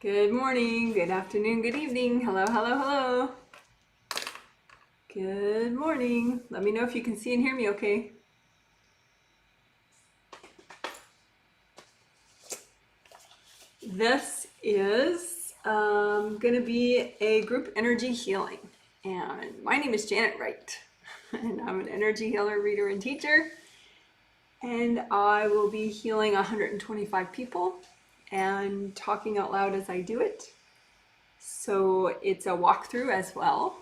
Good morning, good afternoon, good evening. Hello, hello, hello. Good morning. Let me know if you can see and hear me okay. This is going to be a group energy healing. And my name is Janet Wright. And I'm an energy healer, reader, and teacher. And I will be healing 125 people and talking out loud as I do it. So it's a walkthrough as well.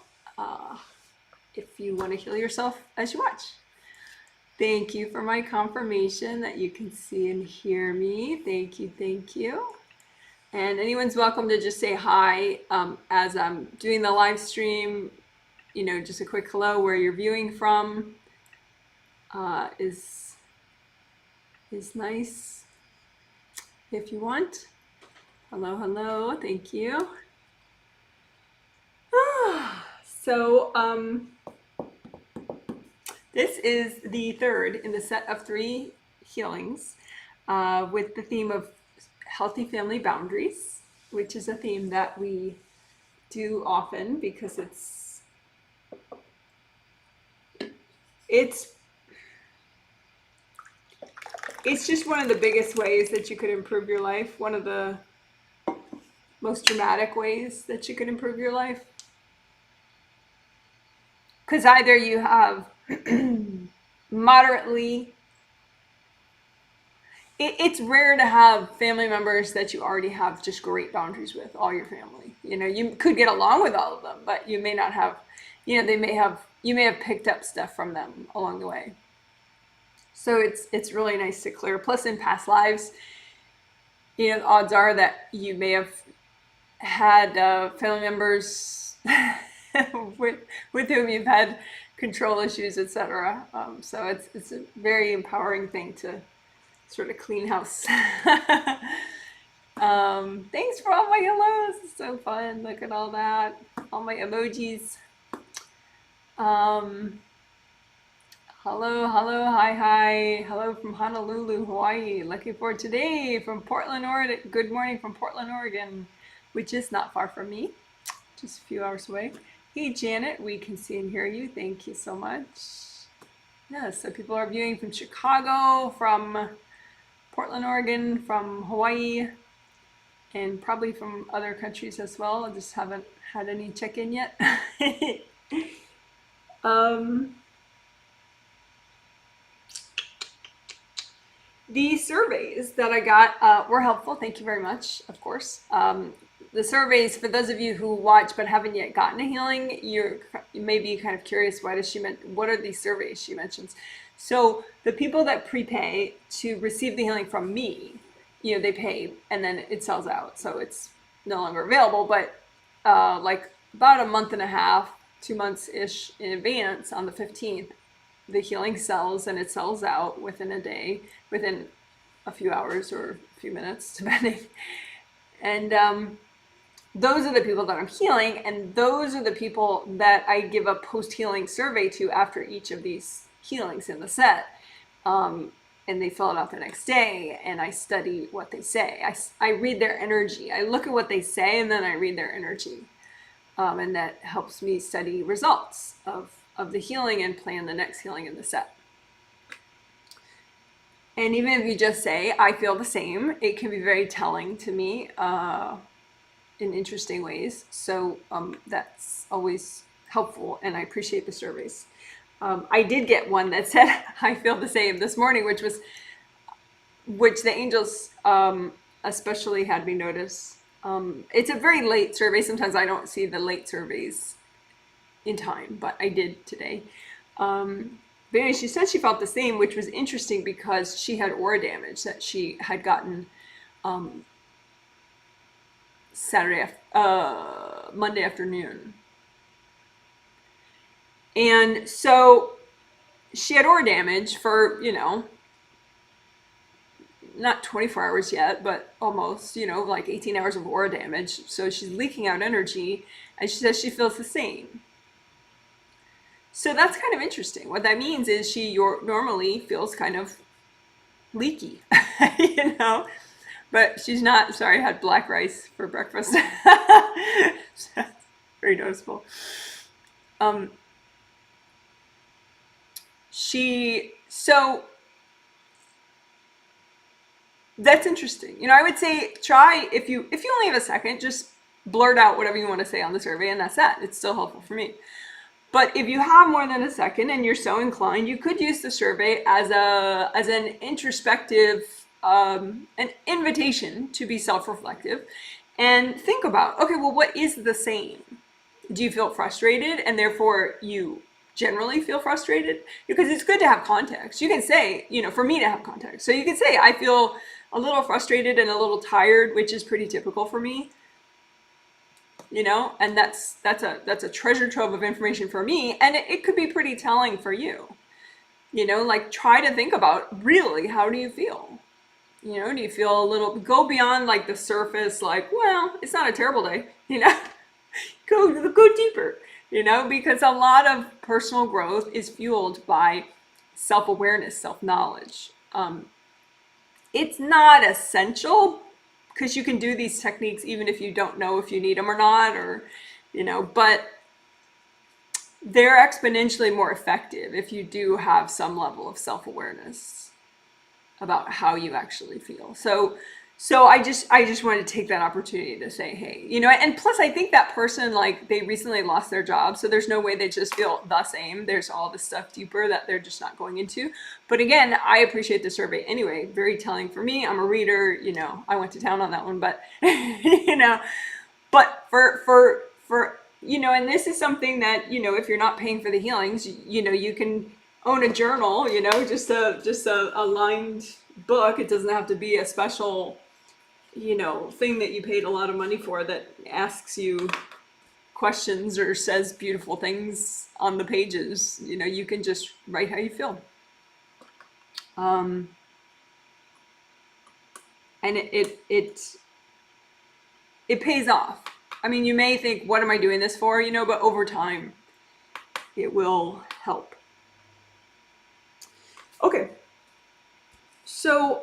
If you want to heal yourself as you watch. Thank you for my confirmation that you can see and hear me. Thank you, thank you. And anyone's welcome to just say hi as I'm doing the live stream. You know, just a quick hello where you're viewing from is nice if you want. Hello, hello, thank you. So, this is the third in the set of 3 healings with the theme of healthy family boundaries, which is a theme that we do often because it's just one of the biggest ways that you could improve your life, one of the most dramatic ways that you could improve your life. Because either you have moderately, it's rare to have family members that you already have just great boundaries with, all your family. You know, you could get along with all of them, but you may not have, you know, you may have picked up stuff from them along the way. So it's really nice to clear. Plus, in past lives, you know, the odds are that you may have had family members with whom you've had control issues, etc. So it's a very empowering thing to sort of clean house. Thanks for all my hellos. It's so fun. Look at all that. All my emojis. Hello, hello, hi, hi. Hello from Honolulu, Hawaii. Looking forward today from Portland, Oregon. Good morning from Portland, Oregon, which is not far from me, just a few hours away. Hey, Janet, we can see and hear you. Thank you so much. Yes, so people are viewing from Chicago, from Portland, Oregon, from Hawaii, and probably from other countries as well. I just haven't had any check-in yet. The surveys that I got were helpful. Thank you very much, of course. The surveys, for those of you who watch but haven't yet gotten a healing, you may be kind of curious, what are these surveys she mentions? So the people that prepay to receive the healing from me, you know, they pay and then it sells out. So it's no longer available, but like about a month and a half, 2 months-ish in advance on the 15th, the healing sells and it sells out within a day, within a few hours or a few minutes, depending. And those are the people that I'm healing, and those are the people that I give a post-healing survey to after each of these healings in the set. And they fill it out the next day, and I study what they say. I read their energy. I look at what they say, and then I read their energy. And that helps me study results of the healing and plan the next healing in the set. And even if you just say, I feel the same, it can be very telling to me in interesting ways. So that's always helpful, and I appreciate the surveys. I did get one that said, I feel the same this morning, which the angels especially had me notice. It's a very late survey. Sometimes I don't see the late surveys in time, but I did today. But anyway, she said she felt the same, which was interesting because she had aura damage that she had gotten Monday afternoon. And so she had aura damage for, you know, not 24 hours yet, but almost, you know, like 18 hours of aura damage. So she's leaking out energy, and she says she feels the same. So that's kind of interesting. What that means is she normally feels kind of leaky, you know, But she's not. Sorry, I had black rice for breakfast. Very noticeable. Um, so that's interesting. I would say try, if you only have a second, just blurt out whatever you want to say on the survey, and that's that. It's still helpful for me. But if you have more than a second and you're so inclined, you could use the survey as an introspective, an invitation to be self-reflective and think about, okay, well, what is the same? Do you feel frustrated and therefore you generally feel frustrated? Because it's good to have context. You can say, for me to have context. So you can say, I feel a little frustrated and a little tired, which is pretty typical for me. And that's a treasure trove of information for me, and it could be pretty telling for you. Like, try to think about, really, how do you feel? Do you feel a little, go beyond like the surface, like, well, it's not a terrible day, go deeper, because a lot of personal growth is fueled by self-awareness, self-knowledge. It's not essential, because you can do these techniques even if you don't know if you need them or not, or, but they're exponentially more effective if you do have some level of self-awareness about how you actually feel. So I just wanted to take that opportunity to say, hey, and plus I think that person, like, they recently lost their job, so there's no way they just feel the same. There's all this stuff deeper that they're just not going into. But again, I appreciate the survey anyway. Very telling for me. I'm a reader, I went to town on that one, but but for and this is something that, if you're not paying for the healings, you can own a journal, just a lined book. It doesn't have to be a special thing that you paid a lot of money for that asks you questions or says beautiful things on the pages. You can just write how you feel. And it pays off. I mean, you may think, what am I doing this for? But over time, it will help. Okay. So,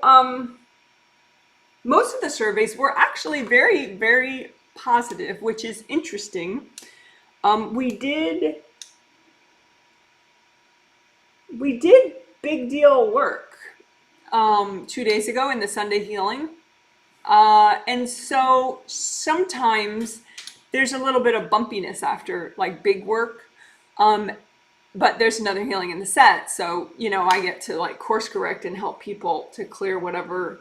most of the surveys were actually very, very positive, which is interesting. We did big deal work 2 days ago in the Sunday healing. And so sometimes there's a little bit of bumpiness after like big work. But there's another healing in the set. So, I get to like course correct and help people to clear whatever,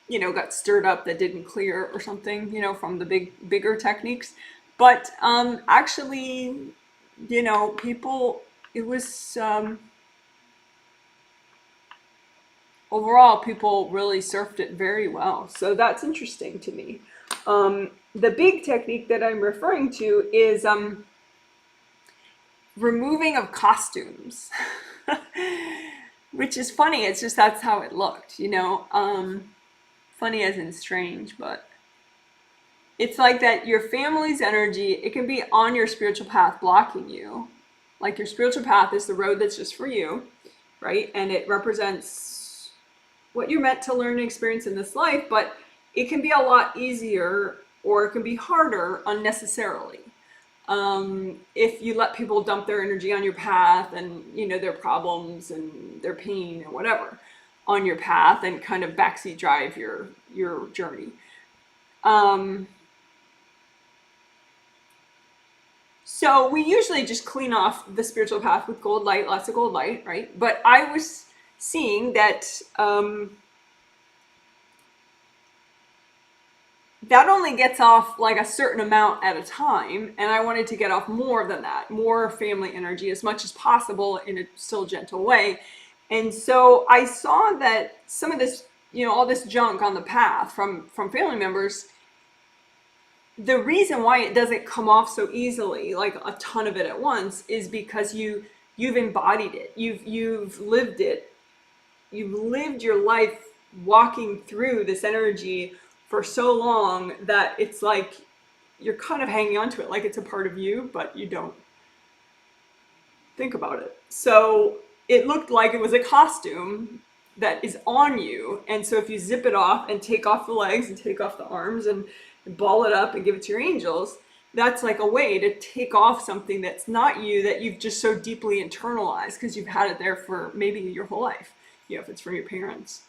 got stirred up that didn't clear or something, from the bigger techniques. But actually, people, it was, overall, people really surfed it very well. So that's interesting to me. The big technique that I'm referring to is removing of costumes, which is funny. It's just, that's how it looked, funny as in strange, but it's like that your family's energy, it can be on your spiritual path blocking you. Like, your spiritual path is the road that's just for you, right? And it represents what you're meant to learn and experience in this life, but it can be a lot easier, or it can be harder unnecessarily. If you let people dump their energy on your path and, their problems and their pain and whatever on your path, and kind of backseat drive your journey. So we usually just clean off the spiritual path with gold light, lots of gold light, right? But I was seeing that that only gets off like a certain amount at a time, and I wanted to get off more than that, more family energy as much as possible in a still gentle way. And so I saw that some of this, all this junk on the path from family members, the reason why it doesn't come off so easily, like a ton of it at once, is because you've embodied it, you've lived it, you've lived your life walking through this energy for so long that it's like you're kind of hanging on to it like it's a part of you, but you don't think about it. So it looked like it was a costume that is on you. And so if you zip it off and take off the legs and take off the arms and ball it up and give it to your angels, that's like a way to take off something that's not you, that you've just so deeply internalized because you've had it there for maybe your whole life, you know, if it's from your parents.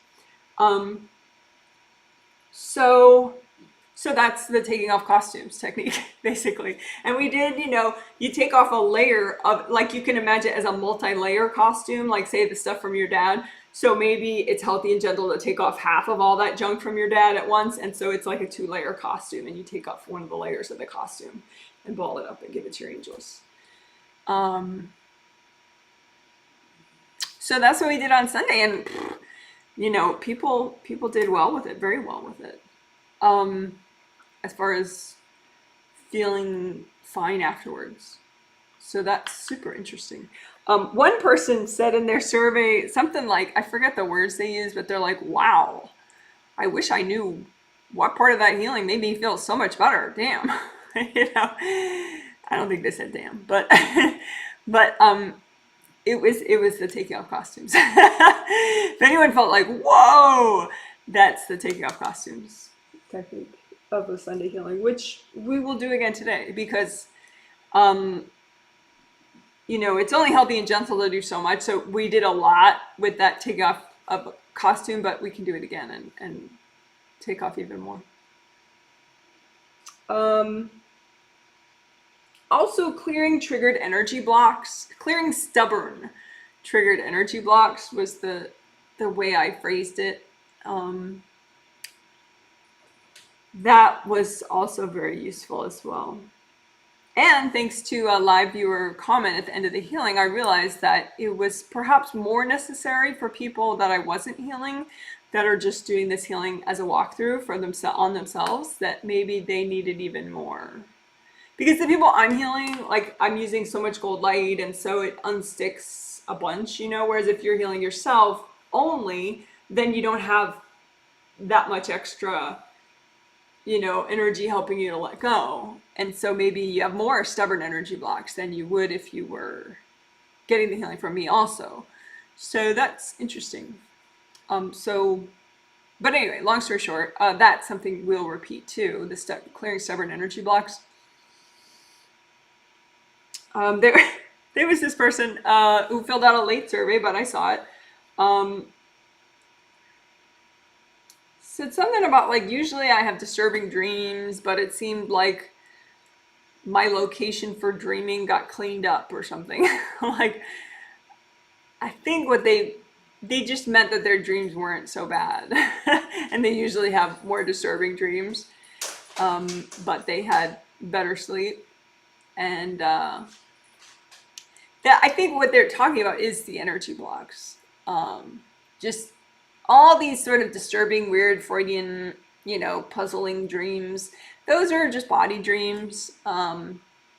So that's the taking off costumes technique, basically. And we did, you know, you take off a layer of, like, you can imagine as a multi-layer costume, like say the stuff from your dad. So maybe it's healthy and gentle to take off half of all that junk from your dad at once. And so it's like a 2-layer costume, and you take off one of the layers of the costume and ball it up and give it to your angels. So that's what we did on Sunday. And, you know, people did well with it, very well with it. As far as feeling fine afterwards. So that's super interesting. One person said in their survey something like, I forget the words they used, but they're like, wow, I wish I knew what part of that healing made me feel so much better. Damn. You know, I don't think they said damn, but it was the taking off costumes. If anyone felt like, whoa, that's the taking off costumes technique of the Sunday healing, which we will do again today, because you know, it's only healthy and gentle to do so much. So we did a lot with that take off of costume, but we can do it again and take off even more. Also, clearing triggered energy blocks, clearing stubborn triggered energy blocks was the way I phrased it. That was also very useful as well. And thanks to a live viewer comment at the end of the healing, I realized that it was perhaps more necessary for people that I wasn't healing, that are just doing this healing as a walkthrough for on themselves, that maybe they needed even more. Because the people I'm healing, like, I'm using so much gold light, and so it unsticks a bunch, you know, whereas if you're healing yourself only, then you don't have that much extra, you know, energy helping you to let go. And so maybe you have more stubborn energy blocks than you would if you were getting the healing from me also. So that's interesting. But anyway, long story short, that's something we'll repeat too, the clearing stubborn energy blocks. There was this person who filled out a late survey, but I saw it. Said something about, like, usually I have disturbing dreams, but it seemed like my location for dreaming got cleaned up or something. Like, I think what they just meant that their dreams weren't so bad. And they usually have more disturbing dreams, but they had better sleep. And I think what they're talking about is the energy blocks. Just all these sort of disturbing, weird, Freudian, you know, puzzling dreams. Those are just body dreams. I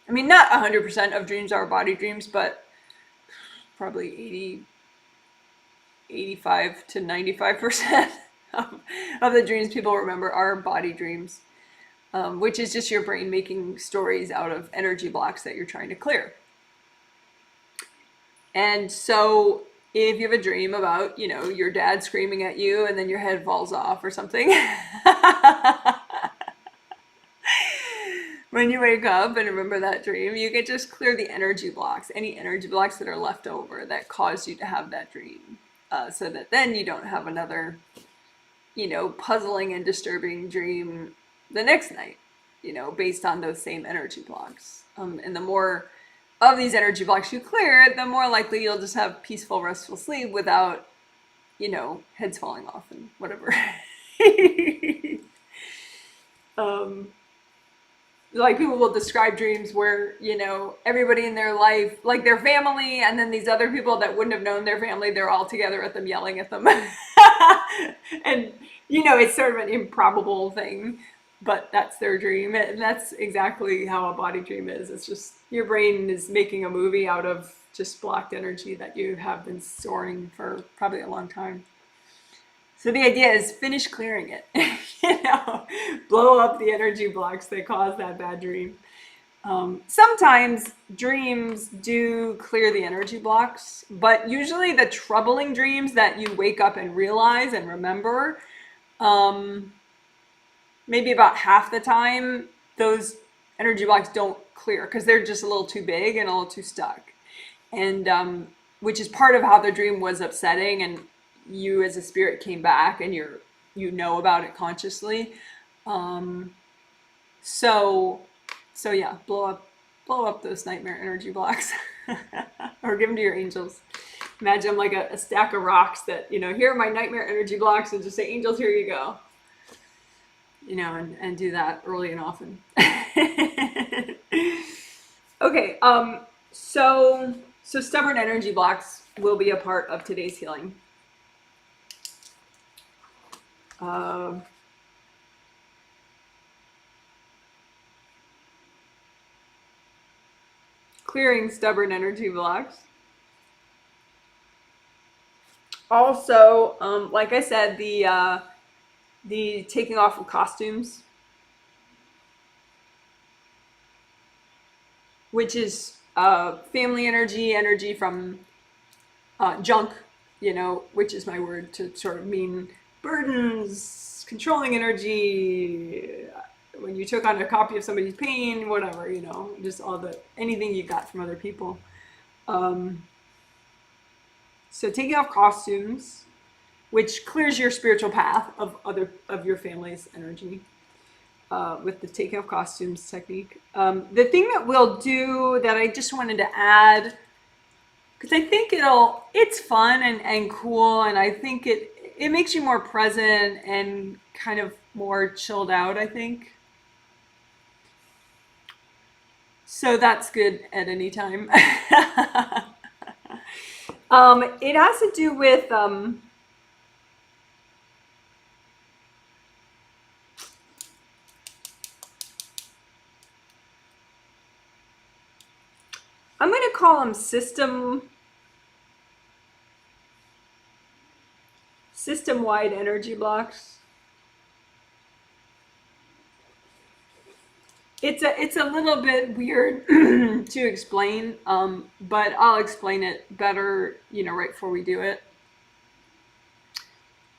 mean, not 100% of dreams are body dreams, but probably 85 to 95% of the dreams people remember are body dreams, which is just your brain making stories out of energy blocks that you're trying to clear. And so if you have a dream about, you know, your dad screaming at you and then your head falls off or something, when you wake up and remember that dream, you can just clear the energy blocks, any energy blocks that are left over that caused you to have that dream, so that then you don't have another, you know, puzzling and disturbing dream the next night, you know, based on those same energy blocks. And the more of these energy blocks you clear, the more likely you'll just have peaceful, restful sleep without, you know, heads falling off and whatever. Like, people will describe dreams where, you know, everybody in their life, like their family, and then these other people that wouldn't have known their family, they're all together at them, yelling at them. And, you know, it's sort of an improbable thing, but that's their dream. And that's exactly how a body dream is. It's just your brain is making a movie out of just blocked energy that you have been storing for probably a long time. So the idea is finish clearing it, you know, blow up the energy blocks that cause that bad dream. Sometimes dreams do clear the energy blocks, but usually the troubling dreams that you wake up and realize and remember, um, maybe about half the time, those energy blocks don't clear because they're just a little too big and a little too stuck. And which is part of how the dream was upsetting, and you as a spirit came back and you know about it consciously. Um, so so yeah, blow up those nightmare energy blocks, or give them to your angels. Imagine like a stack of rocks that, here are my nightmare energy blocks, and just say, angels, here you go. And do that early and often. Okay, so stubborn energy blocks will be a part of today's healing. Clearing stubborn energy blocks. Also, like I said, the taking off of costumes, which is family energy from junk, which is my word to sort of mean burdens, controlling energy, when you took on a copy of somebody's pain, whatever, just anything you got from other people. So taking off costumes, which clears your spiritual path of your family's energy, with the taking off costumes technique. The thing that we'll do that I just wanted to add, because I think it's fun and cool, and I think it makes you more present and kind of more chilled out, I think. So that's good at any time. It has to do with I'm going to call them system-wide energy blocks. It's a little bit weird to explain, but I'll explain it better, right before we do it.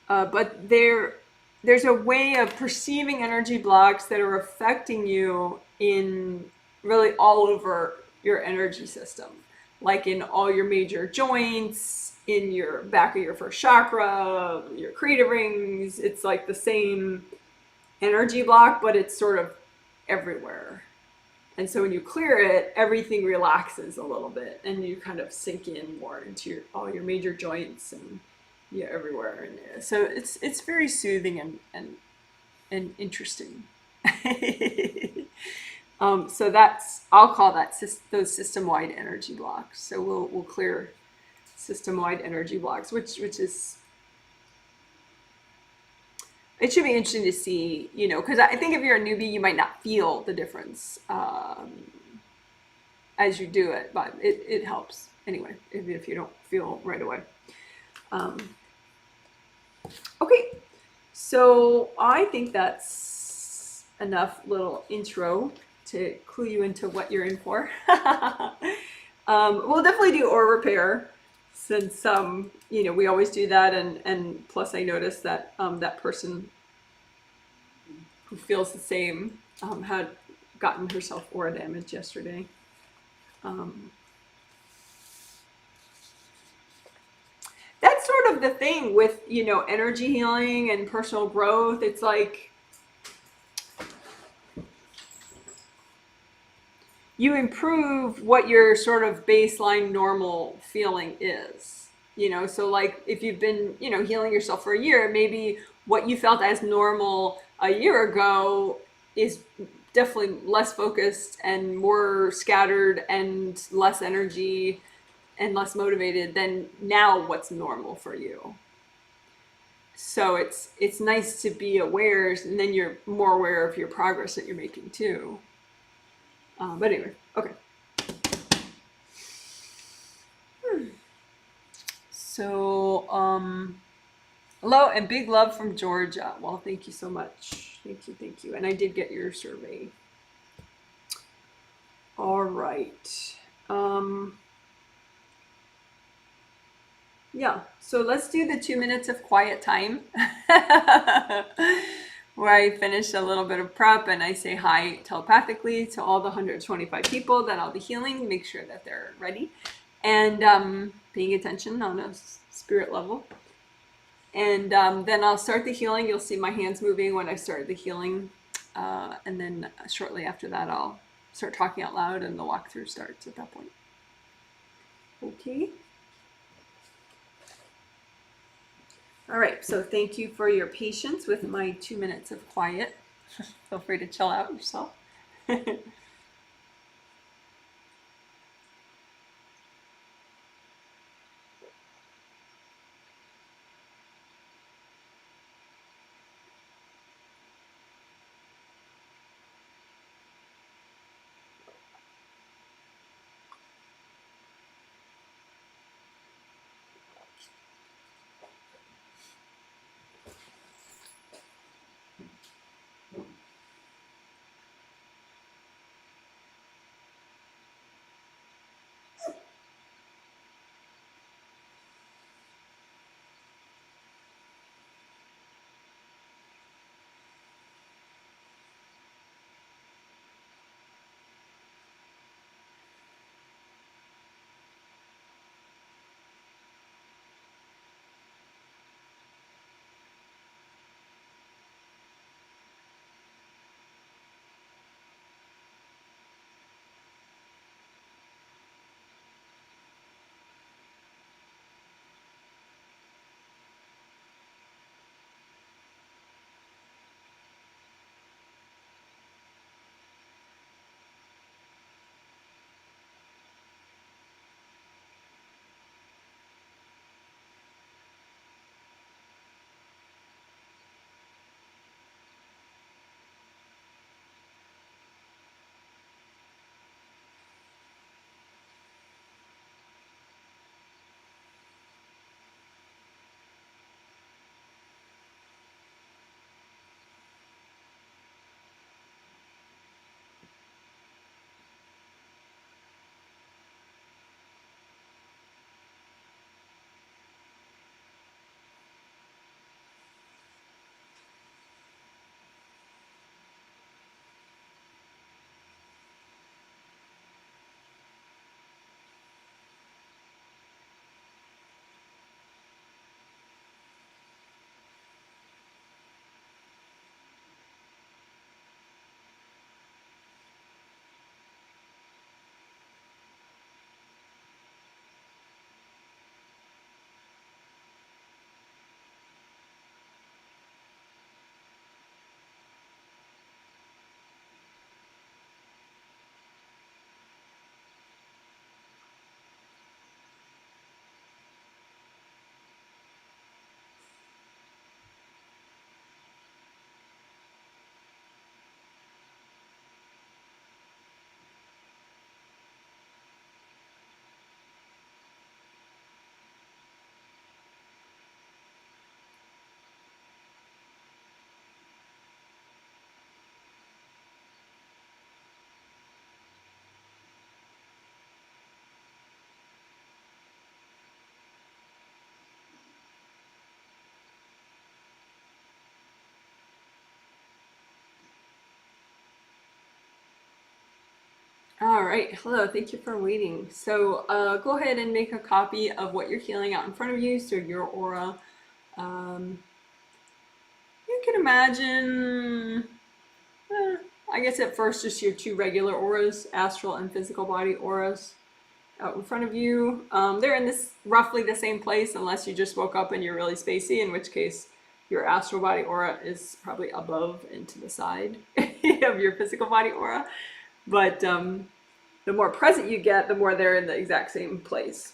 But there's a way of perceiving energy blocks that are affecting you in really all over your energy system, like in all your major joints, in your back of your first chakra, your creative rings. It's like the same energy block, but it's sort of everywhere. And so when you clear it, everything relaxes a little bit, and you kind of sink in more into all your major joints and everywhere. And so it's very soothing and interesting. So I'll call that those system-wide energy blocks. So we'll clear system-wide energy blocks, which is, it should be interesting to see, because I think if you're a newbie, you might not feel the difference as you do it, but it helps anyway, if you don't feel right away. Okay, so I think that's enough little intro to clue you into what you're in for. We'll definitely do aura repair, since we always do that, and plus I noticed that that person who feels the same had gotten herself aura damage yesterday. That's sort of the thing with energy healing and personal growth. It's like you improve what your sort of baseline normal feeling is. So like if you've been healing yourself for a year, maybe what you felt as normal a year ago is definitely less focused and more scattered and less energy and less motivated than now what's normal for you. So it's nice to be aware, and then you're more aware of your progress that you're making too. But anyway, okay. So, hello and big love from Georgia. Well, thank you so much. Thank you. And I did get your survey. All right. Yeah, so let's do the 2 minutes of quiet time where I finish a little bit of prep and I say hi telepathically to all the 125 people that I'll be healing, make sure that they're ready and paying attention on a spirit level. And then I'll start the healing. You'll see my hands moving when I start the healing. And then shortly after that, I'll start talking out loud and the walkthrough starts at that point. Okay. All right, so thank you for your patience with my 2 minutes of quiet. Feel free to chill out yourself. All right, hello, thank you for waiting. So go ahead and make a copy of what you're healing out in front of you, so your aura. Um, you can imagine, I guess at first just your two regular auras, astral and physical body auras out in front of you. They're in this roughly the same place unless you just woke up and you're really spacey, in which case your astral body aura is probably above and to the side of your physical body aura. But the more present you get, the more they're in the exact same place.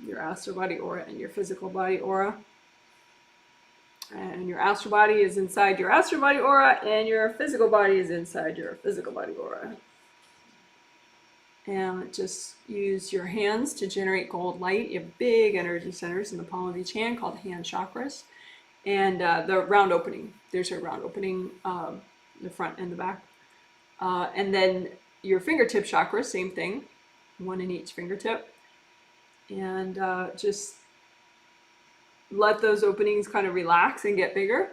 Your astral body aura and your physical body aura. And your astral body is inside your astral body aura, and your physical body is inside your physical body aura. And just use your hands to generate gold light. You have big energy centers in the palm of each hand called hand chakras. And the round opening, there's a round opening, the front and the back. And then your fingertip chakra, same thing, one in each fingertip. And just let those openings kind of relax and get bigger.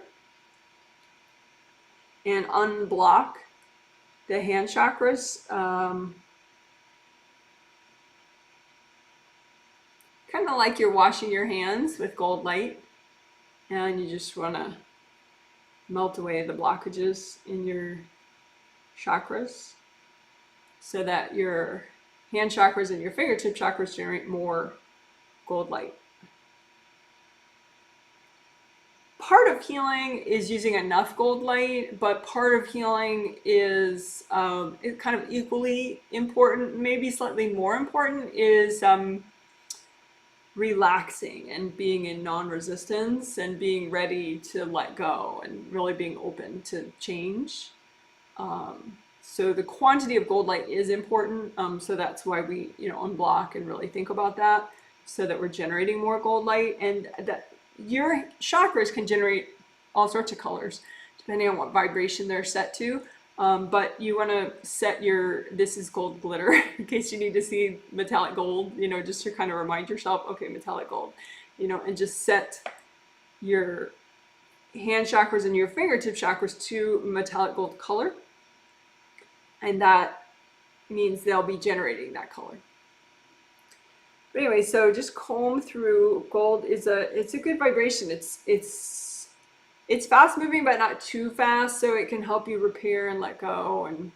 And unblock the hand chakras. Kind of like you're washing your hands with gold light. And you just want to melt away the blockages in your chakras so that your hand chakras and your fingertip chakras generate more gold light. Part of healing is using enough gold light, but part of healing is kind of equally important, maybe slightly more important, is relaxing and being in non-resistance and being ready to let go and really being open to change. So the quantity of gold light is important. So that's why we, unblock and really think about that, so that we're generating more gold light. And that your chakras can generate all sorts of colors depending on what vibration they're set to. But you want to set this is gold glitter in case you need to see metallic gold, just to kind of remind yourself, okay, metallic gold, and just set your hand chakras and your fingertip chakras to metallic gold color. And that means they'll be generating that color. But anyway, so just comb through. Gold it's a good vibration. It's fast moving, but not too fast, so it can help you repair and let go. And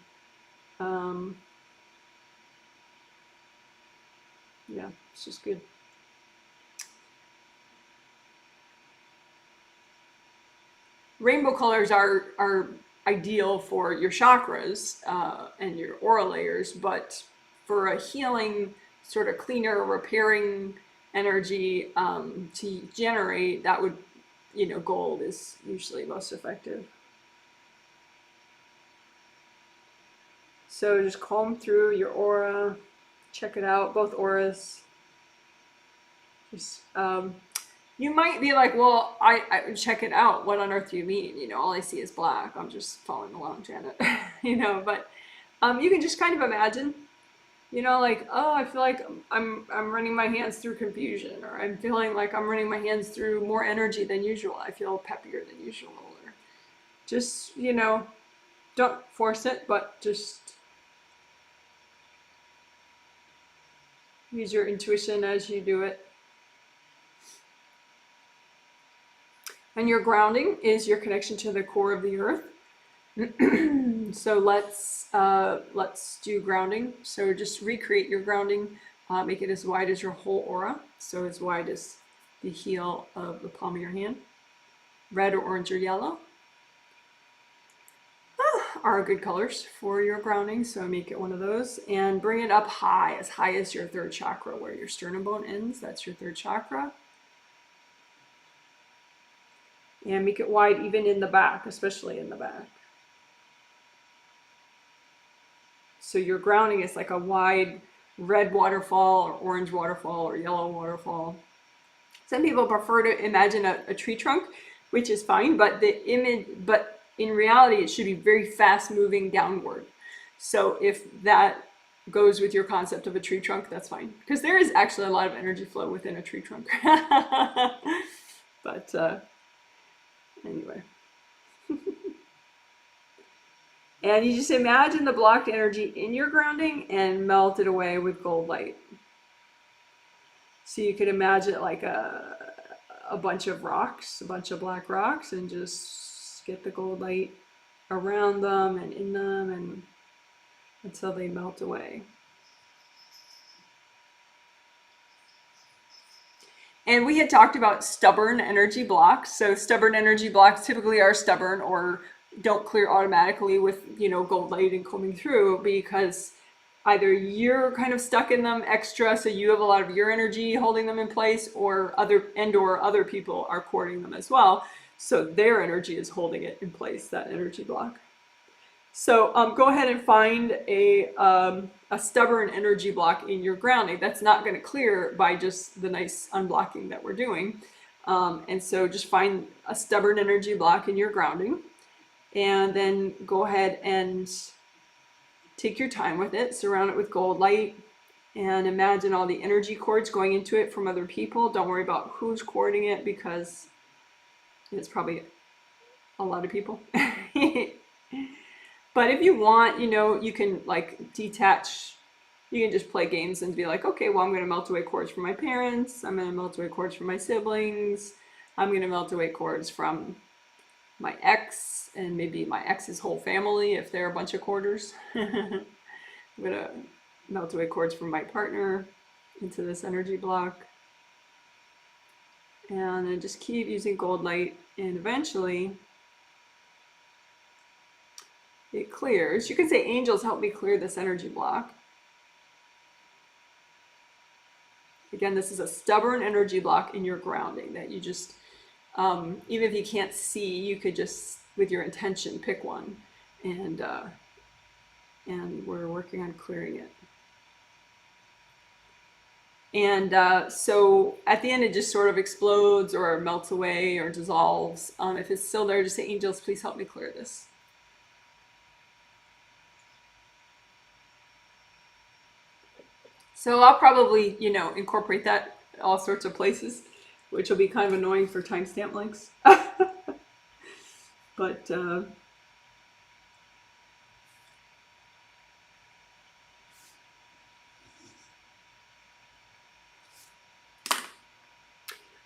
yeah, it's just good. Rainbow colors are ideal for your chakras and your aura layers, but for a healing, sort of cleaner, repairing energy to generate, that would, gold is usually most effective. So just comb through your aura, check it out, both auras. Just you might be like, well, I check it out. What on earth do you mean? All I see is black. I'm just following along, Janet. But you can just kind of imagine, like, oh, I feel like I'm running my hands through confusion, or I'm feeling like I'm running my hands through more energy than usual. I feel peppier than usual. Or just, don't force it, but just use your intuition as you do it. And your grounding is your connection to the core of the earth. So let's do grounding. So just recreate your grounding, make it as wide as your whole aura. So as wide as the heel of the palm of your hand. Red or orange or yellow are good colors for your grounding. So make it one of those and bring it up high as your third chakra, where your sternum bone ends. That's your third chakra. And make it wide even in the back, especially in the back. So your grounding is like a wide red waterfall or orange waterfall or yellow waterfall. Some people prefer to imagine a tree trunk, which is fine, but in reality, it should be very fast moving downward. So if that goes with your concept of a tree trunk, that's fine. Because there is actually a lot of energy flow within a tree trunk. But anyway. And you just imagine the blocked energy in your grounding and melt it away with gold light. So you could imagine like a bunch of rocks, a bunch of black rocks, and just get the gold light around them and in them and until they melt away. And we had talked about stubborn energy blocks. So stubborn energy blocks typically are stubborn or don't clear automatically with, gold light and combing through, because either you're kind of stuck in them extra, so you have a lot of your energy holding them in place, or other people are courting them as well. So their energy is holding it in place, that energy block. So go ahead and find a stubborn energy block in your grounding. That's not going to clear by just the nice unblocking that we're doing. And so just find a stubborn energy block in your grounding, and then go ahead and take your time with it, surround it with gold light, and imagine all the energy cords going into it from other people. Don't worry about who's cording it because it's probably a lot of people. But if you want, you know, you can like detach. You can just play games and be like, okay, well, I'm going to melt away cords from my parents. I'm going to melt away cords from my siblings. I'm going to melt away cords from my ex and maybe my ex's whole family if they're a bunch of corders. I'm going to melt away cords from my partner into this energy block. And then just keep using gold light, and eventually it clears. You can say, angels, help me clear this energy block. Again, this is a stubborn energy block in your grounding that you just, even if you can't see, you could just, with your intention, pick one. And we're working on clearing it. And so at the end, it just sort of explodes or melts away or dissolves. If it's still there, just say, angels, please help me clear this. So I'll probably, you know, incorporate that all sorts of places, which will be kind of annoying for timestamp links. But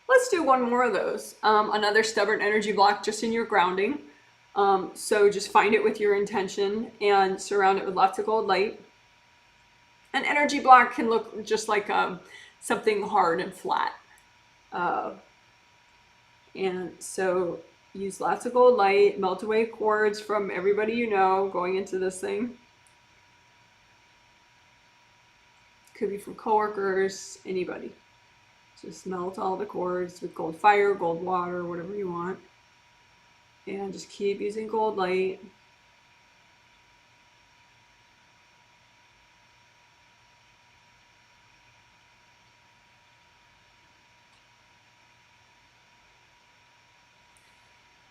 let's do one more of those. Another stubborn energy block just in your grounding. So just find it with your intention and surround it with lots of gold light. An energy block can look just like something hard and flat. And so use lots of gold light, melt away cords from everybody you know going into this thing. Could be from coworkers, anybody. Just melt all the cords with gold fire, gold water, whatever you want. And just keep using gold light.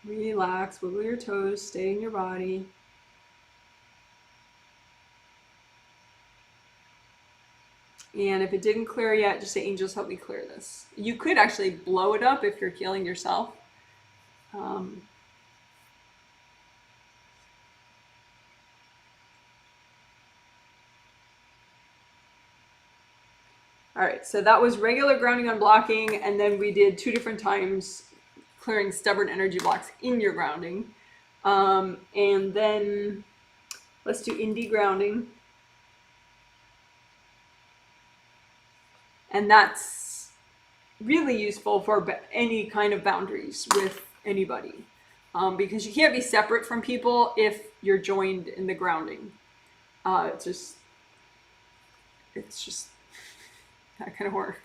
Relax, wiggle your toes, stay in your body. And if it didn't clear yet, just say, angels, help me clear this. You could actually blow it up if you're healing yourself. All right, so that was regular grounding unblocking, and then we did 2 different times clearing stubborn energy blocks in your grounding. And then let's do indie grounding. And that's really useful for any kind of boundaries with anybody. Because you can't be separate from people if you're joined in the grounding. It's just not gonna work.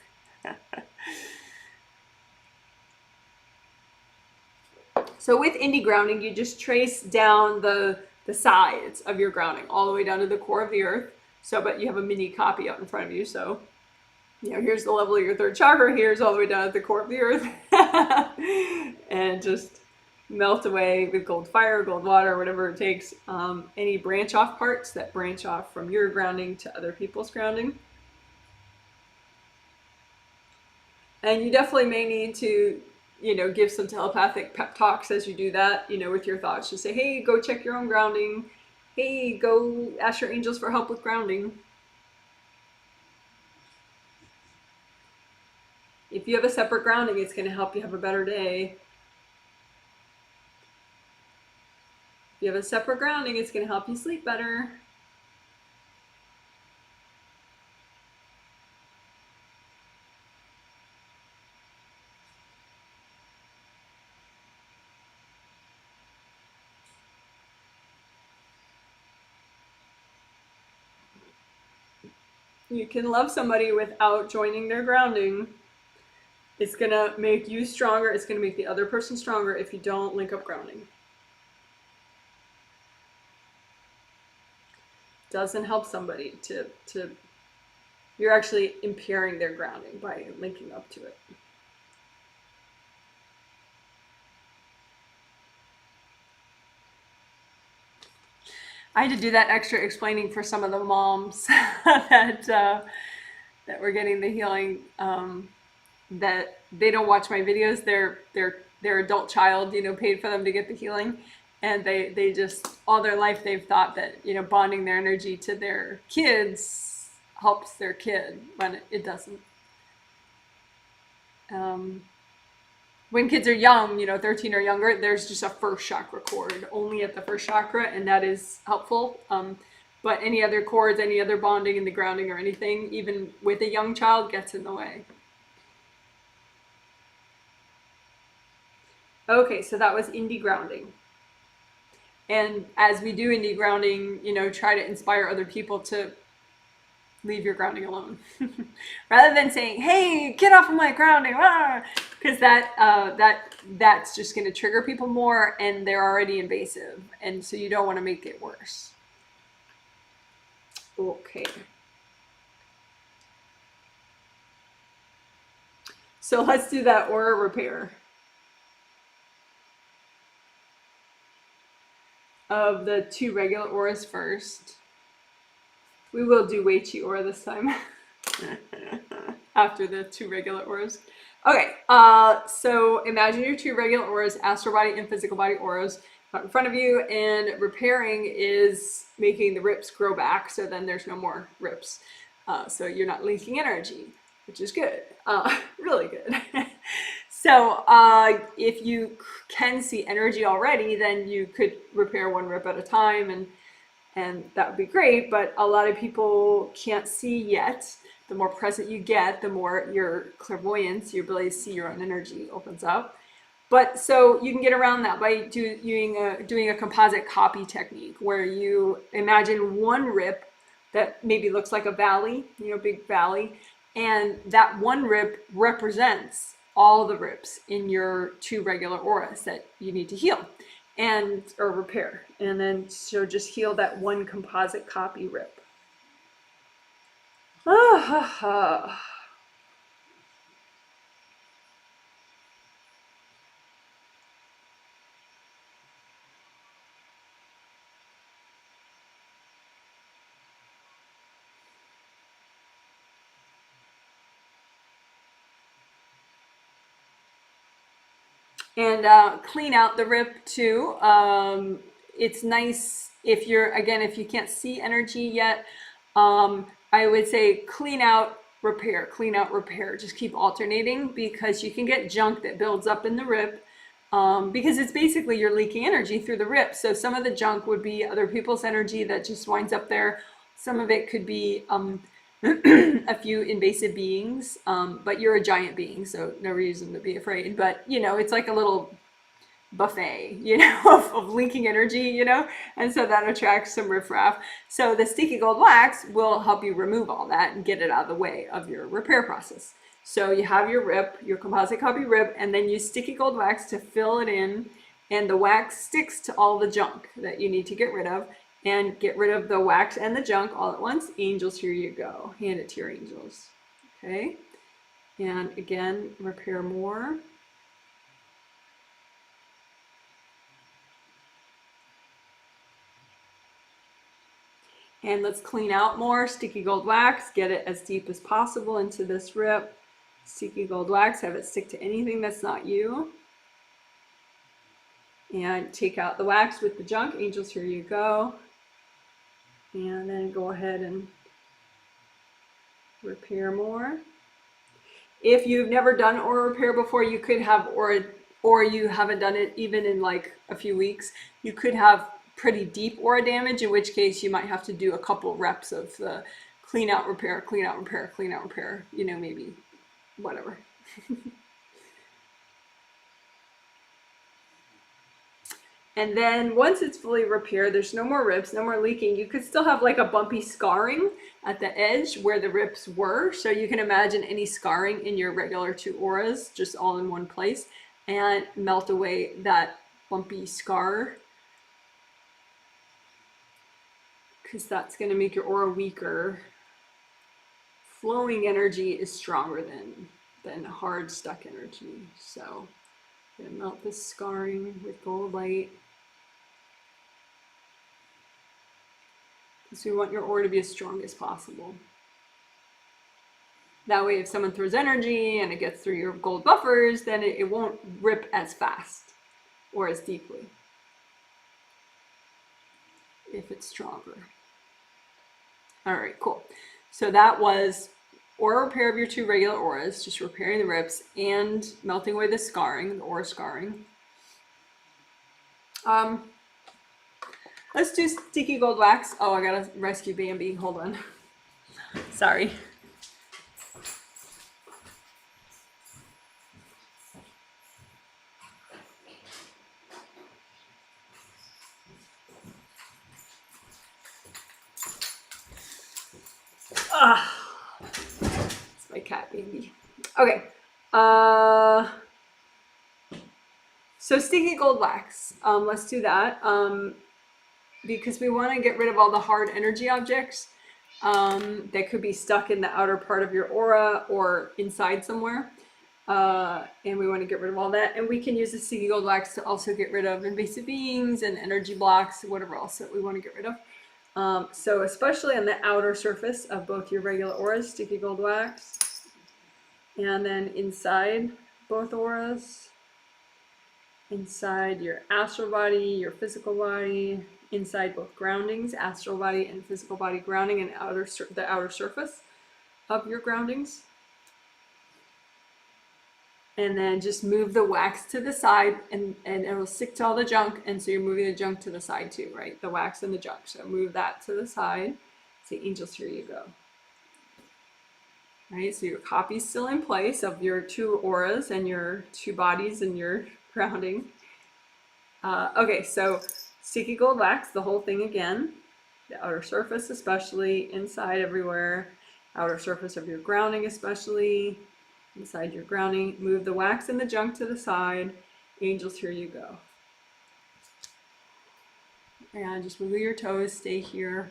So with indie grounding, you just trace down the sides of your grounding all the way down to the core of the earth. So, but you have a mini copy out in front of you. So, you know, here's the level of your 3rd chakra. Here's all the way down at the core of the earth. And just melt away with gold fire, gold water, whatever it takes. Any branch off parts that branch off from your grounding to other people's grounding. And you definitely may need to, you know, give some telepathic pep talks as you do that, you know, with your thoughts. Just say, hey, go check your own grounding. Hey, go ask your angels for help with grounding. If you have a separate grounding, it's going to help you have a better day. If you have a separate grounding, it's going to help you sleep better. You can love somebody without joining their grounding. It's going to make you stronger. It's going to make the other person stronger if you don't link up grounding. Doesn't help somebody to you're actually impairing their grounding by linking up to it. I had to do that extra explaining for some of the moms that were getting the healing, that they don't watch my videos. Their adult child, paid for them to get the healing, and they just all their life they've thought that bonding their energy to their kids helps their kid, but it doesn't. Um, when kids are young, 13 or younger, there's just a first chakra cord only at the first chakra, and that is helpful. But any other cords, any other bonding in the grounding or anything, even with a young child, gets in the way. Okay, so that was indie grounding. And as we do indie grounding, try to inspire other people to leave your grounding alone, rather than saying, "Hey, get off of my grounding," because that's just going to trigger people more, and they're already invasive, and so you don't want to make it worse. Okay. So let's do that aura repair of the 2 regular auras first. We will do Wei Chi aura this time after the 2 regular auras. Okay, so imagine your 2 regular auras, astral body and physical body auras, in front of you, and repairing is making the rips grow back, so then there's no more rips. So you're not leaking energy, which is good, really good. So if you can see energy already, then you could repair 1 rip at a time, and that would be great, but a lot of people can't see yet. The more present you get, the more your clairvoyance, your ability to see your own energy opens up. But so you can get around that by doing a composite copy technique, where you imagine 1 rip that maybe looks like a valley, big valley, and that 1 rip represents all the rips in your 2 regular auras that you need to heal or repair, and then so just heal that 1 composite copy rip. And clean out the rip too. It's nice if if you can't see energy yet, I would say clean out, repair. Just keep alternating, because you can get junk that builds up in the rip, because it's basically you're leaking energy through the rip. So some of the junk would be other people's energy that just winds up there. Some of it could be a few invasive beings, but you're a giant being, so no reason to be afraid. But it's like a little buffet, of leaking energy, and so that attracts some riffraff. So the sticky gold wax will help you remove all that and get it out of the way of your repair process. So you have your rip, your composite copy rip, and then use sticky gold wax to fill it in, and the wax sticks to all the junk that you need to get rid of. And get rid of the wax and the junk all at once. Angels, here you go. Hand it to your angels. Okay. And again, repair more. And let's clean out more. Sticky gold wax. Get it as deep as possible into this rip. Sticky gold wax. Have it stick to anything that's not you. And take out the wax with the junk. Angels, here you go. And then go ahead and repair more. If you've never done aura repair before, you could have or you haven't done it even in like a few weeks, you could have pretty deep aura damage, in which case you might have to do a couple reps of the clean out, repair, clean out, repair, clean out, repair, maybe whatever. And then once it's fully repaired, there's no more rips, no more leaking. You could still have like a bumpy scarring at the edge where the rips were. So you can imagine any scarring in your regular 2 auras just all in one place, and melt away that bumpy scar, because that's going to make your aura weaker. Flowing energy is stronger than hard stuck energy. So I'm going to melt this scarring with gold light. So we want your aura to be as strong as possible. That way, if someone throws energy and it gets through your gold buffers, then it won't rip as fast or as deeply if it's stronger. All right, cool. So that was aura repair of your 2 regular auras, just repairing the rips and melting away the scarring, the aura scarring. Let's do sticky gold wax. Oh, I gotta rescue Bambi. Hold on. Sorry. It's my cat Bambi. Okay. So sticky gold wax. Let's do that. Because we want to get rid of all the hard energy objects that could be stuck in the outer part of your aura or inside somewhere. And we want to get rid of all that. And we can use the sticky gold wax to also get rid of invasive beings and energy blocks, whatever else that we want to get rid of. So especially on the outer surface of both your regular auras, sticky gold wax. And then inside both auras, inside your astral body, your physical body, inside both groundings, astral body and physical body grounding, and the outer surface of your groundings. And then just move the wax to the side, and it'll stick to all the junk, and so you're moving the junk to the side too, right? The wax and the junk. So move that to the side. Say, angels, here you go. Right, so your copy's still in place of your 2 auras and your 2 bodies and your grounding. Okay, so sticky gold wax, the whole thing again. The outer surface especially, inside everywhere. Outer surface of your grounding especially. Inside your grounding. Move the wax and the junk to the side. Angels, here you go. And just wiggle your toes, stay here.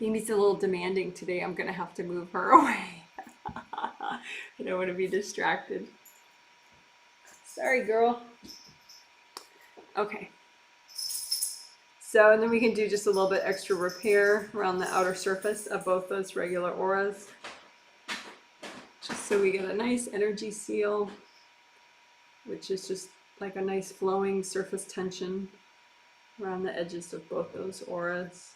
Amy's a little demanding today. I'm going to have to move her away. I don't want to be distracted. Sorry, girl. Okay. So, and then we can do just a little bit extra repair around the outer surface of both those regular auras. Just so we get a nice energy seal, which is just like a nice flowing surface tension around the edges of both those auras.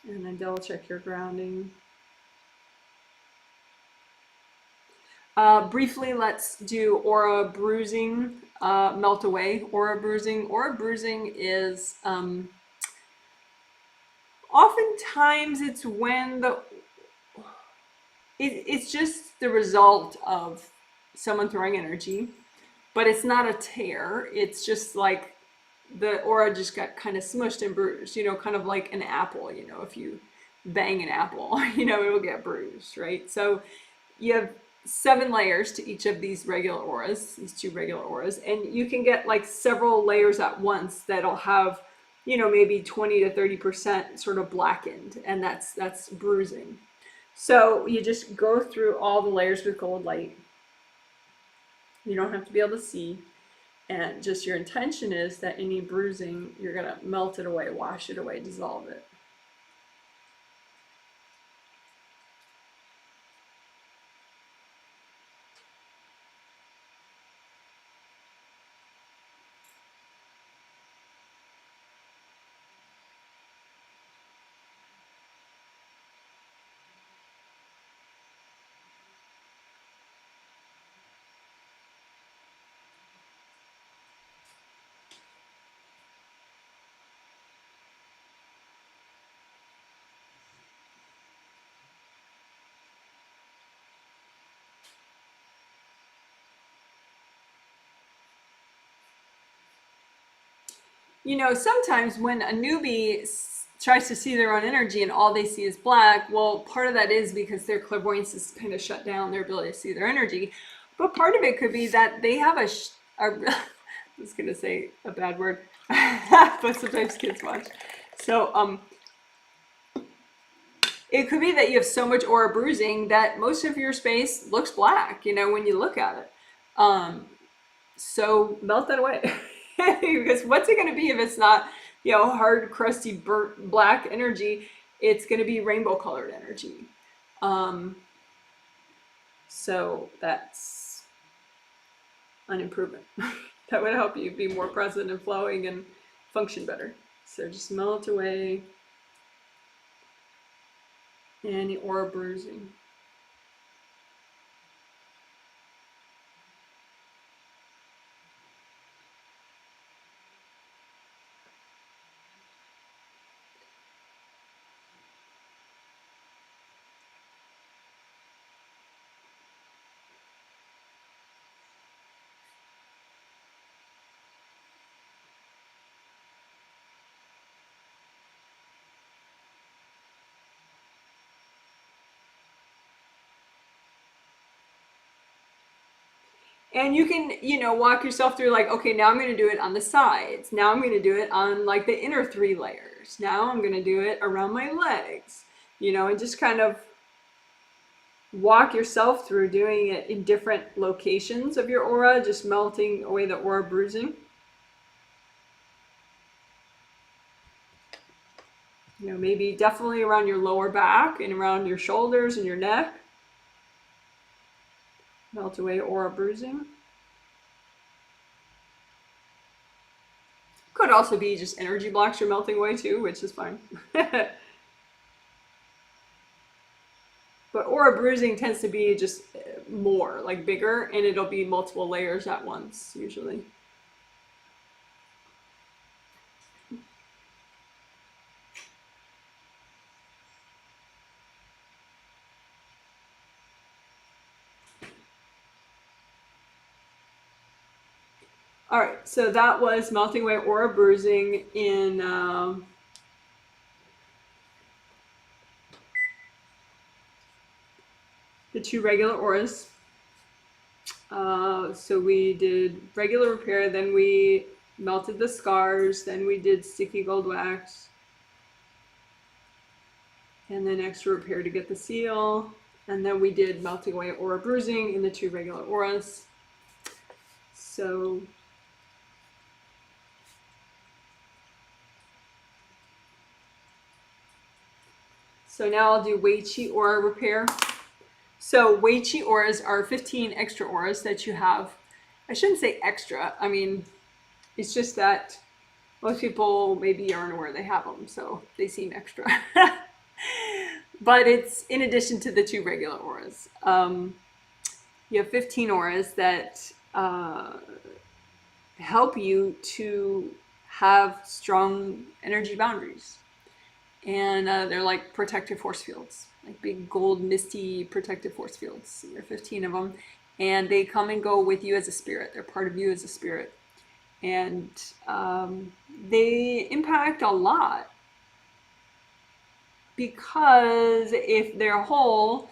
And then double check your grounding. Briefly, let's do aura bruising, melt away aura bruising. Aura bruising is, oftentimes it's when it's just the result of someone throwing energy, but it's not a tear. It's just like the aura just got kind of smushed and bruised, you know, kind of like an apple, you know, if you bang an apple, you know, it'll get bruised, right? So you have 7 layers to each of these regular auras, these 2 regular auras, and you can get like several layers at once that'll have, you know, maybe 20 to 30% sort of blackened, and that's bruising. So you just go through all the layers with gold light. You don't have to be able to see. And just your intention is that any bruising, you're going to melt it away, wash it away, dissolve it. You know, sometimes when a newbie tries to see their own energy and all they see is black, well, part of that is because their clairvoyance is kind of shut down, their ability to see their energy. But part of it could be that they have I was going to say a bad word, but sometimes kids watch. So It could be that you have so much aura bruising that most of your space looks black, when you look at it. So melt that away. Because what's it going to be if it's not, hard, crusty, burnt black energy? It's going to be rainbow colored energy. So that's an improvement. That would help you be more present and flowing and function better. So just melt away any aura bruising. And you can, walk yourself through like, okay, now I'm going to do it on the sides. Now I'm going to do it on like the inner 3 layers. Now I'm going to do it around my legs, and just kind of walk yourself through doing it in different locations of your aura, just melting away the aura bruising. Maybe definitely around your lower back and around your shoulders and your neck. Melt away aura bruising. Could also be just energy blocks you're melting away too, which is fine. But aura bruising tends to be just more, like bigger, and it'll be multiple layers at once, usually. All right, so that was melting away aura bruising in the 2 regular auras. So we did regular repair, then we melted the scars, then we did sticky gold wax, and then extra repair to get the seal, and then we did melting away aura bruising in the 2 regular auras. So now I'll do Wei Qi aura repair. So Wei Qi auras are 15 extra auras that you have. I shouldn't say extra. I mean, it's just that most people maybe aren't aware they have them, so they seem extra. But it's in addition to the 2 regular auras. You have 15 auras that help you to have strong energy boundaries. And they're like protective force fields, like big gold misty protective force fields. There are 15 of them, and they come and go with you as a spirit. They're part of you as a spirit, and they impact a lot, because if they're whole,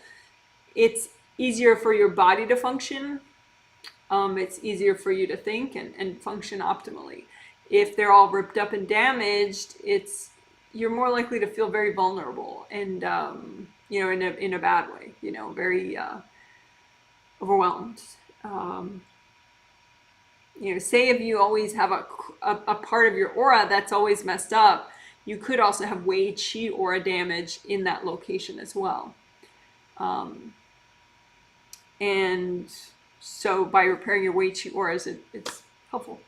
it's easier for your body to function. It's easier for you to think and function optimally. If they're all ripped up and damaged, you're more likely to feel very vulnerable and, in a bad way, very overwhelmed. Say if you always have a part of your aura that's always messed up, you could also have Wei Qi aura damage in that location as well. And so by repairing your Wei Qi auras, it's helpful.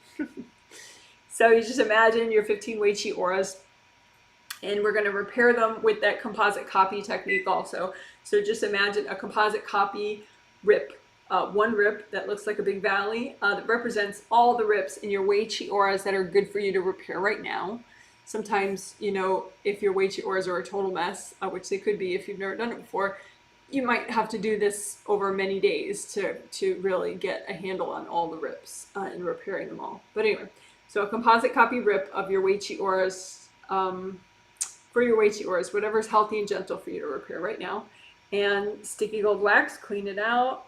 So you just imagine your 15 Wei Qi auras, and we're going to repair them with that composite copy technique also. So just imagine a composite copy rip, one rip that looks like a big valley that represents all the rips in your Wei Qi auras that are good for you to repair right now. Sometimes, if your Wei Qi auras are a total mess, which they could be if you've never done it before, you might have to do this over many days to really get a handle on all the rips and repairing them all. But anyway, so a composite copy rip of your Wei Qi auras, for your Wei Qi auras, whatever's healthy and gentle for you to repair right now. And sticky gold wax, clean it out.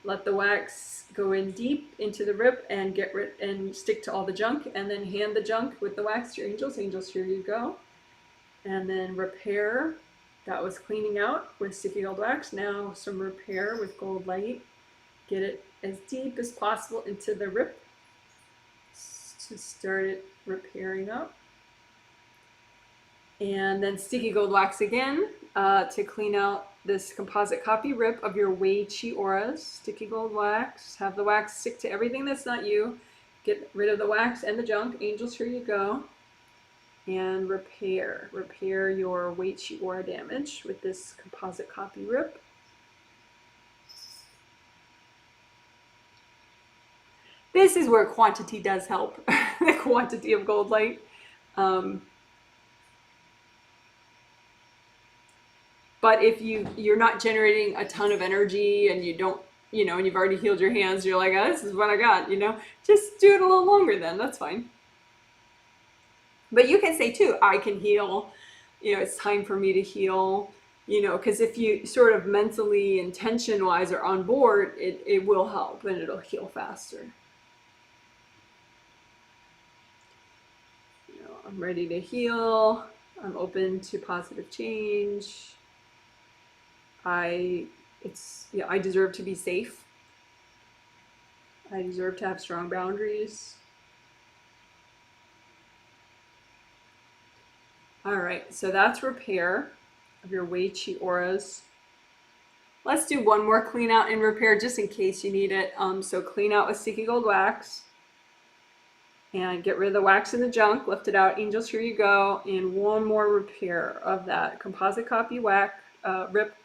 Let the wax go in deep into the rip and get rid and stick to all the junk, and then hand the junk with the wax to your angels. Angels, here you go. And then repair That was cleaning out with sticky gold wax. Now some repair with gold light. Get it as deep as possible into the rip to start it repairing up. And then sticky gold wax again to clean out this composite copy rip of your Wei Qi auras. Sticky gold wax. Have the wax stick to everything that's not you. Get rid of the wax and the junk. Angels, here you go. And repair. Repair your Wei Qi aura damage with this composite copy rip. This is where quantity does help. The quantity of gold light. But if you're not generating a ton of energy and you don't, and you've already healed your hands, you're like, oh, this is what I got, just do it a little longer then. That's fine. But you can say too, I can heal, it's time for me to heal, because if you sort of mentally and tension-wise are on board, it will help and it'll heal faster. I'm ready to heal. I'm open to positive change. I deserve to be safe. I deserve to have strong boundaries. All right, so that's repair of your Wei Qi auras. Let's do one more clean out and repair just in case you need it. So clean out with sticky gold wax and get rid of the wax and the junk. Lift it out, angels, here you go. And one more repair of that composite copy wax rip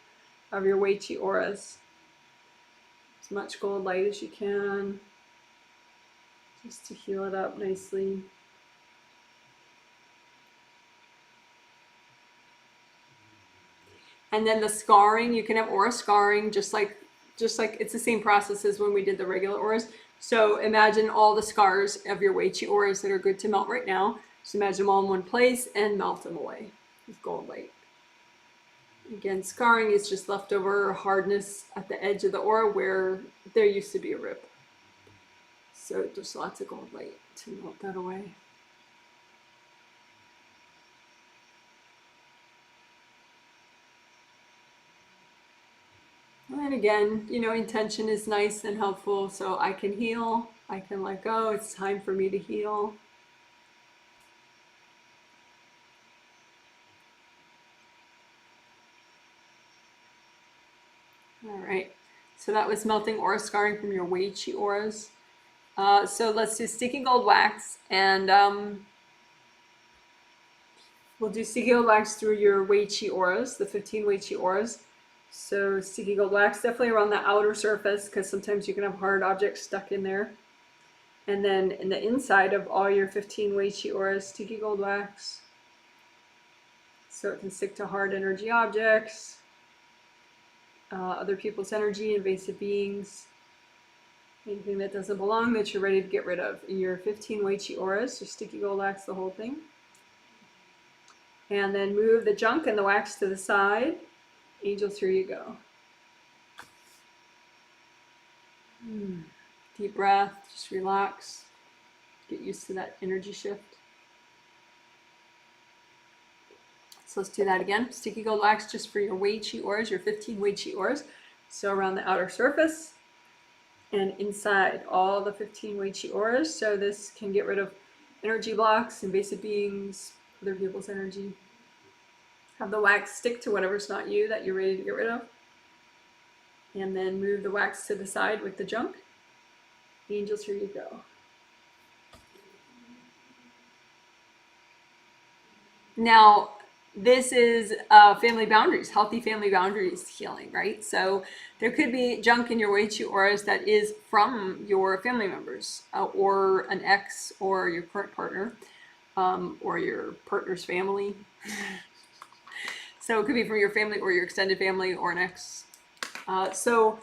of your Wei Qi auras. As much gold light as you can, just to heal it up nicely. And then the scarring, you can have aura scarring, just like it's the same process as when we did the regular auras. So imagine all the scars of your Wei Qi auras that are good to melt right now. Just imagine them all in one place and melt them away with gold light. Again, scarring is just leftover hardness at the edge of the aura where there used to be a rip. So just lots of gold light to melt that away. And again, intention is nice and helpful. So I can heal, I can let go. It's time for me to heal. All right, so that was melting aura scarring from your Wei Qi auras. So let's do sticky gold wax, and we'll do sticky gold wax through your Wei Qi auras, the 15 Wei Qi auras. So sticky gold wax definitely around the outer surface, because sometimes you can have hard objects stuck in there. And then in the inside of all your 15 Wei Qi auras, sticky gold wax, so it can stick to hard energy objects. Other people's energy, invasive beings, anything that doesn't belong that you're ready to get rid of. In your 15 Wei Qi auras, just sticky gold wax the whole thing. And then move the junk and the wax to the side. Angels, here you go. Deep breath, just relax. Get used to that energy shift. So let's do that again. Sticky gold wax just for your Wei Qi auras, your 15 Wei Qi auras. So around the outer surface and inside all the 15 Wei Qi auras. So this can get rid of energy blocks, invasive beings, other people's energy. Have the wax stick to whatever's not you that you're ready to get rid of. And then move the wax to the side with the junk. Angels, here you go. Now, this is family boundaries, healthy family boundaries healing, right? So there could be junk in your Wei Qi auras that is from your family members or an ex or your current partner or your partner's family. So it could be from your family or your extended family or an ex. So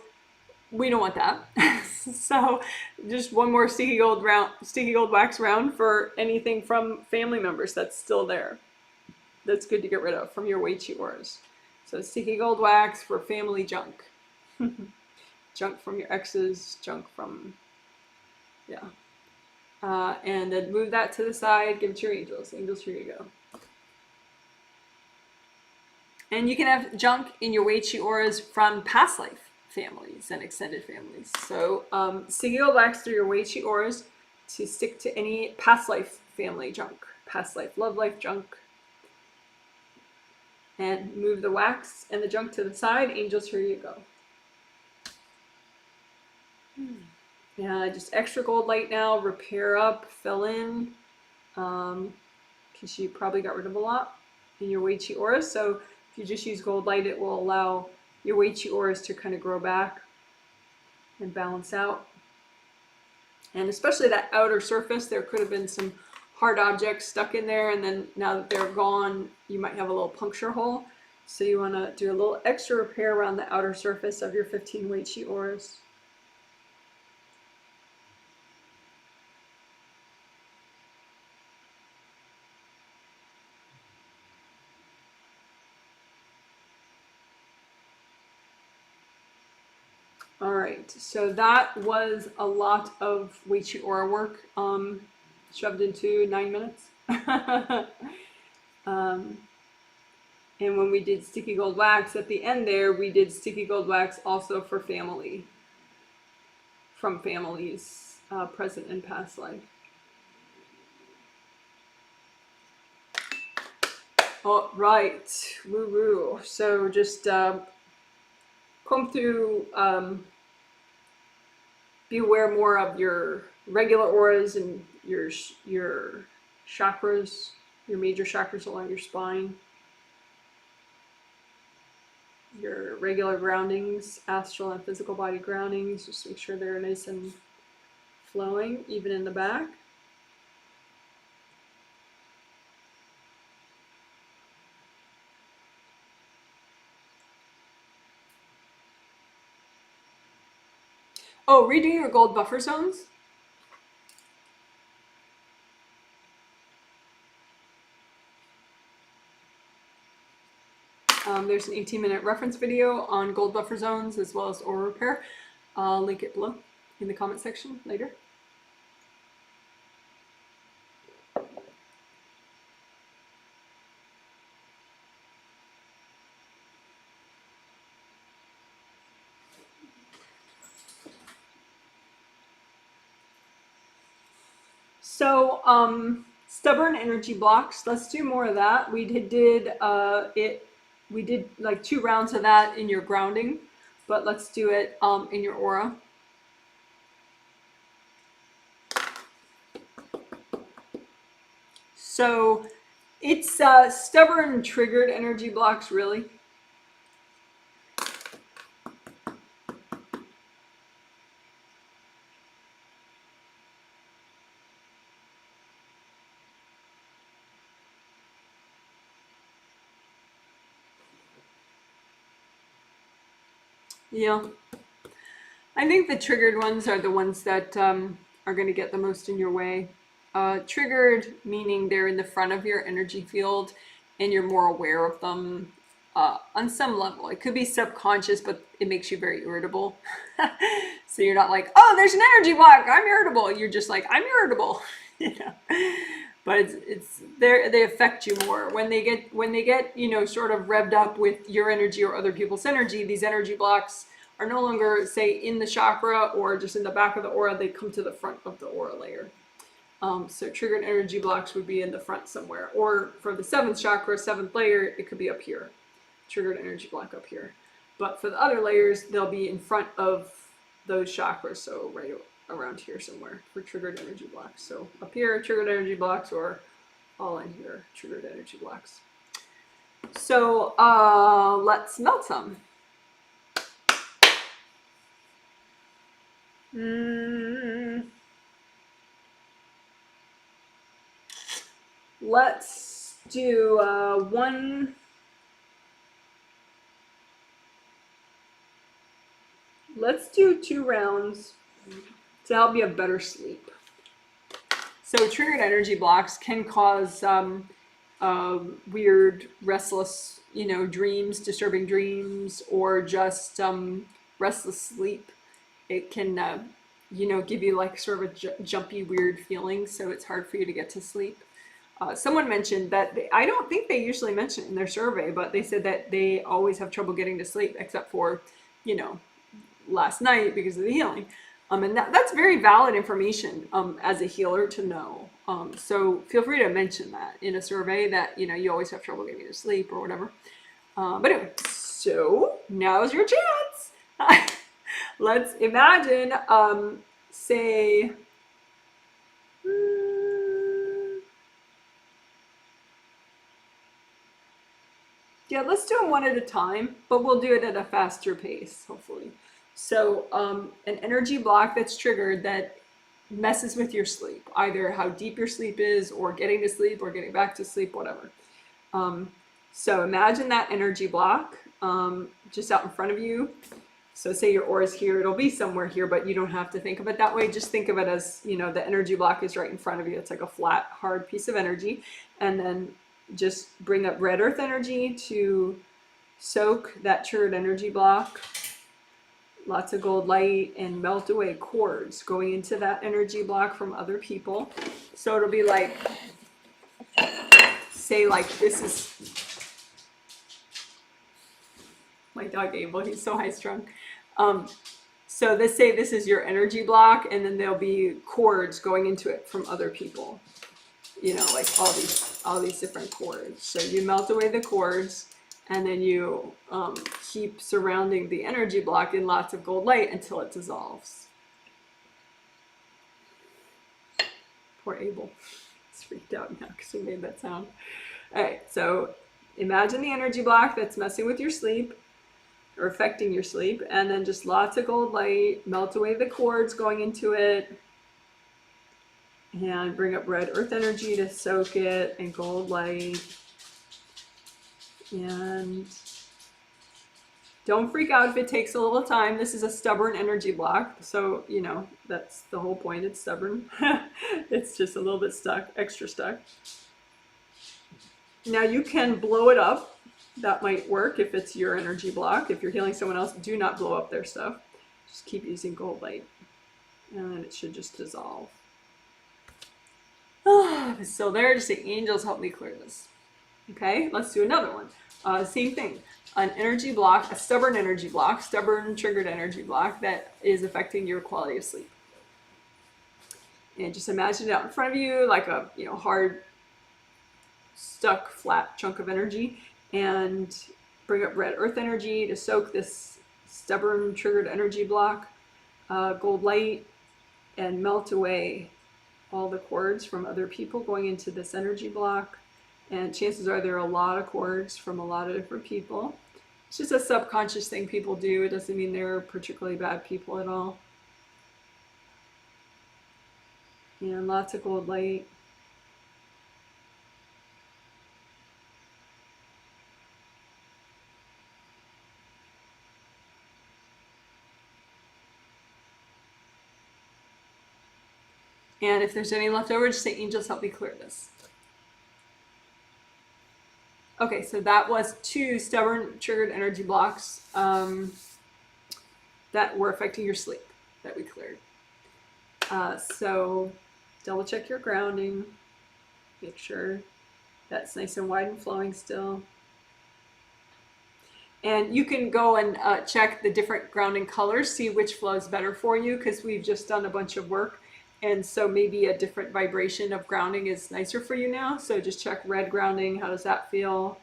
we don't want that. So just one more sticky gold wax round for anything from family members that's still there. That's good to get rid of from your Wei Qi auras. So sticky gold wax for family junk. Junk from your exes, junk from, yeah. And then move that to the side, give it to your angels. Angels, here you go. And you can have junk in your Wei Qi auras from past life families and extended families. So sticky gold wax through your Wei Qi auras to stick to any past life family junk, past life love life junk. And move the wax and the junk to the side. Angels, here you go. Yeah, just extra gold light now. Repair up, fill in. Because you probably got rid of a lot in your Wei Qi auras. So if you just use gold light, it will allow your Wei Qi auras to kind of grow back and balance out. And especially that outer surface, there could have been some hard objects stuck in there, and then now that they're gone, you might have a little puncture hole. So you want to do a little extra repair around the outer surface of your 15 Wei Qi auras. All right, so that was a lot of Wei Qi aura work shoved into 9 minutes. And when we did sticky gold wax at the end there, we did sticky gold wax also for family, from families present in past life. All right, woo woo. So just comb through, be aware more of your regular auras and your chakras, your major chakras along your spine, your regular groundings, astral and physical body groundings. Just make sure they're nice and flowing, even in the back. Oh, redo your gold buffer zones. There's an 18-minute reference video on gold buffer zones as well as aura repair. I'll link it below in the comment section later. So stubborn energy blocks, let's do more of that. We did like 2 rounds of that in your grounding, but let's do it in your aura. So it's stubborn triggered energy blocks, really. Yeah, I think the triggered ones are the ones that are going to get the most in your way. Triggered meaning they're in the front of your energy field and you're more aware of them on some level. It could be subconscious, but it makes you very irritable. So you're not like, oh, there's an energy block, I'm irritable. You're just like, I'm irritable. You know? But they affect you more when they get you know, sort of revved up with your energy or other people's energy. These energy blocks are no longer, say, in the chakra or just in the back of the aura. They come to the front of the aura layer. So triggered energy blocks would be in the front somewhere, or for the 7th chakra, 7th layer, it could be up here. Triggered energy block up here. But for the other layers, they'll be in front of those chakras, so right around here somewhere for triggered energy blocks. So up here, triggered energy blocks, or all in here, triggered energy blocks. So let's melt some. Let's do let's do 2 rounds to help you have better sleep. So triggered energy blocks can cause weird, restless, you know, dreams, disturbing dreams, or just restless sleep. It can, you know, give you like sort of a jumpy, weird feeling, so it's hard for you to get to sleep. Someone mentioned that I don't think they usually mention it in their survey, but they said that they always have trouble getting to sleep, except for, you know, last night because of the healing. And that's very valid information as a healer to know. So feel free to mention that in a survey that, you know, you always have trouble getting to sleep or whatever. But anyway, so now's your chance. Let's imagine, say, yeah, let's do them one at a time, but we'll do it at a faster pace, hopefully. So an energy block that's triggered that messes with your sleep, either how deep your sleep is or getting to sleep or getting back to sleep, whatever. So imagine that energy block just out in front of you. So say your aura is here, it'll be somewhere here, but you don't have to think of it that way. Just think of it as, you know, the energy block is right in front of you. It's like a flat, hard piece of energy. And then just bring up red earth energy to soak that triggered energy block. Lots of gold light, and melt away cords going into that energy block from other people. So it'll be like, say like this is my dog Abel, he's so high strung. So say this is your energy block, and then there'll be cords going into it from other people. You know, like all these different cords. So you melt away the cords, and then you keep surrounding the energy block in lots of gold light until it dissolves. Poor Abel. He's freaked out now because we made that sound. All right, so imagine the energy block that's messing with your sleep or affecting your sleep, and then just lots of gold light, melt away the cords going into it, and bring up red earth energy to soak it, and gold light. And don't freak out if it takes a little time. This is a stubborn energy block, so you know that's the whole point. It's stubborn. It's just a little bit stuck, extra stuck. Now you can blow it up. That might work if it's your energy block. If you're healing someone else, do not blow up their stuff. Just keep using gold light, and then it should just dissolve. It's still there. Just say, angels, help me clear this. Okay, let's do another one. Same thing. An energy block, a stubborn energy block, stubborn triggered energy block that is affecting your quality of sleep. And just imagine it out in front of you like a, you know, hard, stuck, flat chunk of energy, and bring up red earth energy to soak this stubborn triggered energy block, gold light, and melt away all the cords from other people going into this energy block. And chances are there are a lot of cords from a lot of different people. It's just a subconscious thing people do. It doesn't mean they're particularly bad people at all. And lots of gold light. And if there's any left over, just say, angels, help me clear this. Okay, so that was 2 stubborn triggered energy blocks that were affecting your sleep that we cleared. So double check your grounding. Make sure that's nice and wide and flowing still. And you can go and check the different grounding colors, see which flows better for you, because we've just done a bunch of work. And so maybe a different vibration of grounding is nicer for you now. So just check red grounding. How does that feel?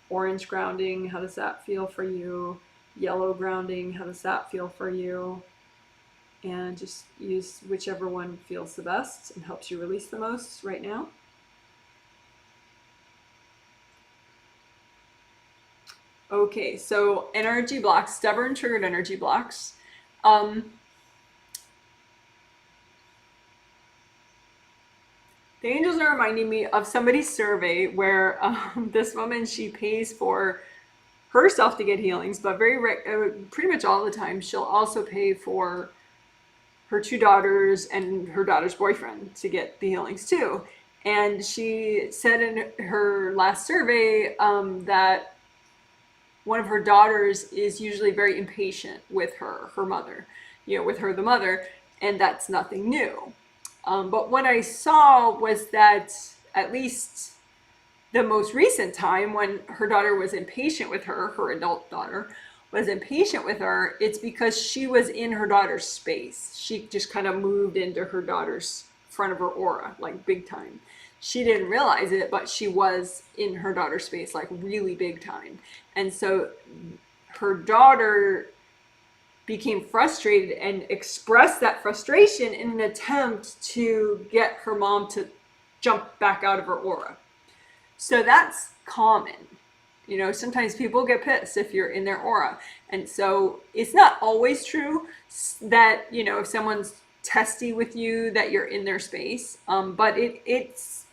Orange grounding. How does that feel for you? Yellow grounding. How does that feel for you? And just use whichever one feels the best and helps you release the most right now. Okay, so energy blocks, stubborn triggered energy blocks. The angels are reminding me of somebody's survey where this woman, she pays for herself to get healings, but pretty much all the time she'll also pay for her 2 daughters and her daughter's boyfriend to get the healings too. And she said in her last survey that one of her daughters is usually very impatient with her mother, you know, with her, the mother, and that's nothing new. But what I saw was that at least the most recent time when her daughter was impatient with her, her adult daughter was impatient with her, it's because she was in her daughter's space. She just kind of moved into her daughter's front of her aura, like big time. She didn't realize it, but she was in her daughter's space, like really big time. And so her daughter became frustrated and expressed that frustration in an attempt to get her mom to jump back out of her aura. So that's common. You know, sometimes people get pissed if you're in their aura. And so it's not always true that, you know, if someone's testy with you, that you're in their space. But it's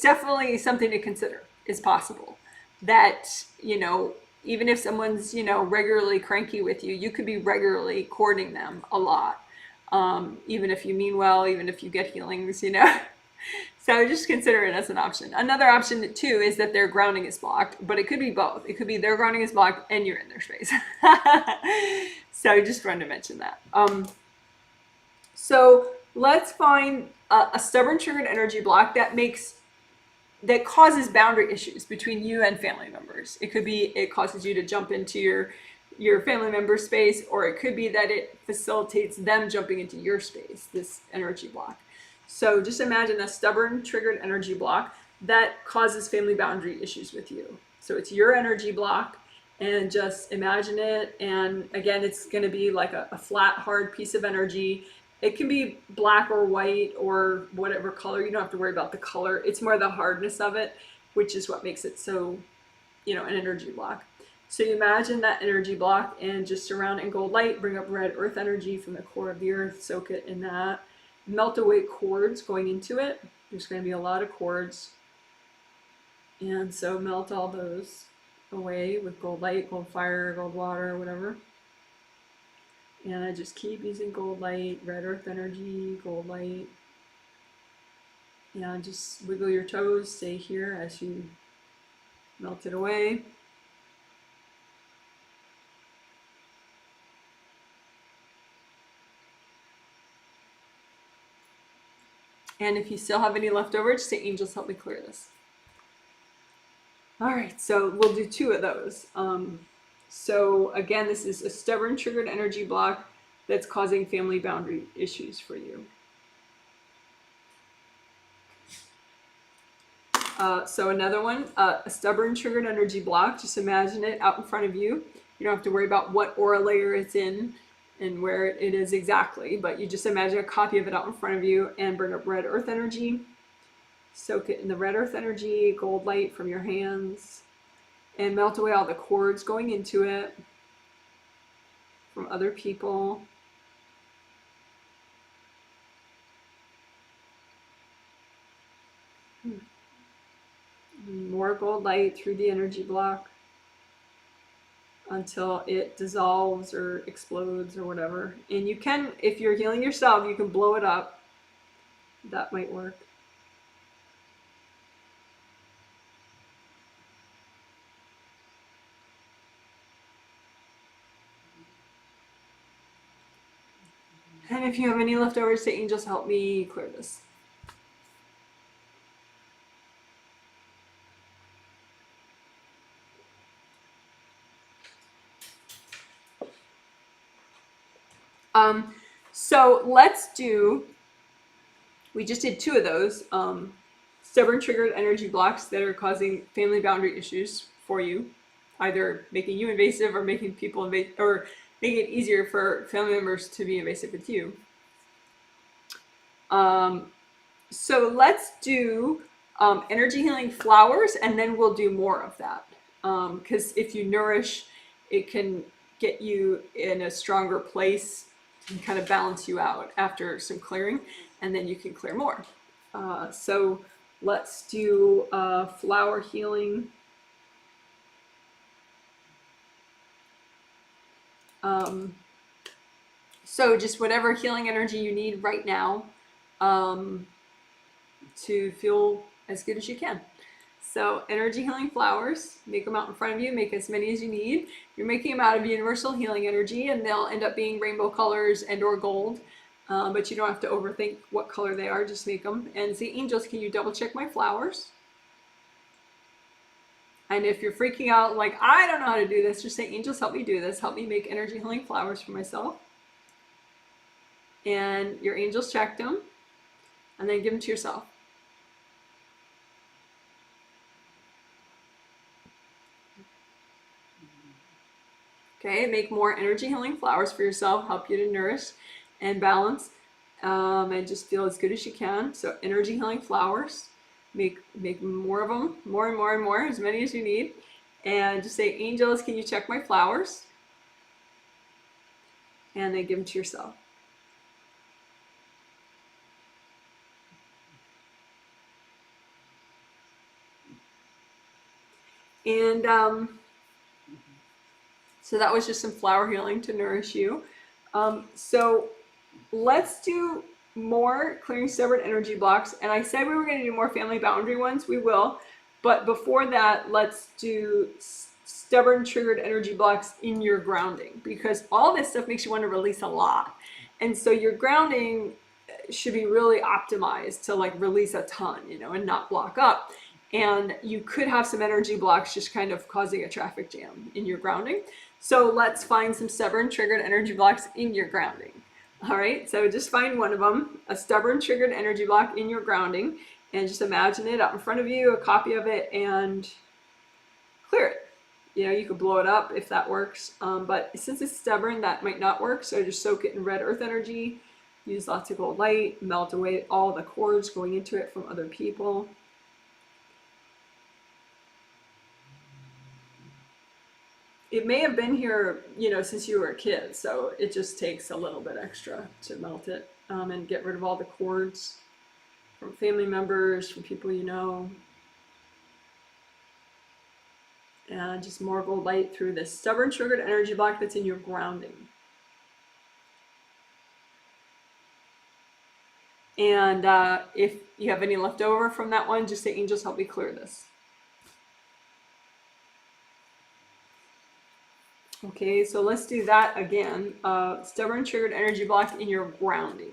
definitely something to consider. It's possible that, you know, even if someone's, you know, regularly cranky with you, you could be regularly courting them a lot. Even if you mean well, even if you get healings, you know. So just consider it as an option. Another option too is that their grounding is blocked, but it could be both. It could be their grounding is blocked and you're in their space. So I just wanted to mention that. So let's find a stubborn triggered energy block that causes boundary issues between you and family members. It could be it causes you to jump into your family member's space, or it could be that it facilitates them jumping into your space, this energy block. So just imagine a stubborn triggered energy block that causes family boundary issues with you. So it's your energy block, and just imagine it. And again, it's going to be like a flat, hard piece of energy. It can be black or white or whatever color. You don't have to worry about the color. It's more the hardness of it, which is what makes it so, you know, an energy block. So you imagine that energy block and just surround it in gold light, bring up red earth energy from the core of the earth, soak it in that. Melt away cords going into it. There's going to be a lot of cords. And so melt all those away with gold light, gold fire, gold water, whatever. And I just keep using gold light, red earth energy, gold light. And just wiggle your toes, stay here as you melt it away. And if you still have any leftover, just say, angels, help me clear this. All right, so we'll do 2 of those. So again, this is a stubborn triggered energy block that's causing family boundary issues for you. So another one, a stubborn triggered energy block. Just imagine it out in front of you. You don't have to worry about what aura layer it's in and where it is exactly, but you just imagine a copy of it out in front of you and bring up red earth energy. Soak it in the red earth energy, gold light from your hands, and melt away all the cords going into it from other people. More gold light through the energy block until it dissolves or explodes or whatever. And you can, if you're healing yourself, you can blow it up. That might work. And if you have any leftovers, say, angels, help me clear this. So let's do, we just did 2 of those, stubborn triggered energy blocks that are causing family boundary issues for you, either making you invasive or making people invasive, or making it easier for family members to be invasive with you. So let's do energy healing flowers, and then we'll do more of that. Because if you nourish, it can get you in a stronger place and kind of balance you out after some clearing, and then you can clear more. So let's do flower healing. So just whatever healing energy you need right now to feel as good as you can. So energy healing flowers, make them out in front of you, make as many as you need. You're making them out of universal healing energy, and they'll end up being rainbow colors and or gold. but you don't have to overthink what color they are, just make them. And say, angels, can you double check my flowers? And if you're freaking out, like, I don't know how to do this, just say, angels, help me do this. Help me make energy healing flowers for myself. And your angels checked them, and then give them to yourself. Okay, make more energy healing flowers for yourself, help you to nourish and balance, and just feel as good as you can. So energy healing flowers, make more of them, more and more and more, as many as you need. And just say, angels, can you check my flowers? And then give them to yourself. And so that was just some flower healing to nourish you. So let's do more clearing stubborn energy blocks. And I said we were going to do more family boundary ones. We will. But before that, let's do stubborn triggered energy blocks in your grounding, because all this stuff makes you want to release a lot. And so your grounding should be really optimized to like release a ton, you know, and not block up. And you could have some energy blocks just kind of causing a traffic jam in your grounding. So let's find some stubborn triggered energy blocks in your grounding. All right, so just find one of them, a stubborn triggered energy block in your grounding, and just imagine it out in front of you, a copy of it, and clear it. You know, you could blow it up if that works, but since it's stubborn, that might not work. So just soak it in red earth energy, use lots of gold light, melt away all the cords going into it from other people. It may have been here, you know, since you were a kid, so it just takes a little bit extra to melt it, and get rid of all the cords from family members, from people you know. And just more gold light through this stubborn triggered energy block that's in your grounding. And if you have any left over from that one, just say, angels, help me clear this. Okay, so let's do that again. Stubborn triggered energy block in your grounding.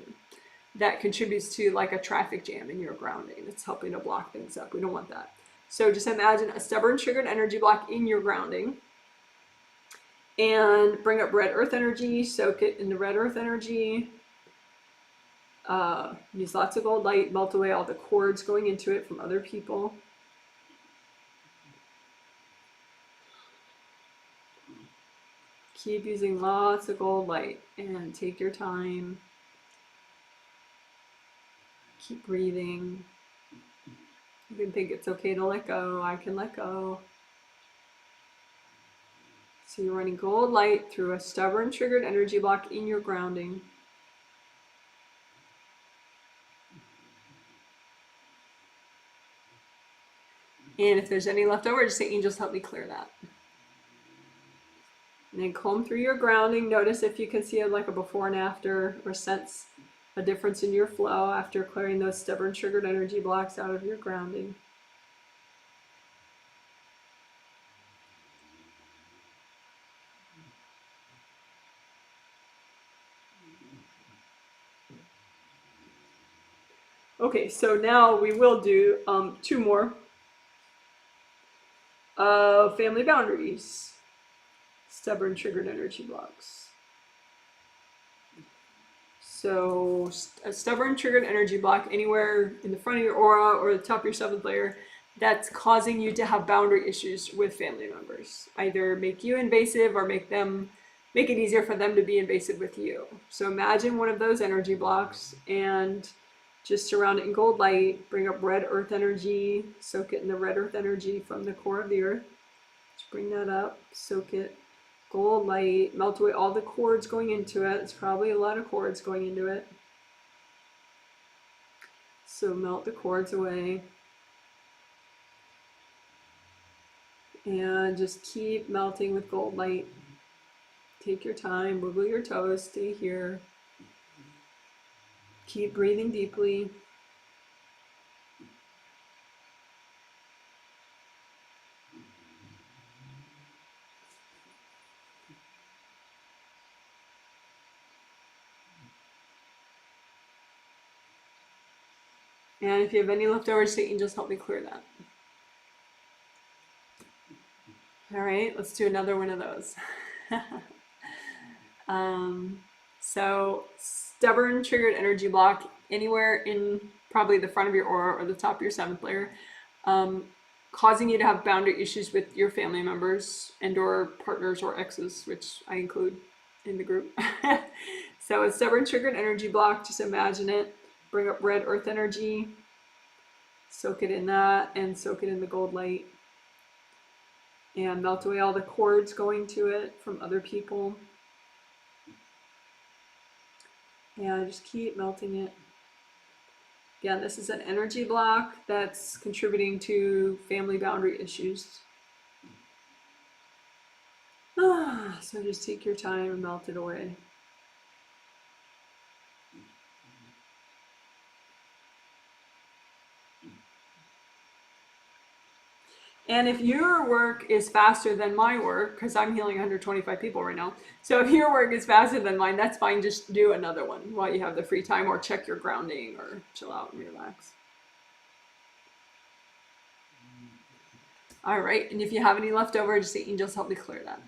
That contributes to like a traffic jam in your grounding. It's helping to block things up. We don't want that. So just imagine a stubborn triggered energy block in your grounding. And bring up red earth energy, soak it in the red earth energy. Use lots of gold light, melt away all the cords going into it from other people. Keep using lots of gold light and take your time. Keep breathing. You can think it's okay to let go. I can let go. So you're running gold light through a stubborn triggered energy block in your grounding. And if there's any left over, just say, angels, help me clear that. And then comb through your grounding. Notice if you can see like a before and after, or sense a difference in your flow after clearing those stubborn triggered energy blocks out of your grounding. Okay, so now we will do two more family boundaries. Stubborn triggered energy blocks. So a stubborn triggered energy block anywhere in the front of your aura or the top of your seventh layer that's causing you to have boundary issues with family members. Either make you invasive or make it easier for them to be invasive with you. So imagine one of those energy blocks and just surround it in gold light, bring up red earth energy, soak it in the red earth energy from the core of the earth. Just bring that up, soak it, gold light, melt away all the cords going into it. It's probably a lot of cords going into it. So melt the cords away. And just keep melting with gold light. Take your time, wiggle your toes, stay here. Keep breathing deeply. And if you have any leftovers, say, angels, help me clear that. All right, let's do another one of those. So stubborn triggered energy block anywhere in probably the front of your aura or the top of your seventh layer, causing you to have boundary issues with your family members and or partners or exes, which I include in the group. So a stubborn triggered energy block, just imagine it. Bring up red earth energy, soak it in that, and soak it in the gold light. And melt away all the cords going to it from other people. Yeah, just keep melting it. Again, this is an energy block that's contributing to family boundary issues. So just take your time and melt it away. And if your work is faster than my work, because I'm healing 125 people right now, so if your work is faster than mine, that's fine. Just do another one while you have the free time, or check your grounding, or chill out and relax. All right, and if you have any left over, just say, angels, help me clear that.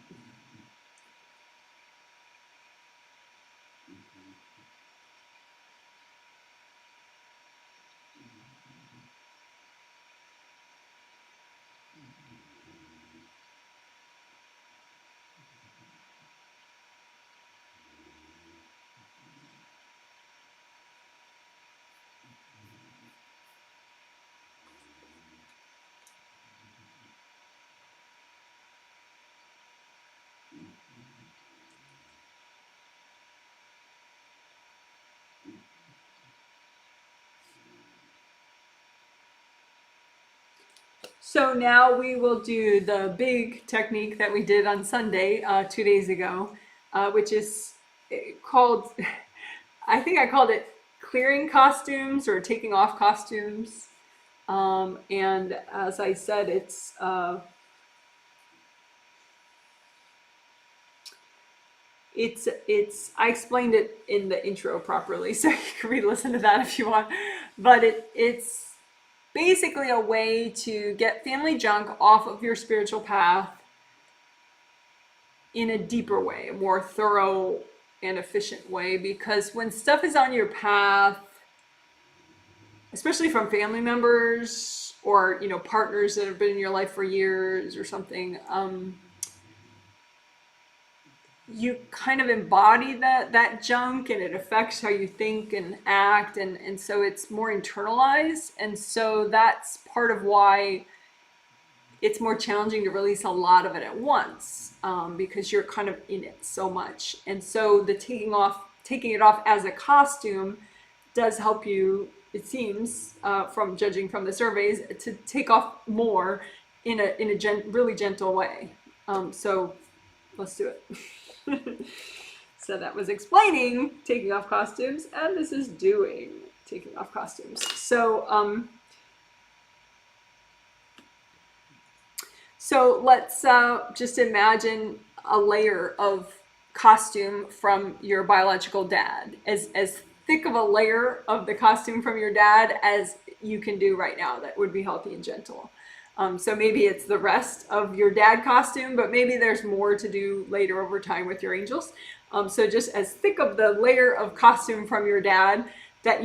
So now we will do the big technique that we did on Sunday, 2 days ago, which is called, I think I called it clearing costumes or taking off costumes. And as I said, I explained it in the intro properly, so you can re-listen to that if you want. But it's basically a way to get family junk off of your spiritual path in a deeper way, a more thorough and efficient way. Because when stuff is on your path, especially from family members or partners that have been in your life for years or something, you kind of embody that junk, and it affects how you think and act, and so it's more internalized, and so that's part of why it's more challenging to release a lot of it at once, because you're kind of in it so much. And so the taking it off as a costume does help you, it seems, from judging from the surveys, to take off more in a really gentle way. So let's do it. So that was explaining taking off costumes, and this is doing taking off costumes. So let's just imagine a layer of costume from your biological dad, as thick of a layer of the costume from your dad as you can do right now that would be healthy and gentle. So maybe it's the rest of your dad costume, but maybe there's more to do later over time with your angels. So just as thick of the layer of costume from your dad that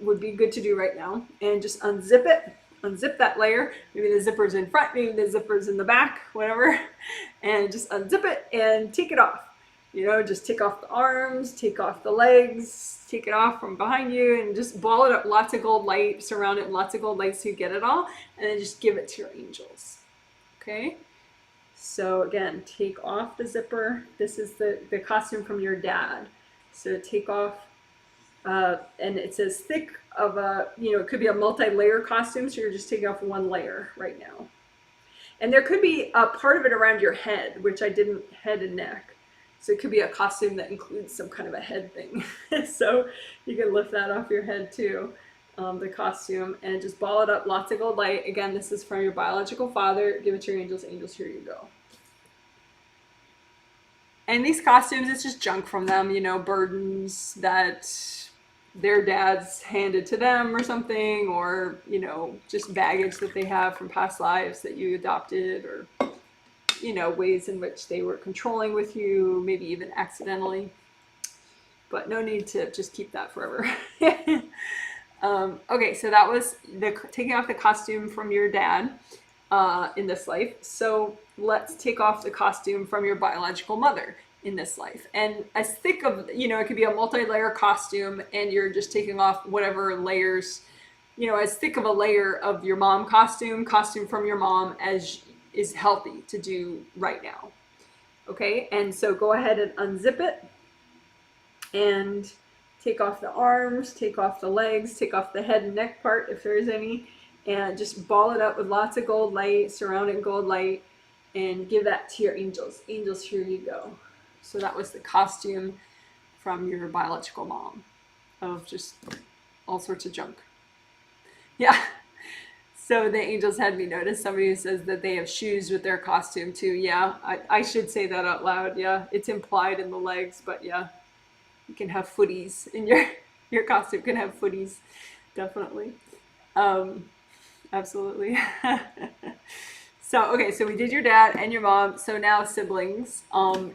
would be good to do right now, and just unzip that layer. Maybe the zipper's in front, maybe the zipper's in the back, whatever, and just unzip it and take it off. Just take off the arms, take off the legs, take it off from behind you, and just ball it up, lots of gold light, surround it in lots of gold light so you get it all, and then just give it to your angels. Okay? So again, take off the zipper. This is the costume from your dad. So take off, and it's as thick of it could be a multi-layer costume, so you're just taking off one layer right now. And there could be a part of it around your head, which I didn't, head and neck. So it could be a costume that includes some kind of a head thing. So you can lift that off your head too, the costume, and just ball it up, lots of gold light. Again, this is from your biological father. Give it to your angels. Angels, here you go. And these costumes, it's just junk from them, burdens that their dads handed to them or something, or, you know, just baggage that they have from past lives that you adopted, or, you know, ways in which they were controlling with you, maybe even accidentally. But no need to just keep that forever. Okay, so that was the taking off the costume from your dad in this life. So let's take off the costume from your biological mother in this life. And as thick of, you know, it could be a multi-layer costume, and you're just taking off whatever layers, you know, as thick of a layer of your mom costume from your mom as is healthy to do right now. Okay, and so go ahead and unzip it and take off the arms, take off the legs, take off the head and neck part if there is any, and just ball it up with lots of gold light, surrounding gold light, and give that to your angels. Angels, here you go. So that was the costume from your biological mom of just all sorts of junk. Yeah. So the angels had me notice somebody who says that they have shoes with their costume too. Yeah, I should say that out loud. Yeah, it's implied in the legs, but yeah. You can have footies in your costume can have footies, definitely. Absolutely. So, okay, so we did your dad and your mom. So now siblings.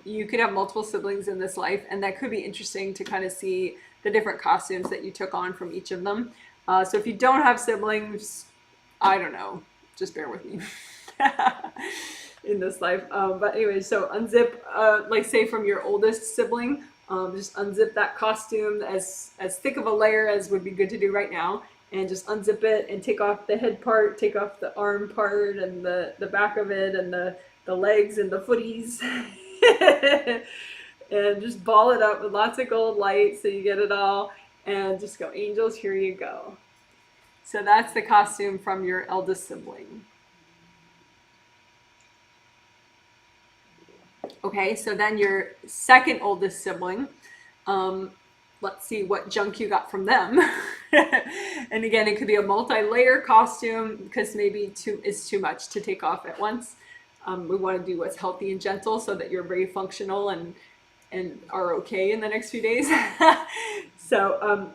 You could have multiple siblings in this life, and that could be interesting to kind of see the different costumes that you took on from each of them. So if you don't have siblings, I don't know, just bear with me in this life. But anyway, so unzip, like say from your oldest sibling, just unzip that costume as thick of a layer as would be good to do right now, and just unzip it and take off the head part, take off the arm part and the back of it and the legs and the footies. And just ball it up with lots of gold light so you get it all, and just go, angels, here you go. So that's the costume from your eldest sibling. Okay, so then your second oldest sibling, let's see what junk you got from them. And again, it could be a multi-layer costume because maybe it's too much to take off at once. We want to do what's healthy and gentle so that you're very functional and are okay in the next few days. So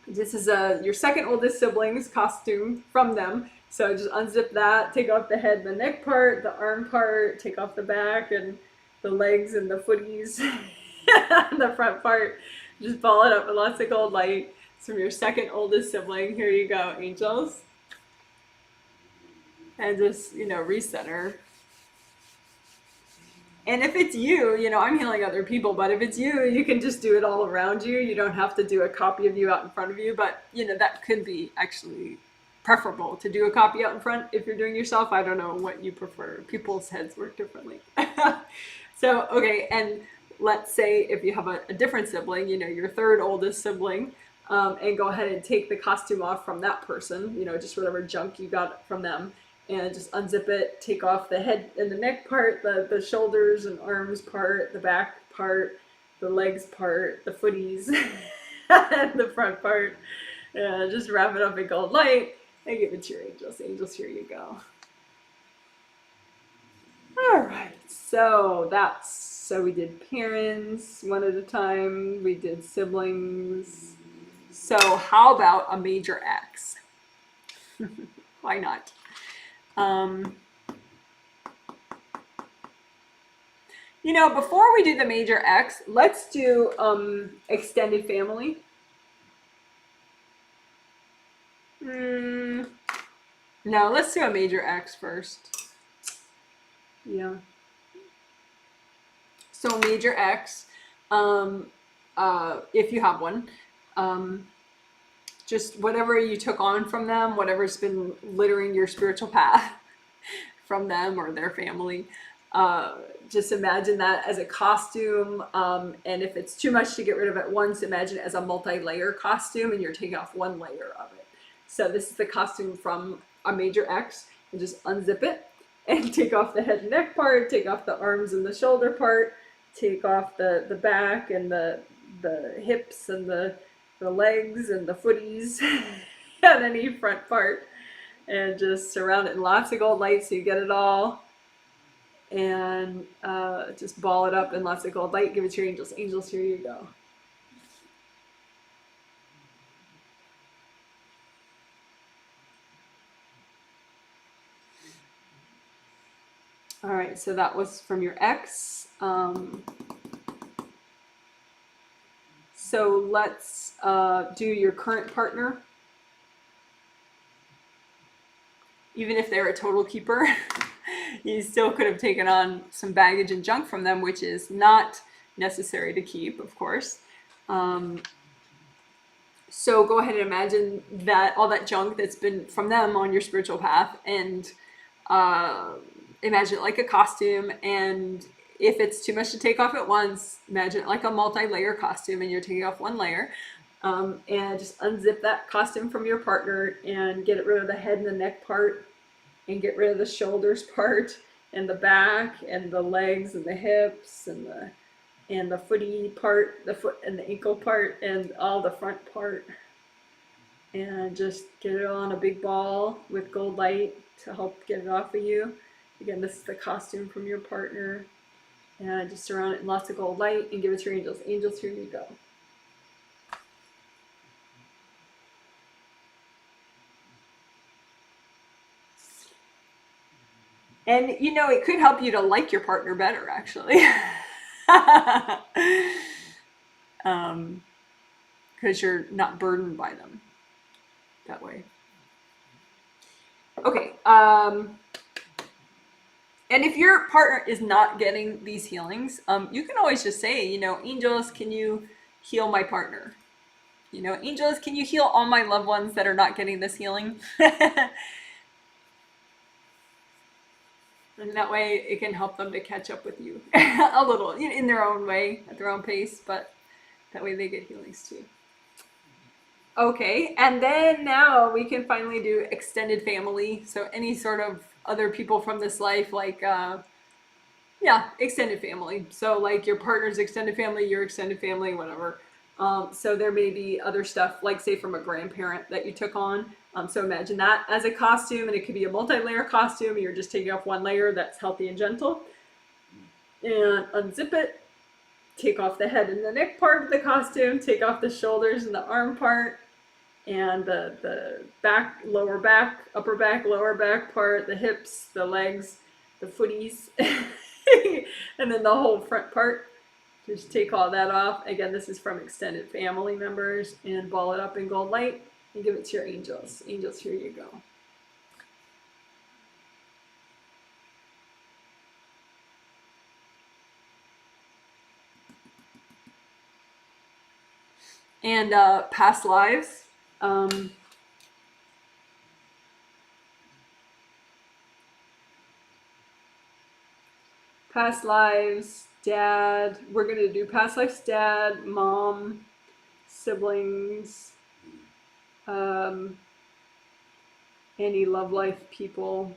this is your second oldest sibling's costume from them. So just unzip that, take off the head and the neck part, the arm part, take off the back and the legs and the footies, the front part. Just ball it up with lots of gold light. It's from your second oldest sibling. Here you go, angels. And just, you know, recenter. And if it's you, you know, I'm healing other people, but if it's you, you can just do it all around you. You don't have to do a copy of you out in front of you, but, you know, that could be actually preferable to do a copy out in front if you're doing yourself. I don't know what you prefer. People's heads work differently. So, okay, and let's say if you have a different sibling, you know, your third oldest sibling, and go ahead and take the costume off from that person, you know, just whatever junk you got from them, and just unzip it, take off the head and the neck part, the shoulders and arms part, the back part, the legs part, the footies, and the front part, and just wrap it up in gold light and give it to your angels. Angels, here you go. All right, so we did parents one at a time, we did siblings. So how about a major X? Why not? You know, before we do the major X, let's do extended family. No, let's do a major X first. Yeah. So major X, if you have one, just whatever you took on from them, whatever's been littering your spiritual path from them or their family, just imagine that as a costume. And if it's too much to get rid of at once, imagine it as a multi-layer costume and you're taking off one layer of it. So this is the costume from a major X, and just unzip it and take off the head and neck part, take off the arms and the shoulder part, take off the back and the hips and the legs and the footies and any front part, and just surround it in lots of gold light so you get it all, and just ball it up in lots of gold light. Give it to your angels. Angels, here you go. All right, so that was from your ex. So let's do your current partner. Even if they're a total keeper, you still could have taken on some baggage and junk from them, which is not necessary to keep, of course. So go ahead and imagine that all that junk that's been from them on your spiritual path, and imagine it like a costume. And if it's too much to take off at once, imagine it like a multi-layer costume, and you're taking off one layer. And just unzip that costume from your partner and get rid of the head and the neck part, and get rid of the shoulders part, and the back, and the legs, and the hips, and the footy part, the foot and the ankle part, and all the front part. And just get it all on a big ball with gold light to help get it off of you. Again, this is the costume from your partner. And just surround it in lots of gold light and give it to your angels. Angels, here you go. And you know, it could help you to like your partner better, actually. Because you're not burdened by them that way. Okay. And if your partner is not getting these healings, you can always just say, you know, angels, can you heal my partner? You know, angels, can you heal all my loved ones that are not getting this healing? And that way it can help them to catch up with you a little, in their own way, at their own pace, but that way they get healings too. Okay, and then now we can finally do extended family. So any sort of other people from this life, like, extended family. So like your partner's extended family, your extended family, whatever. So there may be other stuff, like say from a grandparent that you took on. So imagine that as a costume, and it could be a multi-layer costume. You're just taking off one layer that's healthy and gentle. And unzip it. Take off the head and the neck part of the costume. Take off the shoulders and the arm part. And the back, lower back, upper back, lower back part, the hips, the legs, the footies, and then the whole front part. Just take all that off. Again, this is from extended family members, and ball it up in gold light and give it to your angels. Angels, here you go. And past lives. Past lives, dad. We're going to do past lives, dad, mom, siblings, any love life people,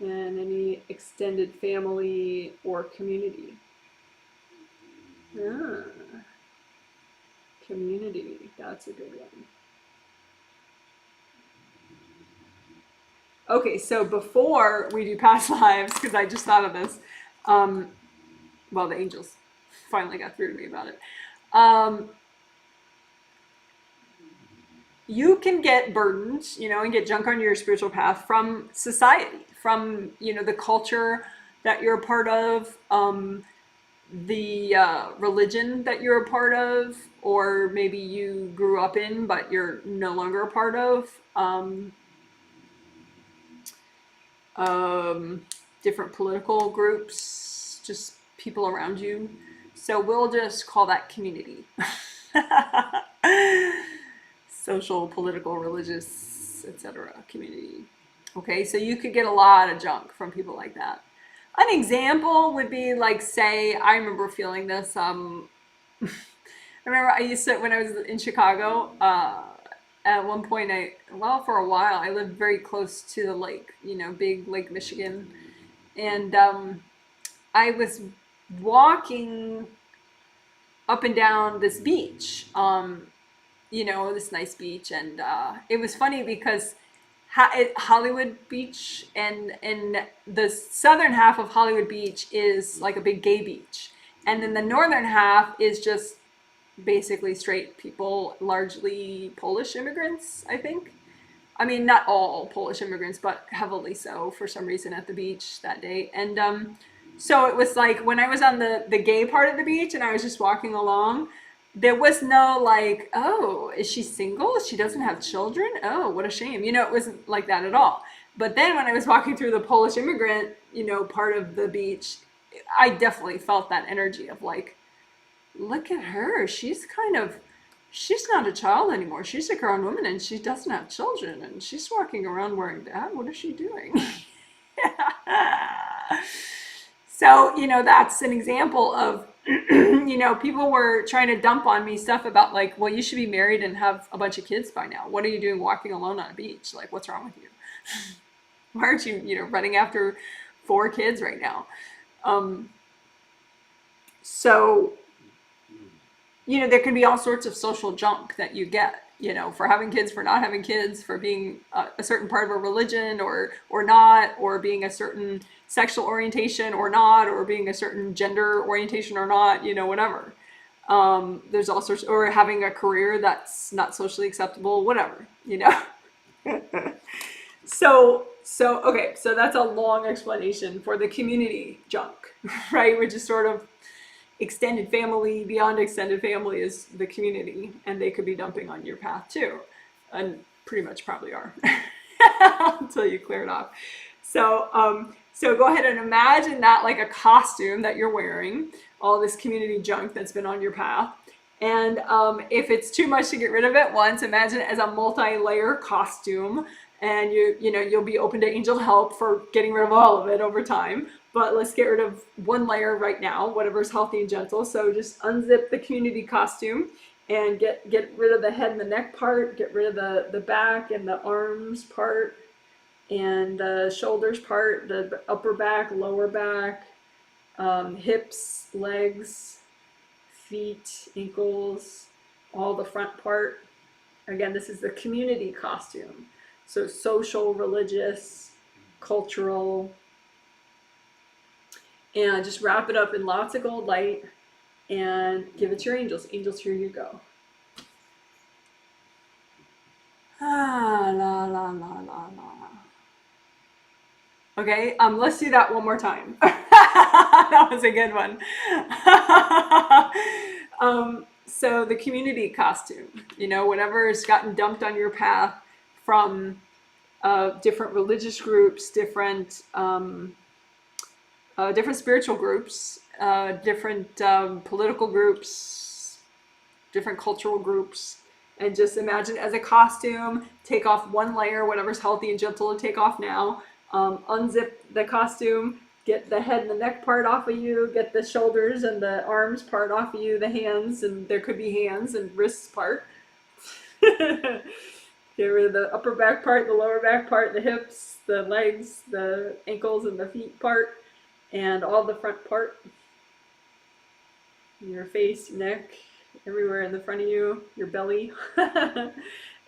and any extended family or community. Community, that's a good one. Okay, so before we do past lives, because I just thought of this, well, the angels finally got through to me about it. You can get burdened, and get junk on your spiritual path from society, from, the culture that you're a part of, the religion that you're a part of, or maybe you grew up in but you're no longer a part of, different political groups, just people around you. So we'll just call that community. Social, political, religious, etc. community. Okay, so you could get a lot of junk from people like that. An example would be like, say, I remember feeling this. I remember I used to, when I was in Chicago, at one point, for a while, I lived very close to the lake, big Lake Michigan. And I was walking up and down this beach, this nice beach. And it was funny because Hollywood Beach, and the southern half of Hollywood Beach is like a big gay beach, and then the northern half is just basically straight people, largely Polish immigrants, I think. I mean, not all Polish immigrants, but heavily so for some reason at the beach that day. And so it was like when I was on the gay part of the beach and I was just walking along, there was no like, oh, is she single? She doesn't have children? Oh, what a shame. You know, it wasn't like that at all. But then when I was walking through the Polish immigrant, you know, part of the beach, I definitely felt that energy of like, look at her. She's not a child anymore. She's a grown woman and she doesn't have children and she's walking around wearing that. What is she doing? So, you know, that's an example of, you know, people were trying to dump on me stuff about like, well, you should be married and have a bunch of kids by now. What are you doing walking alone on a beach? Like, what's wrong with you? Why aren't you, you know, running after 4 kids right now? So, you know, there can be all sorts of social junk that you get, you know, for having kids, for not having kids, for being a certain part of a religion or not, or being a certain sexual orientation or not, or being a certain gender orientation or not, you know, whatever. There's all sorts, or having a career that's not socially acceptable, whatever, you know. Okay, so that's a long explanation for the community junk, right? Which is sort of extended family, beyond extended family is the community, and they could be dumping on your path too, and pretty much probably are until you clear it off. So go ahead and imagine that like a costume that you're wearing, all this community junk that's been on your path. And if it's too much to get rid of it once, imagine it as a multi-layer costume, and you know you'll be open to angel help for getting rid of all of it over time. But let's get rid of one layer right now, whatever's healthy and gentle. So just unzip the community costume and get rid of the head and the neck part, get rid of the back and the arms part and the shoulders part, the upper back, lower back, hips, legs, feet, ankles, all the front part. Again, this is the community costume. So social, religious, cultural, and just wrap it up in lots of gold light and give it to your angels. Angels, here you go. Ah, la, la, la, la, la. Okay, let's do that one more time. That was a good one. So the community costume, you know, whatever's gotten dumped on your path from different religious groups, different spiritual groups, different political groups, different cultural groups, and just imagine it as a costume. Take off one layer, whatever's healthy and gentle to take off now. Unzip the costume, get the head and the neck part off of you, get the shoulders and the arms part off of you, the hands, and there could be hands and wrists part. Get rid of the upper back part, the lower back part, the hips, the legs, the ankles, and the feet part, and all the front part. Your face, neck, everywhere in the front of you, your belly.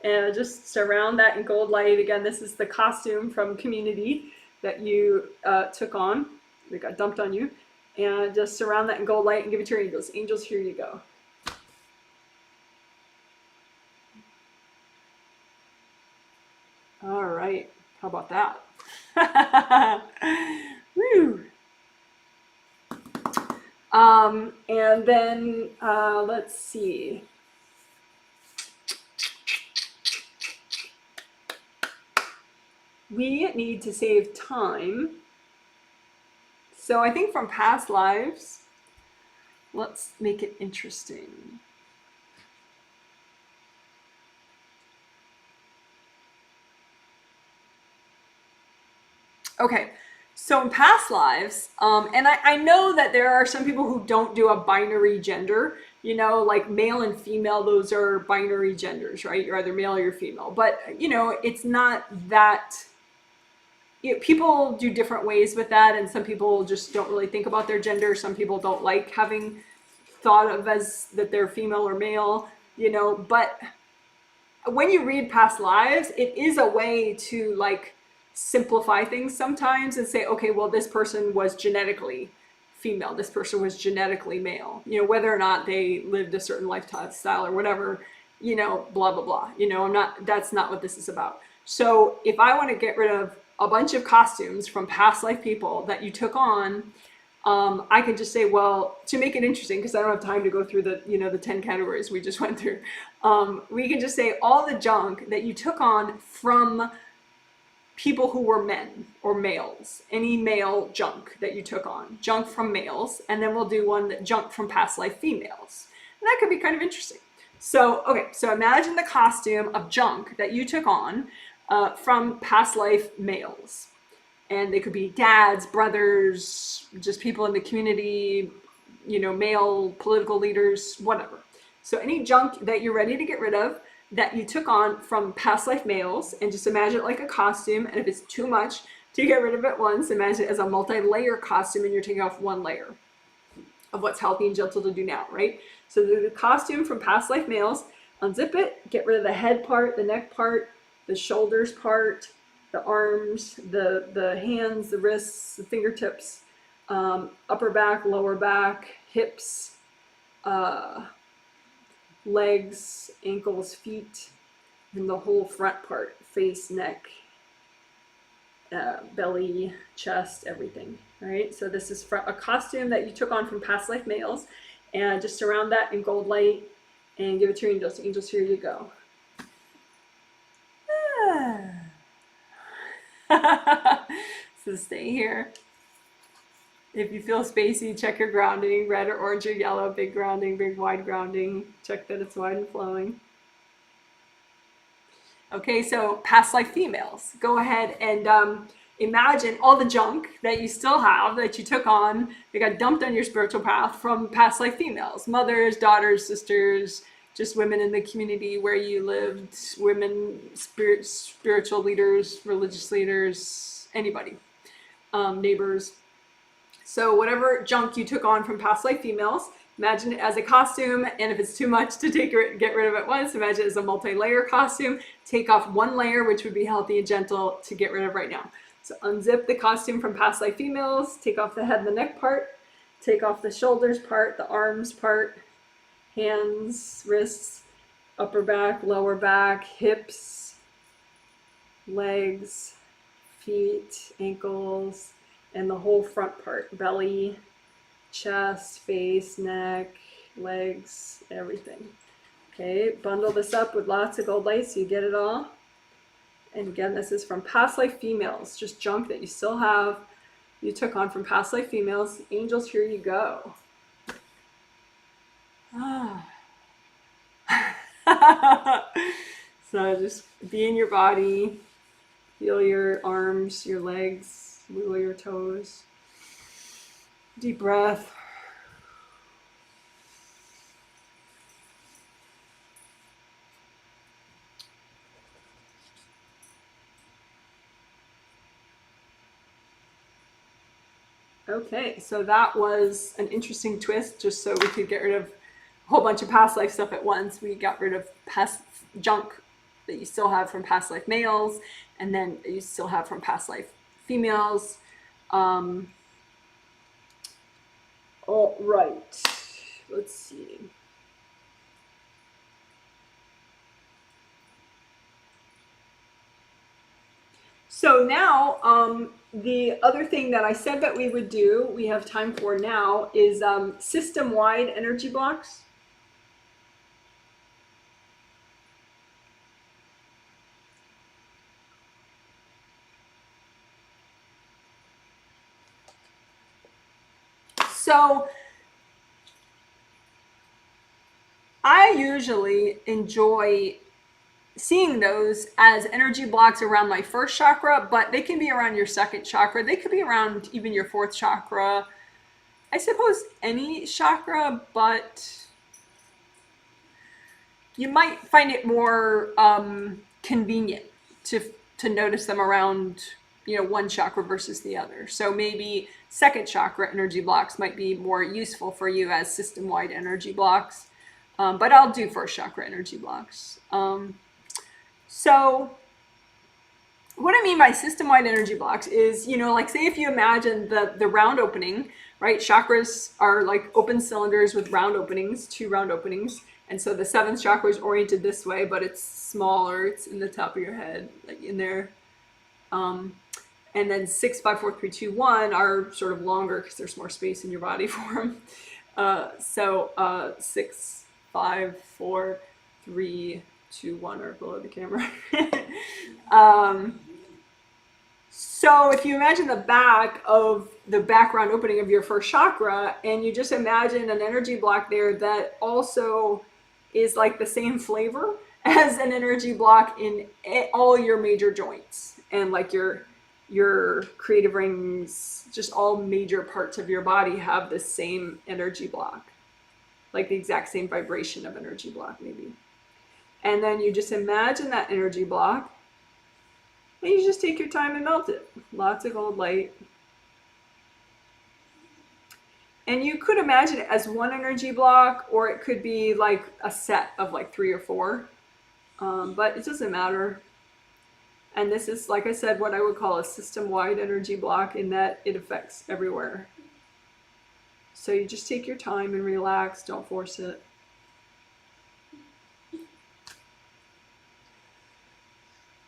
And just surround that in gold light. Again, this is the costume from Community that you took on, that got dumped on you. And just surround that in gold light and give it to your angels. Angels, here you go. All right, how about that? Woo! And then let's see. We need to save time. So I think from past lives, let's make it interesting. Okay, so in past lives, and I know that there are some people who don't do a binary gender, you know, like male and female, those are binary genders, right? You're either male or you're female. But, you know, it's not that, you know, people do different ways with that, and some people just don't really think about their gender. Some people don't like having thought of as that they're female or male, you know, but when you read past lives, it is a way to like simplify things sometimes and say, okay, well, this person was genetically female, this person was genetically male, you know, whether or not they lived a certain lifestyle or whatever, you know, blah, blah, blah, you know, that's not what this is about. So if I want to get rid of a bunch of costumes from past life people that you took on, I can just say, well, to make it interesting, because I don't have time to go through the, the 10 categories we just went through, we can just say all the junk that you took on from people who were men or males, any male junk that you took on, junk from males, and then we'll do one that junk from past life females. And that could be kind of interesting. So, okay, so imagine the costume of junk that you took on from past life males. And they could be dads, brothers, just people in the community, male political leaders, whatever. So any junk that you're ready to get rid of that you took on from past life males, and just imagine it like a costume, and if it's too much to get rid of it once, imagine it as a multi-layer costume and you're taking off one layer of what's healthy and gentle to do now, right? So the costume from past life males, unzip it, get rid of the head part, the neck part, the shoulders part, the arms, the hands, the wrists, the fingertips, upper back, lower back, hips, legs, ankles, feet, and the whole front part, face, neck, belly, chest, everything, right? So this is a costume that you took on from past life males, and just surround that in gold light and give it to your angels. Angels, here you go. So stay here. If you feel spacey, check your grounding, red or orange or yellow, big grounding, big wide grounding. Check that it's wide and flowing. Okay, so past life females. Go ahead and imagine all the junk that you still have that you took on, that got dumped on your spiritual path from past life females. Mothers, daughters, sisters, just women in the community where you lived, women, spiritual leaders, religious leaders, anybody, neighbors. So whatever junk you took on from past life females, imagine it as a costume, and if it's too much to get rid of at once, imagine it as a multi-layer costume. Take off one layer, which would be healthy and gentle, to get rid of right now. So unzip the costume from past life females, take off the head and the neck part, take off the shoulders part, the arms part, hands, wrists, upper back, lower back, hips, legs, feet, ankles, and the whole front part, belly, chest, face, neck, legs, everything. Okay, bundle this up with lots of gold light so you get it all. And again, this is from past life females, just junk that you still have, you took on from past life females. Angels, here you go. So just be in your body, feel your arms, your legs, wiggle your toes. Deep breath. Okay, so that was an interesting twist, just so we could get rid of a whole bunch of past life stuff at once. We got rid of past junk that you still have from past life males, and then you still have from past life females. All right, let's see. So now, the other thing that I said that we would do, we have time for now, is system-wide energy blocks. So I usually enjoy seeing those as energy blocks around my first chakra, but they can be around your second chakra. They could be around even your fourth chakra. I suppose any chakra, but you might find it more convenient to notice them around, one chakra versus the other. So maybe second chakra energy blocks might be more useful for you as system-wide energy blocks. But I'll do first chakra energy blocks. So what I mean by system-wide energy blocks is, like say if you imagine the round opening right? Chakras are like open cylinders with round openings, 2 round openings. And so the 7th chakra is oriented this way, but it's smaller. It's in the top of your head, like in there. And then 6, 5, 4, 3, 2, 1 are sort of longer because there's more space in your body for them. 6, 5, 4, 3, 2, 1 are below the camera. So if you imagine the back of the background opening of your first chakra, and you just imagine an energy block there that also is like the same flavor as an energy block in all your major joints and like your creative rings, just all major parts of your body have the same energy block, like the exact same vibration of energy block maybe. And then you just imagine that energy block, and you just take your time and melt it. Lots of gold light. And you could imagine it as one energy block, or it could be like a set of like 3 or 4. But it doesn't matter. And this is, like I said, what I would call a system-wide energy block in that it affects everywhere. So you just take your time and relax, don't force it.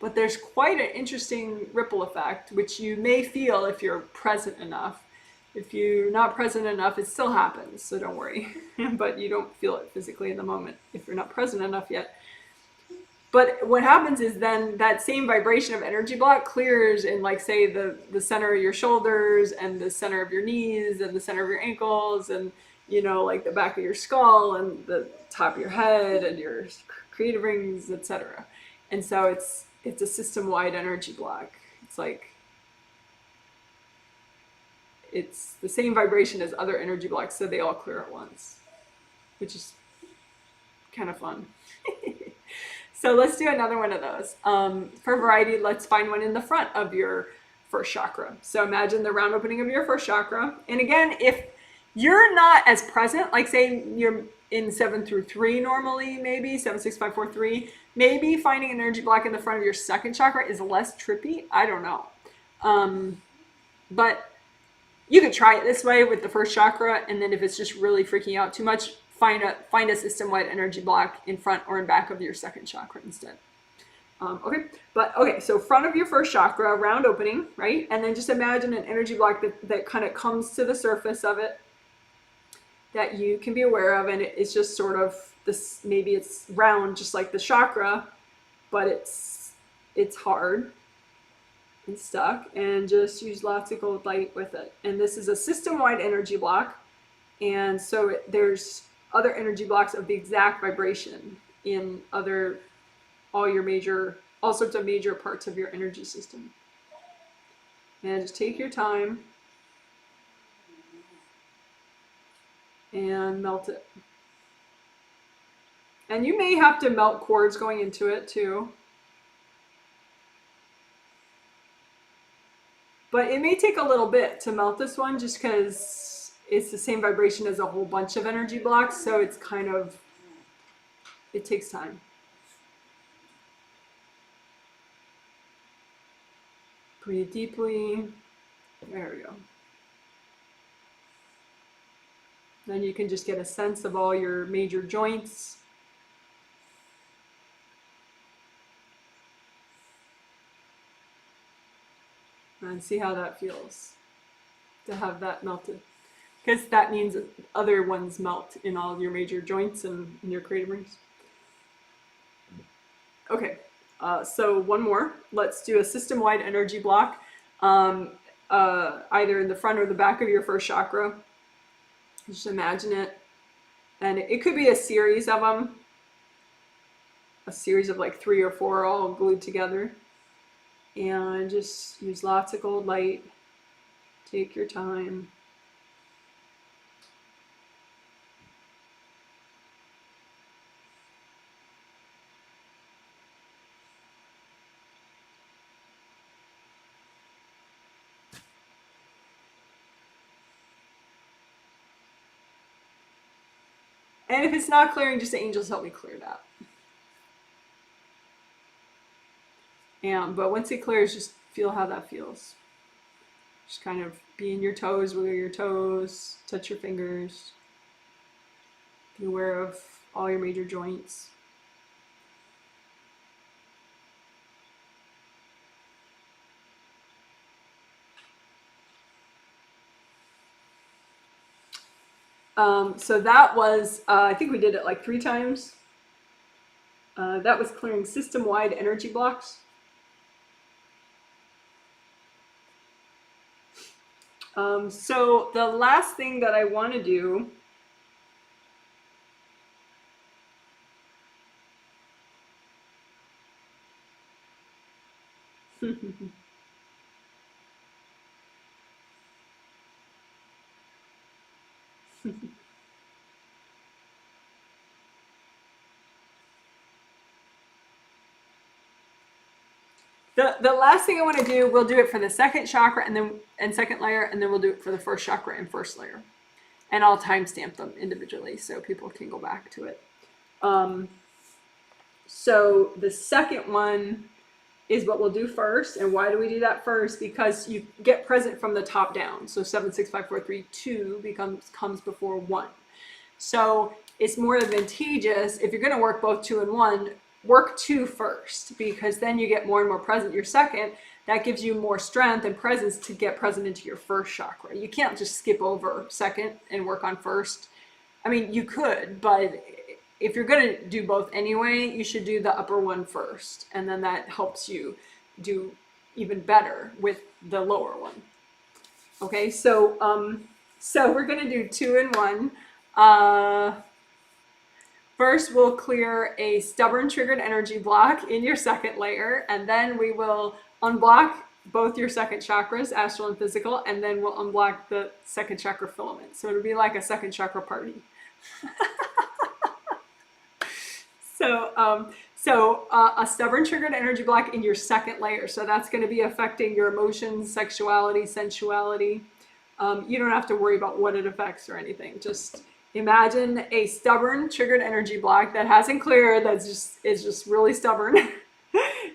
But there's quite an interesting ripple effect, which you may feel if you're present enough. If you're not present enough, it still happens, so don't worry. But you don't feel it physically in the moment if you're not present enough yet. But what happens is then that same vibration of energy block clears in, like, say, the center of your shoulders and the center of your knees and the center of your ankles and, you know, like the back of your skull and the top of your head and your creative rings, etc. And so it's a system-wide energy block. It's like, it's the same vibration as other energy blocks, so they all clear at once, which is kind of fun. So let's do another one of those. For variety, let's find one in the front of your first chakra. So imagine the round opening of your first chakra. And again, if you're not as present, like say you're in 7 through 3 normally, maybe 7, 6, 5, 4, 3, maybe finding an energy block in the front of your second chakra is less trippy. I don't know. But you could try it this way with the first chakra, and then if it's just really freaking out too much, find a system-wide energy block in front or in back of your second chakra instead. Okay, so front of your first chakra, round opening, right? And then just imagine an energy block that kind of comes to the surface of it that you can be aware of, and it's just sort of this, maybe it's round just like the chakra, but it's hard and stuck, and just use lots of gold light with it. And this is a system-wide energy block, and so there's other energy blocks of the exact vibration in all sorts of major parts of your energy system. And just take your time and melt it. And you may have to melt cords going into it too. But it may take a little bit to melt this one just because it's the same vibration as a whole bunch of energy blocks, so it's kind of, it takes time. Breathe deeply. There we go. Then you can just get a sense of all your major joints. And see how that feels to have that melted. Because that means other ones melt in all your major joints and in your creative rings. Okay, so one more. Let's do a system-wide energy block, either in the front or the back of your first chakra. Just imagine it. And it could be a series of them. A series of like 3 or 4 all glued together. And just use lots of gold light. Take your time. And if it's not clearing, just the angels help me clear that. But once it clears, just feel how that feels. Just kind of Be in your toes, wiggle your toes, touch your fingers. Be aware of all your major joints. So that was, I think we did it like 3 times. That was clearing system-wide energy blocks. So the last thing that I want to do the last thing I want to do, we'll do it for the second chakra and second layer, and then we'll do it for the first chakra and first layer. And I'll timestamp them individually so people can go back to it. So the second one is what we'll do first. And why do we do that first? Because you get present from the top down. So 7, 6, 5, 4, 3, 2 comes before 1. So it's more advantageous if you're going to work both 2 and 1, work 2 first, because then you get more and more present your second. That gives you more strength and presence to get present into your first chakra. You can't just skip over second and work on first. I mean, you could, but if you're going to do both anyway, you should do the upper one first. And then that helps you do even better with the lower one. Okay, so we're going to do 2 and 1. First, we'll clear a stubborn triggered energy block in your second layer, and then we will unblock both your second chakras, astral and physical, and then we'll unblock the second chakra filament. So it'll be like a second chakra party. So a stubborn triggered energy block in your second layer. So that's going to be affecting your emotions, sexuality, sensuality. You don't have to worry about what it affects or anything. Just imagine a stubborn triggered energy block that hasn't cleared, is just really stubborn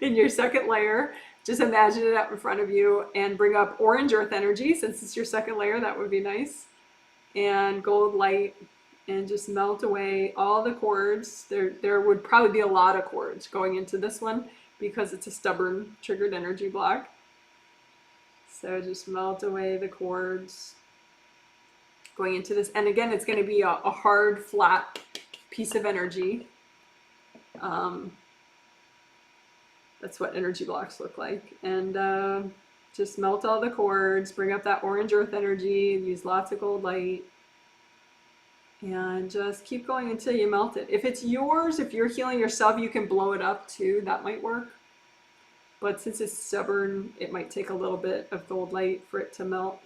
in your second layer. Just imagine it up in front of you and bring up orange earth energy, since it's your second layer. That would be nice. And gold light, and just melt away all the cords. There would probably be a lot of cords going into this one because it's a stubborn triggered energy block. So just melt away the cords going into this. And again, it's going to be a hard, flat piece of energy. That's what energy blocks look like. And just melt all the cords, bring up that orange earth energy, use lots of gold light, and just keep going until you melt it. If it's yours, if you're healing yourself, you can blow it up too. That might work. But since it's stubborn, it might take a little bit of gold light for it to melt.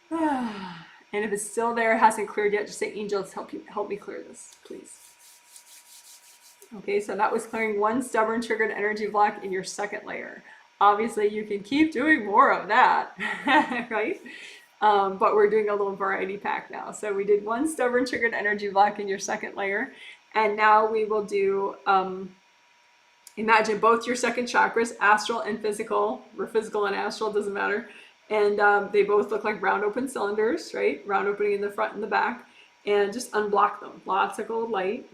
And if it's still there, hasn't cleared yet, just say, angels, help me clear this, please. Okay, so that was clearing one stubborn triggered energy block in your second layer. Obviously, you can keep doing more of that, right? But we're doing a little variety pack now. So we did one stubborn triggered energy block in your second layer. And now we will do, imagine both your second chakras, astral and physical, or physical and astral, doesn't matter. And they both look like round open cylinders, right? Round opening in the front and the back. And just unblock them. Lots of gold light.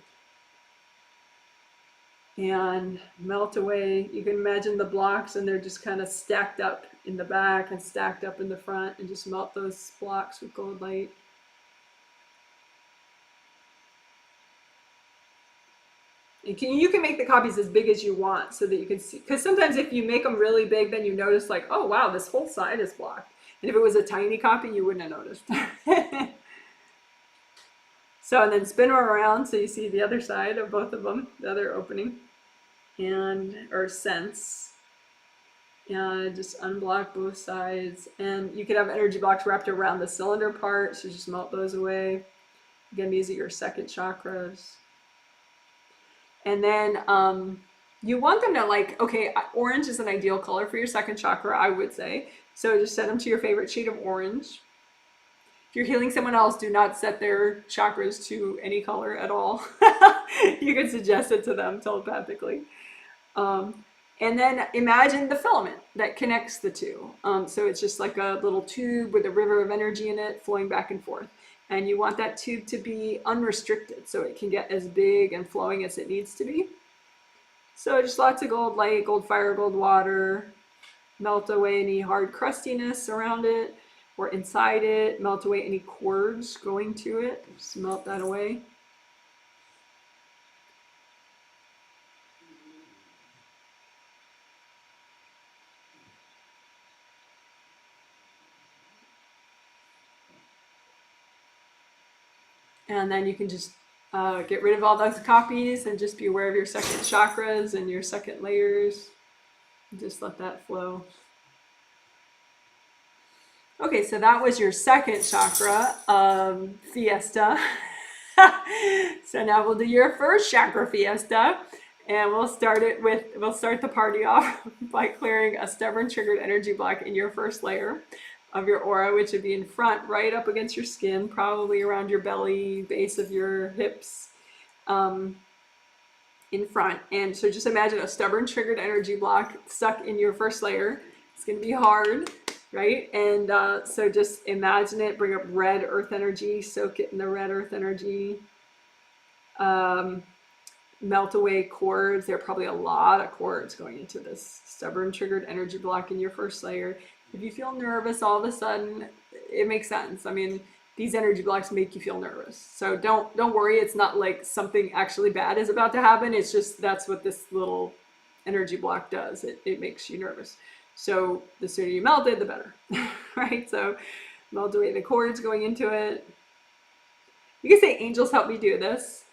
And melt away. You can imagine the blocks, and they're just kind of stacked up in the back and stacked up in the front, and just melt those blocks with gold light. And you can make the copies as big as you want so that you can see, because sometimes if you make them really big, then you notice like, oh wow, this whole side is blocked. And if it was a tiny copy, you wouldn't have noticed. So, and then spin them around so you see the other side of both of them, the other opening, or sense. And just unblock both sides. And you could have energy blocks wrapped around the cylinder part, so just melt those away. Again, these are your second chakras. And then you want them to like, okay, orange is an ideal color for your second chakra, I would say. So just set them to your favorite shade of orange. If you're healing someone else, do not set their chakras to any color at all. You can suggest it to them telepathically. And then imagine the filament that connects the two. So it's just like a little tube with a river of energy in it flowing back and forth. And you want that tube to be unrestricted so it can get as big and flowing as it needs to be. So just lots of gold light, gold fire, gold water. Melt away any hard crustiness around it or inside it. Melt away any cords going to it. Just melt that away. And then you can just get rid of all those copies and just be aware of your second chakras and your second layers. Just let that flow. Okay, so that was your second chakra, Fiesta. So now we'll do your first chakra Fiesta, and we'll start the party off by clearing a stubborn triggered energy block in your first layer of your aura, which would be in front, right up against your skin, probably around your belly, base of your hips, in front. And so just imagine a stubborn triggered energy block stuck in your first layer. It's going to be hard, right? And so just imagine it, bring up red earth energy, soak it in the red earth energy. Melt away cords. There are probably a lot of cords going into this stubborn triggered energy block in your first layer. If you feel nervous all of a sudden, it makes sense. I mean, these energy blocks make you feel nervous. So don't worry. It's not like something actually bad is about to happen. It's just that's what this little energy block does. It makes you nervous. So the sooner you melt it, the better, right? So melt away the cords going into it. You can say, angels, help me do this.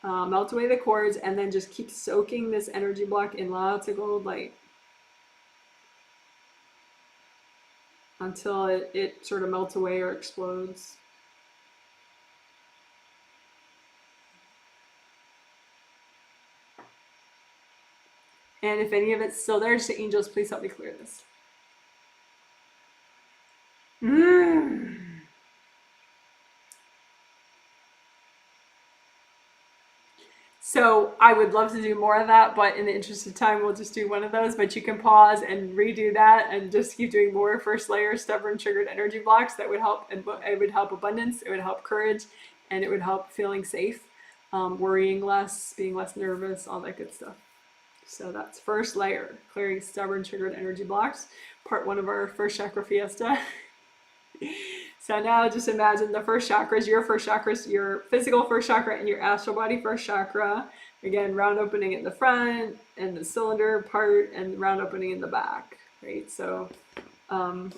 Melt away the cords, and then just keep soaking this energy block in lots of gold light until it sort of melts away or explodes. And if any of it's still there, just say, angels, please help me clear this. So I would love to do more of that, but in the interest of time, we'll just do one of those. But you can pause and redo that and just keep doing more first layer stubborn triggered energy blocks. That would help, and it would help abundance, it would help courage, and it would help feeling safe, worrying less, being less nervous, all that good stuff. So that's first layer, clearing stubborn triggered energy blocks, part one of our first chakra fiesta. So now just imagine the first chakras, your physical first chakra and your astral body first chakra. Again, round opening in the front and the cylinder part, and round opening in the back, right? So kind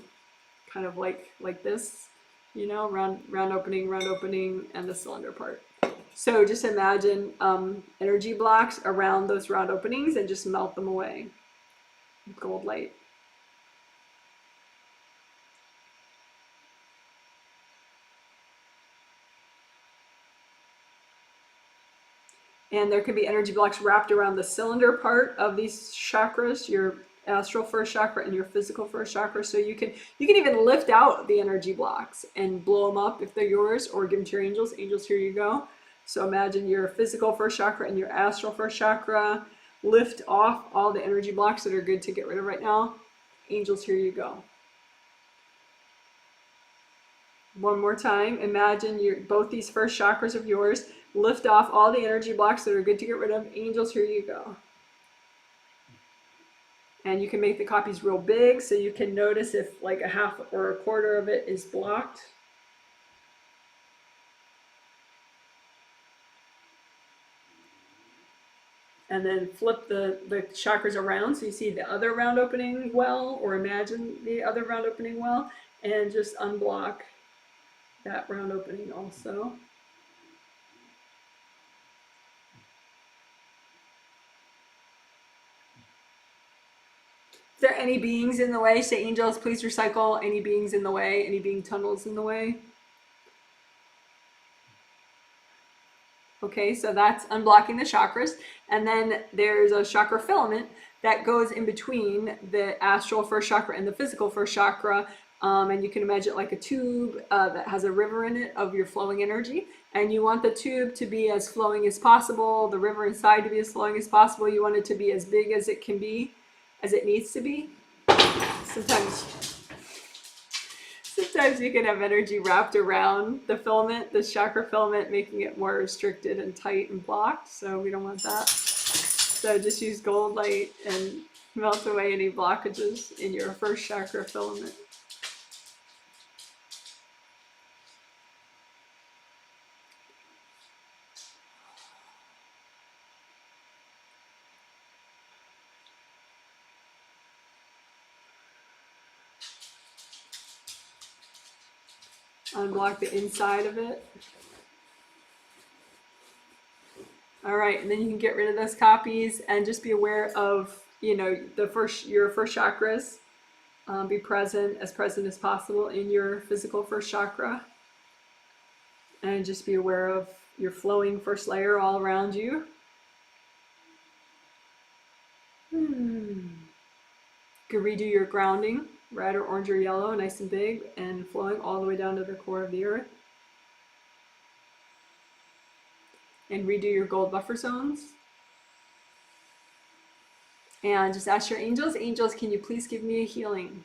of like this, you know, round opening and the cylinder part. So just imagine energy blocks around those round openings and just melt them away with gold light. And there could be energy blocks wrapped around the cylinder part of these chakras, your astral first chakra and your physical first chakra. So you can even lift out the energy blocks and blow them up if they're yours, or give them to your angels. Angels, here you go. So imagine your physical first chakra and your astral first chakra. Lift off all the energy blocks that are good to get rid of right now. Angels, here you go. One more time. Imagine both these first chakras of yours. Lift off all the energy blocks that are good to get rid of. Angels, here you go. And you can make the copies real big so you can notice if like a half or a quarter of it is blocked. And then flip the chakras around so you see the other round opening well, or imagine the other round opening well, and just unblock that round opening also. Is there any beings in the way? Say, angels, please recycle any beings in the way, any being tunnels in the way. Okay, so that's unblocking the chakras. And then there's a chakra filament that goes in between the astral first chakra and the physical first chakra, And you can imagine like a tube that has a river in it of your flowing energy. And you want the tube to be as flowing as possible, the river inside to be as flowing as possible. You want it to be as big as it can be, as it needs to be. Sometimes you can have energy wrapped around the filament, the chakra filament, making it more restricted and tight and blocked. So we don't want that. So just use gold light and melt away any blockages in your first chakra filament. Unblock the inside of it. All right, and then you can get rid of those copies and just be aware of, your first chakras. Be present as possible in your physical first chakra. And just be aware of your flowing first layer all around you. You can redo your grounding, red or orange or yellow, nice and big, and flowing all the way down to the core of the earth. And redo your gold buffer zones. And just ask your angels, can you please give me a healing?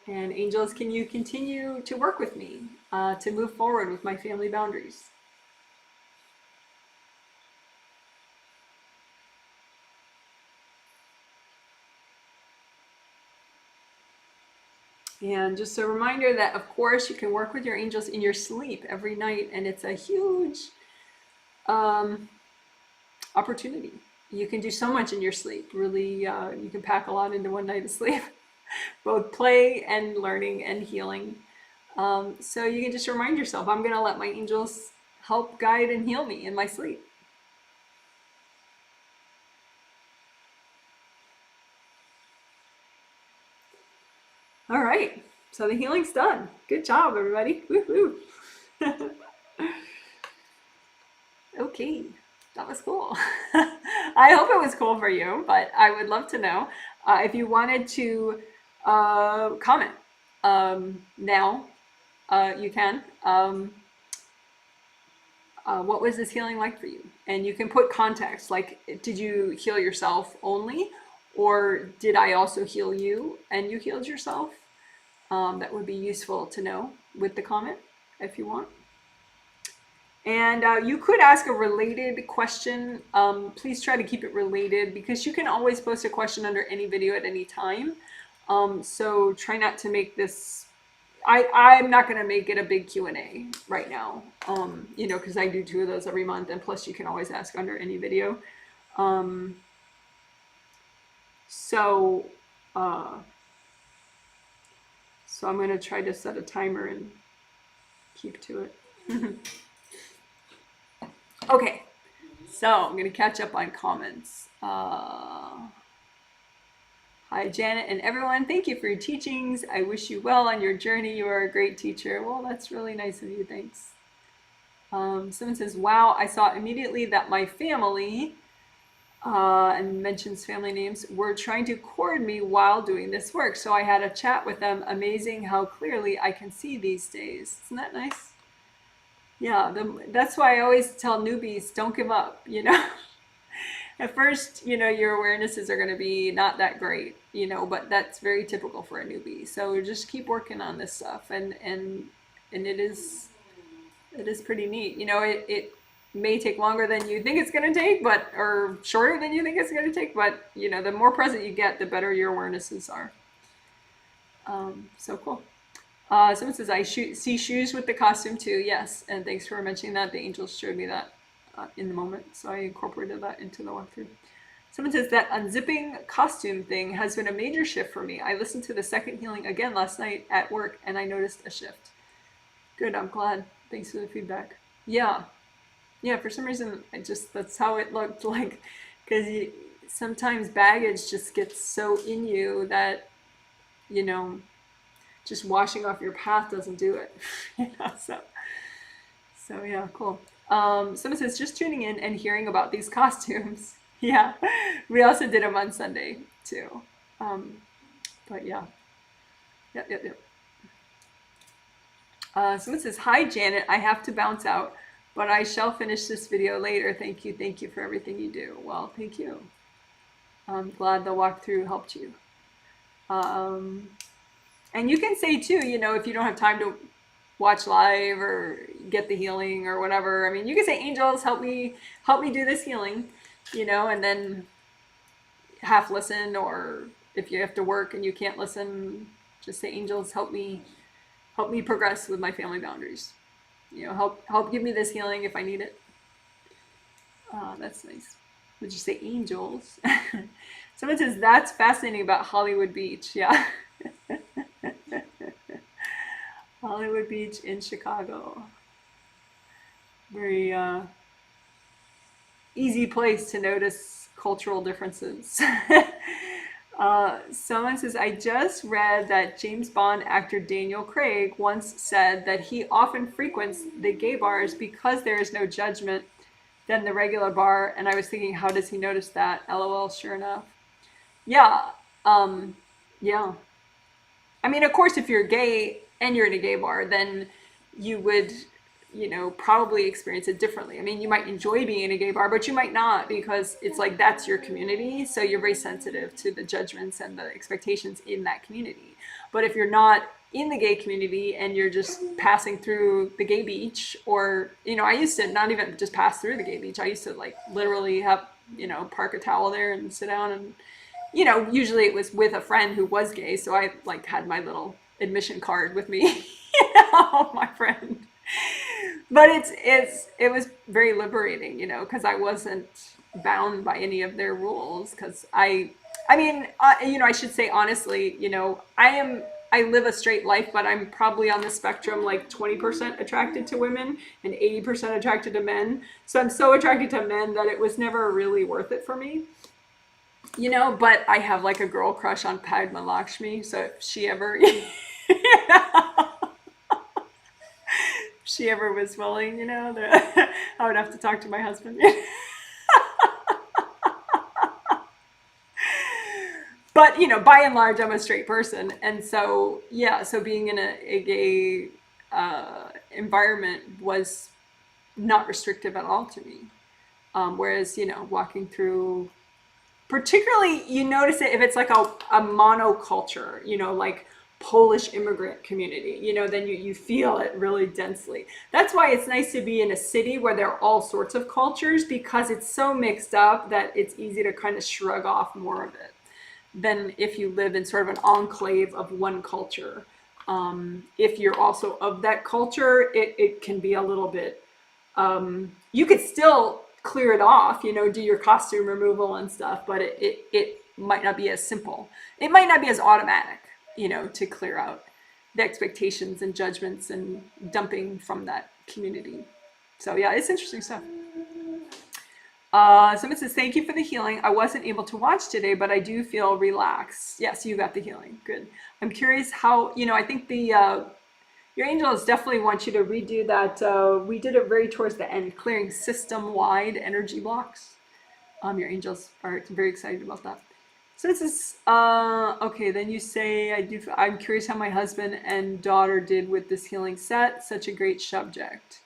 And angels, can you continue to work with me to move forward with my family boundaries? And just a reminder that, of course, you can work with your angels in your sleep every night, and it's a huge opportunity. You can do so much in your sleep. Really, you can pack a lot into one night of sleep, both play and learning and healing. So you can just remind yourself, I'm going to let my angels help guide and heal me in my sleep. All right, so the healing's done. Good job, everybody. Woo-hoo. Okay, that was cool. I hope it was cool for you, but I would love to know if you wanted to comment now. You can. What was this healing like for you? And you can put context, like, did you heal yourself only? Or did I also heal you and you healed yourself? That would be useful to know with the comment if you want. And you could ask a related question. Please try to keep it related, because you can always post a question under any video at any time. So try not to make this, I'm not going to make it a big Q&A right now, because I do 2 of those every month, and plus you can always ask under any video. So I'm going to try to set a timer and keep to it. Okay, so I'm going to catch up on comments. Hi, Janet and everyone. Thank you for your teachings. I wish you well on your journey. You are a great teacher. Well, that's really nice of you. Thanks. Someone says, wow, I saw immediately that my family, and mentions family names, were trying to cord me while doing this work. So I had a chat with them. Amazing how clearly I can see these days. Isn't that nice? Yeah, that's why I always tell newbies, don't give up, At first, your awarenesses are going to be not that great, but that's very typical for a newbie. So just keep working on this stuff, and it is pretty neat. It may take longer than you think it's going to take, or shorter than you think it's going to take, but the more present you get, the better your awarenesses are. So cool. Someone says, I see shoes with the costume too. Yes, and thanks for mentioning that. The angels showed me that in the moment, so I incorporated that into the walkthrough. Someone says, that unzipping costume thing has been a major shift for me. I listened to the second healing again last night at work, and I noticed a shift. Good, I'm glad. Thanks for the feedback. Yeah, for some reason, that's how it looked like, because sometimes baggage just gets so in you that, just washing off your path doesn't do it. So yeah, cool. Someone says, just tuning in and hearing about these costumes. Yeah, we also did them on Sunday too. But yeah. Yep, yep, yep. Someone says, "Hi, Janet. I have to bounce out, but I shall finish this video later. Thank you. Thank you for everything you do." Well, thank you. I'm glad the walkthrough helped you. Um, and you can say too, if you don't have time to watch live or get the healing or whatever. I mean, you can say, "Angels, help me do this healing," and then half listen, or if you have to work and you can't listen, just say, "Angels, help me progress with my family boundaries. Help give me this healing if I need it." That's nice. Would you say, "Angels"? Someone says, "That's fascinating about Hollywood Beach." Yeah. Hollywood Beach in Chicago. Very easy place to notice cultural differences. Someone says, "I just read that James Bond actor Daniel Craig once said that he often frequents the gay bars because there is no judgment than the regular bar." And I was thinking, how does he notice that? LOL, sure enough. Yeah. Um, yeah. I mean, of course, if you're gay and you're in a gay bar, then you would, probably experience it differently. I mean, you might enjoy being in a gay bar, but you might not, because it's like that's your community. So you're very sensitive to the judgments and the expectations in that community. But if you're not in the gay community and you're just passing through the gay beach, or, I used to not even just pass through the gay beach. I used to like literally have, park a towel there and sit down, and usually it was with a friend who was gay, so I like had my little admission card with me, my friend. But it was very liberating, because I wasn't bound by any of their rules. Because I mean, I should say honestly, I live a straight life, but I'm probably on the spectrum like 20% attracted to women and 80% attracted to men. So I'm so attracted to men that it was never really worth it for me. But I have like a girl crush on Padma Lakshmi, so if she ever she ever was willing, I would have to talk to my husband. But by and large, I'm a straight person, and so yeah, so being in a gay environment was not restrictive at all to me. Whereas walking through, particularly you notice it if it's like a monoculture, like Polish immigrant community, then you feel it really densely. That's why it's nice to be in a city where there are all sorts of cultures, because it's so mixed up that it's easy to kind of shrug off more of it than if you live in sort of an enclave of one culture. If you're also of that culture, it can be a little bit, you could still clear it off, do your costume removal and stuff, but it might not be as simple. It might not be as automatic, to clear out the expectations and judgments and dumping from that community. So yeah, it's interesting stuff. Someone says, "Thank you for the healing. I wasn't able to watch today, but I do feel relaxed." Yes, you got the healing. Good. I'm curious how, I think your angels definitely want you to redo that. We did it very towards the end, clearing system-wide energy blocks. Your angels are very excited about that. So this is, okay, then you say, I'm curious how my husband and daughter did with this healing set. Such a great subject.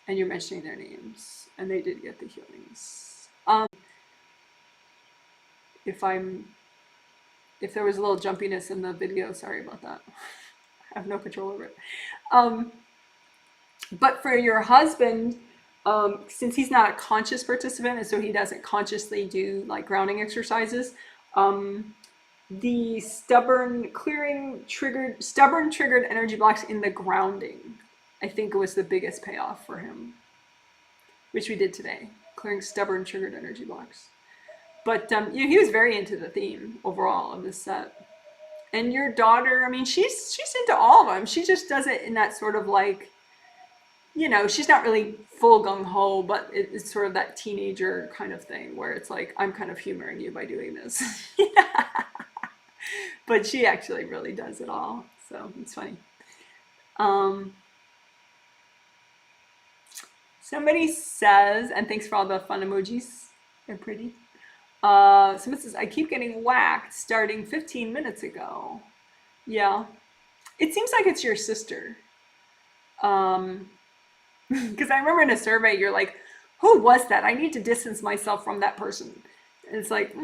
And you're mentioning their names. And they did get the healings. If there was a little jumpiness in the video, sorry about that. I have no control over it. But for your husband, since he's not a conscious participant, and so he doesn't consciously do like grounding exercises, the stubborn triggered energy blocks in the grounding, I think it was the biggest payoff for him, which we did today, clearing stubborn triggered energy blocks. But he was very into the theme overall of this set. And your daughter, I mean, she's into all of them. She just does it in that sort of like, she's not really full gung-ho, but it's sort of that teenager kind of thing where it's like, I'm kind of humoring you by doing this. But she actually really does it all. So it's funny. Somebody says, and thanks for all the fun emojis. They're pretty. Someone says, I keep getting whacked starting 15 minutes ago. Yeah. It seems like it's your sister. Um, because I remember in a survey, you're like, who was that? I need to distance myself from that person. And it's like,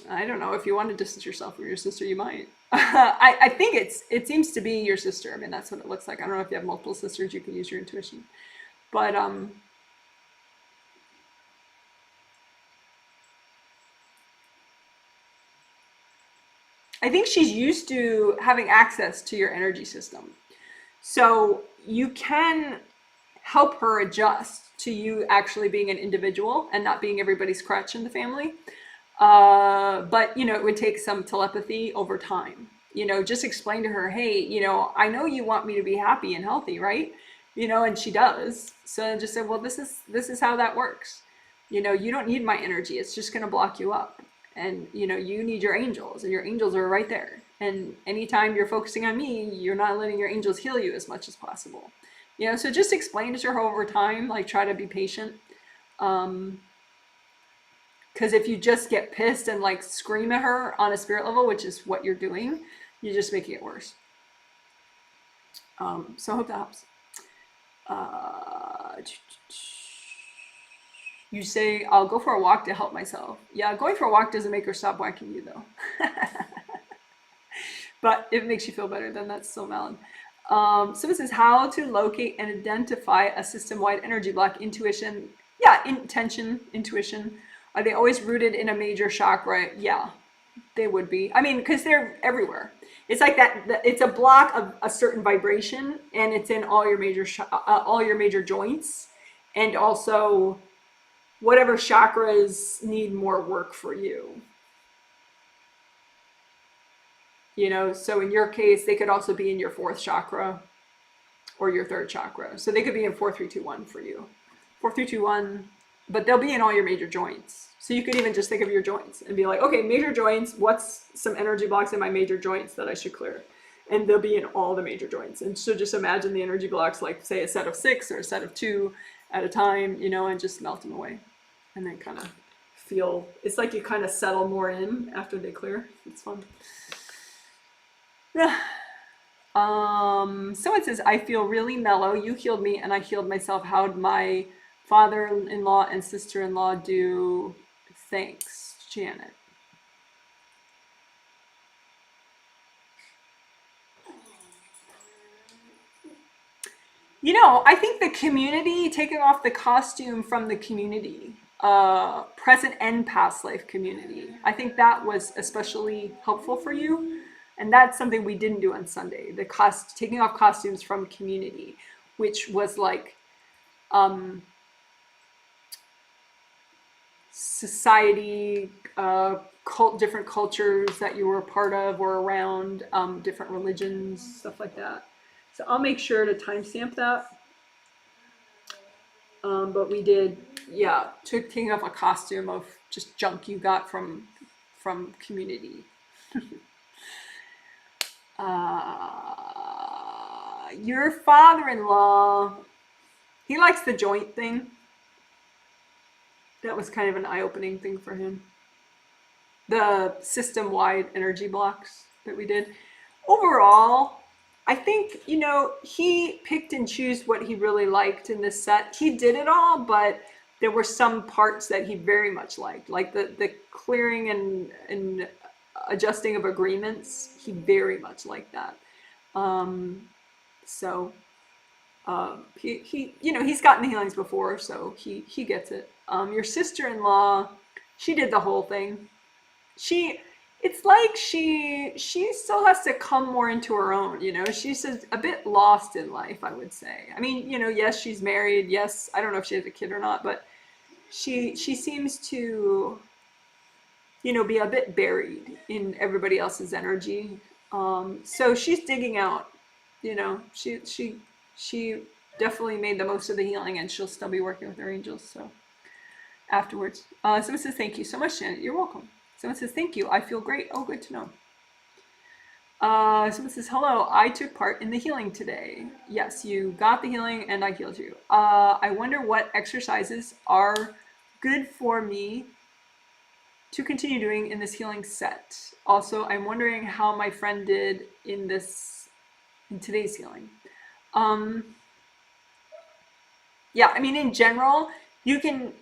I don't know. If you want to distance yourself from your sister, you might. I think it seems to be your sister. I mean, that's what it looks like. I don't know if you have multiple sisters, you can use your intuition. But I think she's used to having access to your energy system. So you can help her adjust to you actually being an individual and not being everybody's crutch in the family. But, it would take some telepathy over time. Just explain to her, hey, I know you want me to be happy and healthy, right? And she does. So just say, well, this is how that works. You don't need my energy. It's just going to block you up. And, you need your angels, and your angels are right there. And anytime you're focusing on me, you're not letting your angels heal you as much as possible. So just explain it to her over time, like try to be patient. Because if you just get pissed and like scream at her on a spirit level, which is what you're doing, you're just making it worse. So I hope that helps. You say, I'll go for a walk to help myself. Yeah, going for a walk doesn't make her stop whacking you though. But if it makes you feel better, then that's still valid. So this is how to locate and identify a system-wide energy block. Intuition. Yeah, intention, intuition. Are they always rooted in a major chakra? Yeah, they would be. I mean, because they're everywhere. It's like that. It's a block of a certain vibration, and it's in all your major joints, and also whatever chakras need more work for you. So in your case, they could also be in your fourth chakra or your third chakra. So they could be in 4-3-2-1 for you. 4-3-2-1, but they'll be in all your major joints. So you could even just think of your joints and be like, okay, major joints, what's some energy blocks in my major joints that I should clear? And they'll be in all the major joints. And so just imagine the energy blocks, like say a set of 6 or a set of 2 at a time, and just melt them away. And then kind of feel, it's like you kind of settle more in after they clear. It's fun. Yeah. Someone says, I feel really mellow. You healed me and I healed myself. How'd my father-in-law and sister-in-law do? Thanks, Janet. I think the community, taking off the costume from the community, present and past life community, I think that was especially helpful for you. And that's something we didn't do on Sunday, taking off costumes from community, which was like society, different cultures that you were a part of or around, different religions, stuff like that. So I'll make sure to timestamp that. But we did, taking off a costume of just junk you got from community. Your father-in-law, he likes the joint thing. That was kind of an eye-opening thing for him. The system-wide energy blocks that we did. Overall, I think, he picked and chose what he really liked in this set. He did it all, but there were some parts that he very much liked, like the clearing and adjusting of agreements. He very much liked that. He's gotten the healings before, so he gets it. Your sister-in-law, she did the whole thing. It's like she still has to come more into her own, she's a bit lost in life, I would say. I mean, yes, she's married. Yes, I don't know if she has a kid or not, but she seems to, be a bit buried in everybody else's energy. So she's digging out, she definitely made the most of the healing, and she'll still be working with her angels. So afterwards, someone says, thank you so much, Janet. You're welcome. Someone says, thank you. I feel great. Oh, good to know. Someone says, hello. I took part in the healing today. Yes, you got the healing and I healed you. I wonder what exercises are good for me to continue doing in this healing set. Also, I'm wondering how my friend did in today's healing. Yeah, I mean, in general, you can,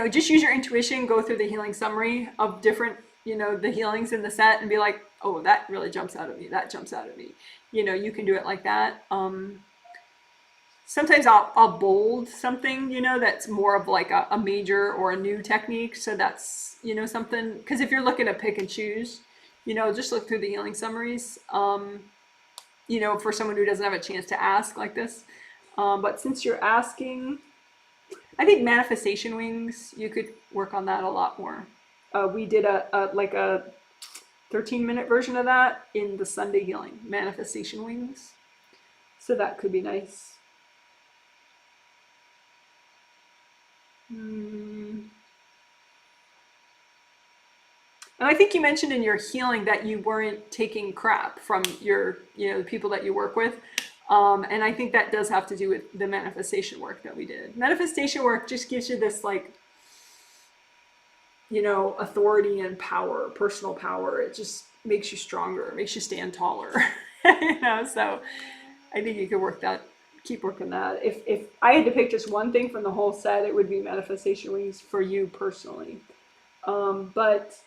just use your intuition, go through the healing summary of different, the healings in the set and be like, oh, that really jumps out at me. That jumps out at me. You can do it like that. Sometimes I'll bold something, that's more of like a major or a new technique. So that's, something, because if you're looking to pick and choose, just look through the healing summaries, for someone who doesn't have a chance to ask like this. But since you're asking, I think manifestation wings, you could work on that a lot more. We did a 13-minute version of that in the Sunday healing, manifestation wings. So that could be nice. And I think you mentioned in your healing that you weren't taking crap from your, the people that you work with. And I think that does have to do with the manifestation work that we did. Manifestation work just gives you this like, authority and power, personal power. It just makes you stronger, it makes you stand taller. So I think you could keep working that. If I had to pick just one thing from the whole set, it would be manifestation wings for you personally. But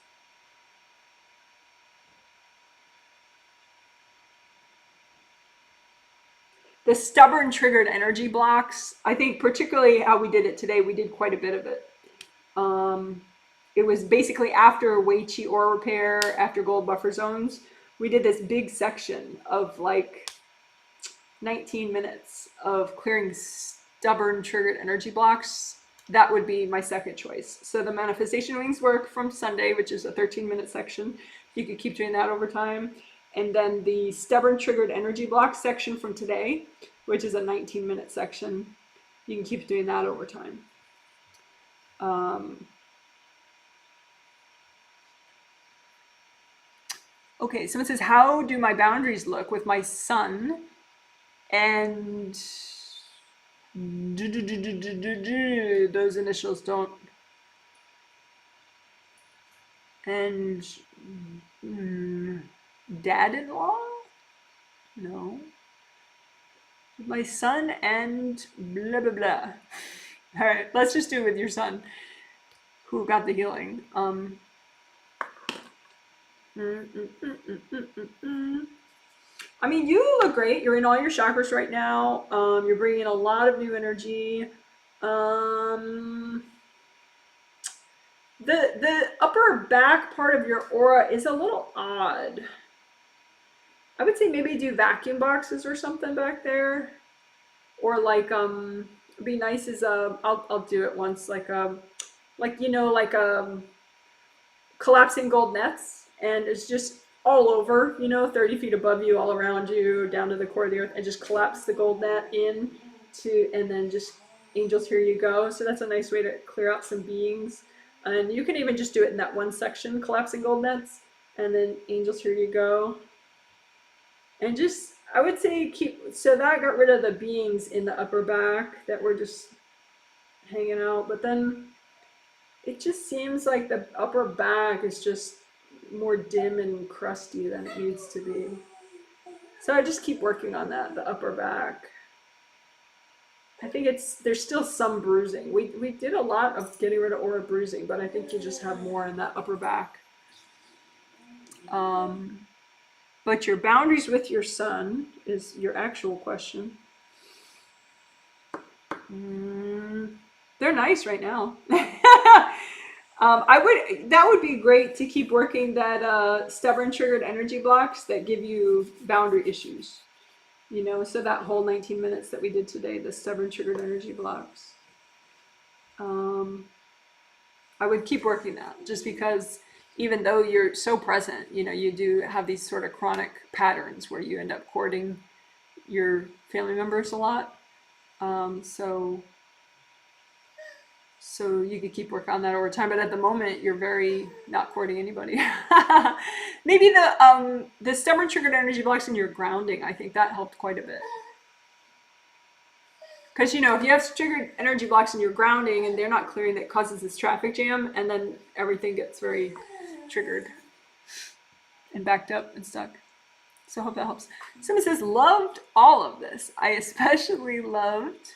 the stubborn triggered energy blocks, I think particularly how we did it today, we did quite a bit of it. It was basically after Wei Qi aura repair, after gold buffer zones, we did this big section of like 19 minutes of clearing stubborn triggered energy blocks. That would be my second choice. So the manifestation wings work from Sunday, which is a 13-minute section. You could keep doing that over time. And then the stubborn triggered energy block section from today, which is a 19-minute section, you can keep doing that over time. Okay, someone says, how do my boundaries look with my son and those initials don't, and dad-in-law? No. My son and blah, blah, blah. All right, let's just do it with your son who got the healing. I mean, you look great. You're in all your chakras right now. You're bringing in a lot of new energy. The upper back part of your aura is a little odd. I would say maybe do vacuum boxes or something back there, or like it'd be nice is I'll do it once, like collapsing gold nets, and it's just all over, 30 feet above you, all around you, down to the core of the earth, and just collapse the gold net in to, and then just angels, here you go. So that's a nice way to clear out some beings. And you can even just do it in that one section, collapsing gold nets, and then angels, here you go. And just, I would say so that got rid of the beings in the upper back that were just hanging out. But then it just seems like the upper back is just more dim and crusty than it needs to be. So I just keep working on that, the upper back. I think there's still some bruising. We did a lot of getting rid of aura bruising, but I think you just have more in that upper back. But your boundaries with your son is your actual question. They're nice right now. That would be great to keep working that stubborn triggered energy blocks that give you boundary issues. So that whole 19 minutes that we did today, the stubborn triggered energy blocks. I would keep working that, just because even though you're so present, you do have these sort of chronic patterns where you end up courting your family members a lot. So you could keep working on that over time, but at the moment you're very not courting anybody. Maybe the stubborn triggered energy blocks in your grounding, I think that helped quite a bit. Because if you have triggered energy blocks in your grounding and they're not clearing, that causes this traffic jam, and then everything gets very triggered and backed up and stuck. So I hope that helps. Someone says, loved all of this. I especially loved,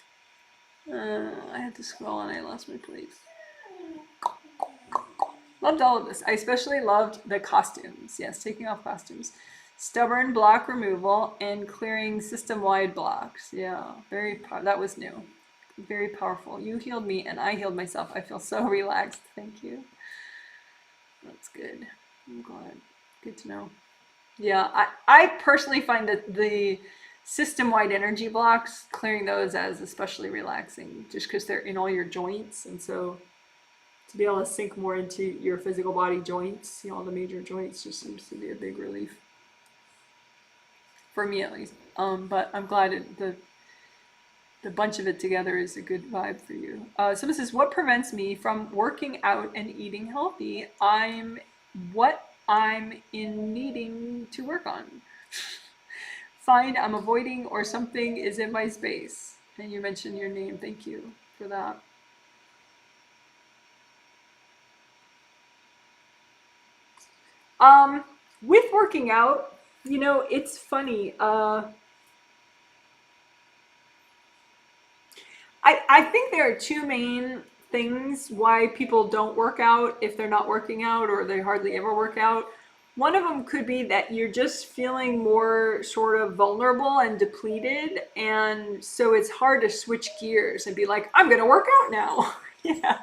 I had to scroll and I lost my place. Loved all of this. I especially loved the costumes. Yes, taking off costumes. Stubborn block removal and clearing system-wide blocks. Yeah, that was new. Very powerful. You healed me and I healed myself. I feel so relaxed. Thank you. That's good. I'm glad. Good to know. Yeah, I personally find that the system-wide energy blocks, clearing those as especially relaxing, just because they're in all your joints, and so to be able to sink more into your physical body joints, all the major joints, just seems to be a big relief. For me at least. But I'm glad the bunch of it together is a good vibe for you. Someone says, what prevents me from working out and eating healthy? What I'm in needing to work on. Find I'm avoiding or something is in my space. And you mentioned your name. Thank you for that. With working out, it's funny. I think there are two main things why people don't work out if they're not working out or they hardly ever work out. One of them could be that you're just feeling more sort of vulnerable and depleted, and so it's hard to switch gears and be like, I'm going to work out now. Yeah.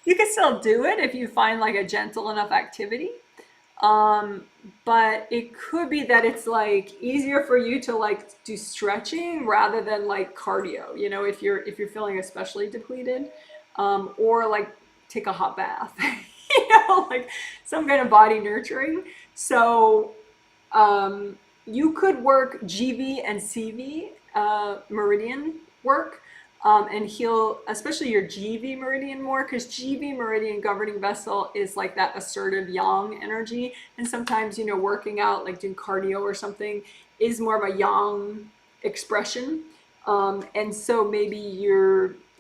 You can still do it if you find like a gentle enough activity. But it could be that it's like easier for you to like do stretching rather than like cardio, if you're feeling especially depleted, or like take a hot bath, like some kind of body nurturing. So, you could work GV and CV, meridian work, and heal especially your GV meridian more, because GV meridian governing vessel is like that assertive yang energy, and sometimes working out like doing cardio or something is more of a yang expression, and so maybe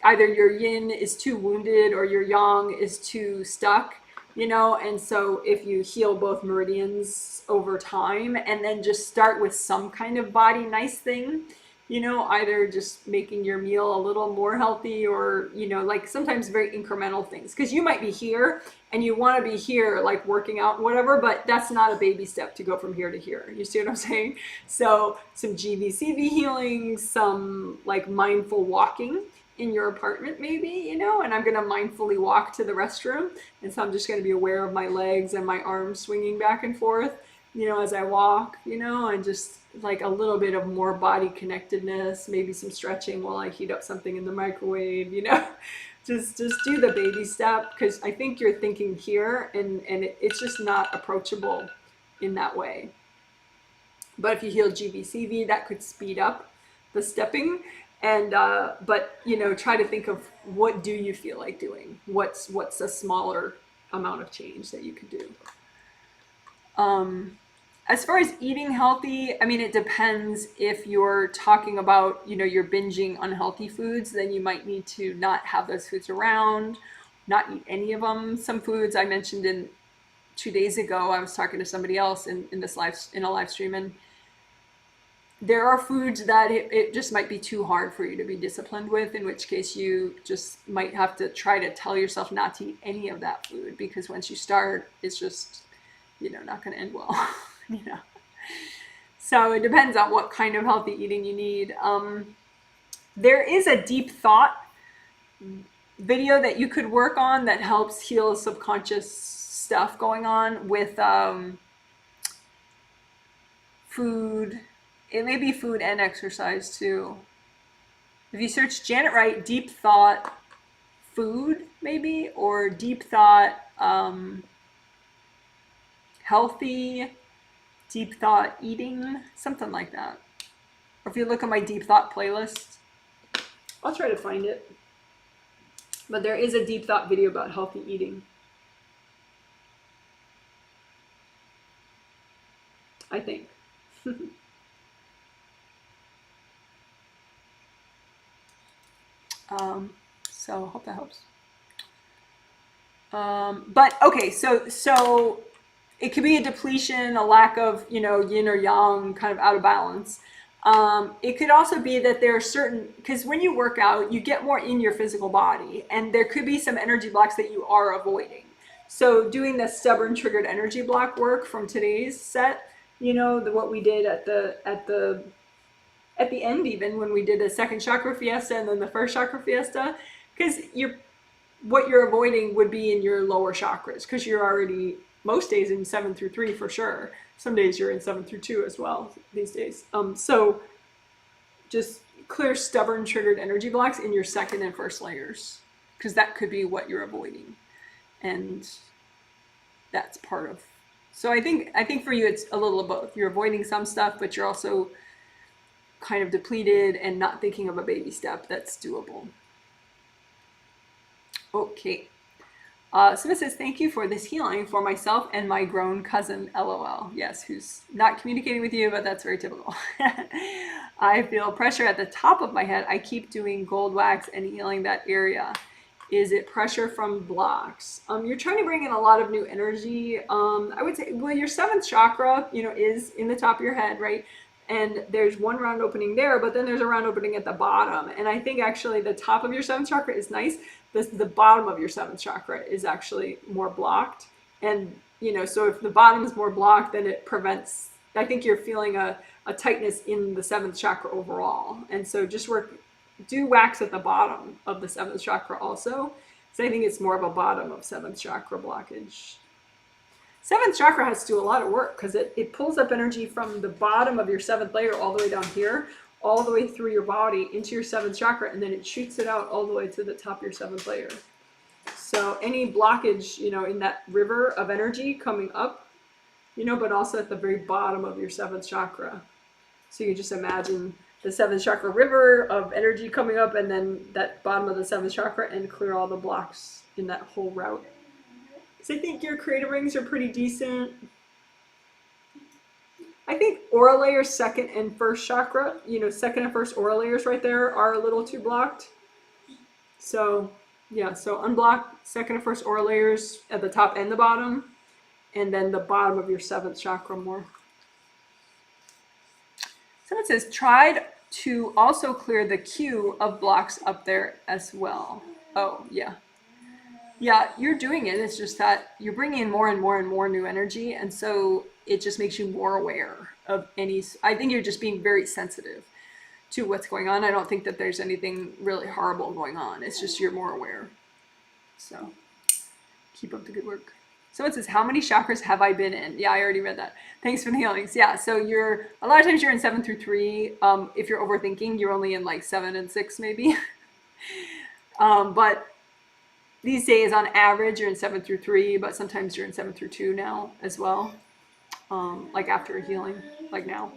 either your yin is too wounded or your yang is too stuck, and so if you heal both meridians over time and then just start with some kind of body nice thing, either just making your meal a little more healthy or, like sometimes very incremental things. Because you might be here and you want to be here, like working out, whatever, but that's not a baby step to go from here to here. You see what I'm saying? So some GVCV healing, some like mindful walking in your apartment maybe, and I'm going to mindfully walk to the restroom. And so I'm just going to be aware of my legs and my arms swinging back and forth, as I walk, and just like a little bit of more body connectedness, maybe some stretching while I heat up something in the microwave, just do the baby step, because I think you're thinking here and it's just not approachable in that way. But if you heal GVCV, that could speed up the stepping. And but try to think of what do you feel like doing? What's a smaller amount of change that you could do? As far as eating healthy, I mean, it depends. If you're talking about, you're binging unhealthy foods, then you might need to not have those foods around, not eat any of them. Some foods I mentioned in 2 days ago, I was talking to somebody else in a live stream, and there are foods that it just might be too hard for you to be disciplined with, in which case you just might have to try to tell yourself not to eat any of that food, because once you start, it's just, not going to end well. So it depends on what kind of healthy eating you need. There is a deep thought video that you could work on that helps heal subconscious stuff going on with food. It may be food and exercise too. If you search Janet Wright, deep thought food maybe, or deep thought healthy, deep thought eating, something like that. Or if you look at my deep thought playlist, I'll try to find it. But there is a deep thought video about healthy eating, I think. So I hope that helps. But okay, so it could be a depletion, a lack of, yin or yang, kind of out of balance. It could also be that there are certain, because when you work out, you get more in your physical body, and there could be some energy blocks that you are avoiding. So doing the stubborn triggered energy block work from today's set, what we did at the end, even when we did the second chakra fiesta and then the first chakra fiesta, because what you're avoiding would be in your lower chakras, because you're already most days in 7 through 3 for sure. Some days you're in 7 through 2 as well these days. So just clear stubborn triggered energy blocks in your second and first layers, because that could be what you're avoiding, and that's part of. So I think for you it's a little of both. You're avoiding some stuff, but you're also kind of depleted and not thinking of a baby step that's doable. Okay. Someone says, thank you for this healing for myself and my grown cousin, LOL. Yes, who's not communicating with you, but that's very typical. I feel pressure at the top of my head. I keep doing gold wax and healing that area. Is it pressure from blocks? You're trying to bring in a lot of new energy. I would say, well, your seventh chakra, is in the top of your head, right? And there's one round opening there, but then there's a round opening at the bottom. And I think actually the top of your seventh chakra is nice. The bottom of your seventh chakra is actually more blocked. And, so if the bottom is more blocked, then it prevents, I think you're feeling a tightness in the seventh chakra overall. And so just do wax at the bottom of the seventh chakra also. So I think it's more of a bottom of seventh chakra blockage. Seventh chakra has to do a lot of work, because it pulls up energy from the bottom of your seventh layer all the way down here, all the way through your body into your seventh chakra, and then it shoots it out all the way to the top of your seventh layer. So any blockage, in that river of energy coming up, but also at the very bottom of your seventh chakra. So you can just imagine the seventh chakra river of energy coming up, and then that bottom of the seventh chakra, and clear all the blocks in that whole route. So I think your creative rings are pretty decent. I think aura layers, second and first chakra, second and first aura layers right there are a little too blocked. So yeah, so unblock second and first aura layers at the top and the bottom, and then the bottom of your seventh chakra more. Someone says, tried to also clear the queue of blocks up there as well. Oh, yeah. Yeah, you're doing it. It's just that you're bringing in more and more and more new energy. And so it just makes you more aware of I think you're just being very sensitive to what's going on. I don't think that there's anything really horrible going on. It's just you're more aware. So keep up the good work. Someone says, how many chakras have I been in? Yeah, I already read that. Thanks for the healings. Yeah, so a lot of times you're in 7 through 3. If you're overthinking, you're only in like 7 and 6 maybe. But these days, on average, you're in 7 through 3, but sometimes you're in 7 through 2 now as well, like after a healing, like now.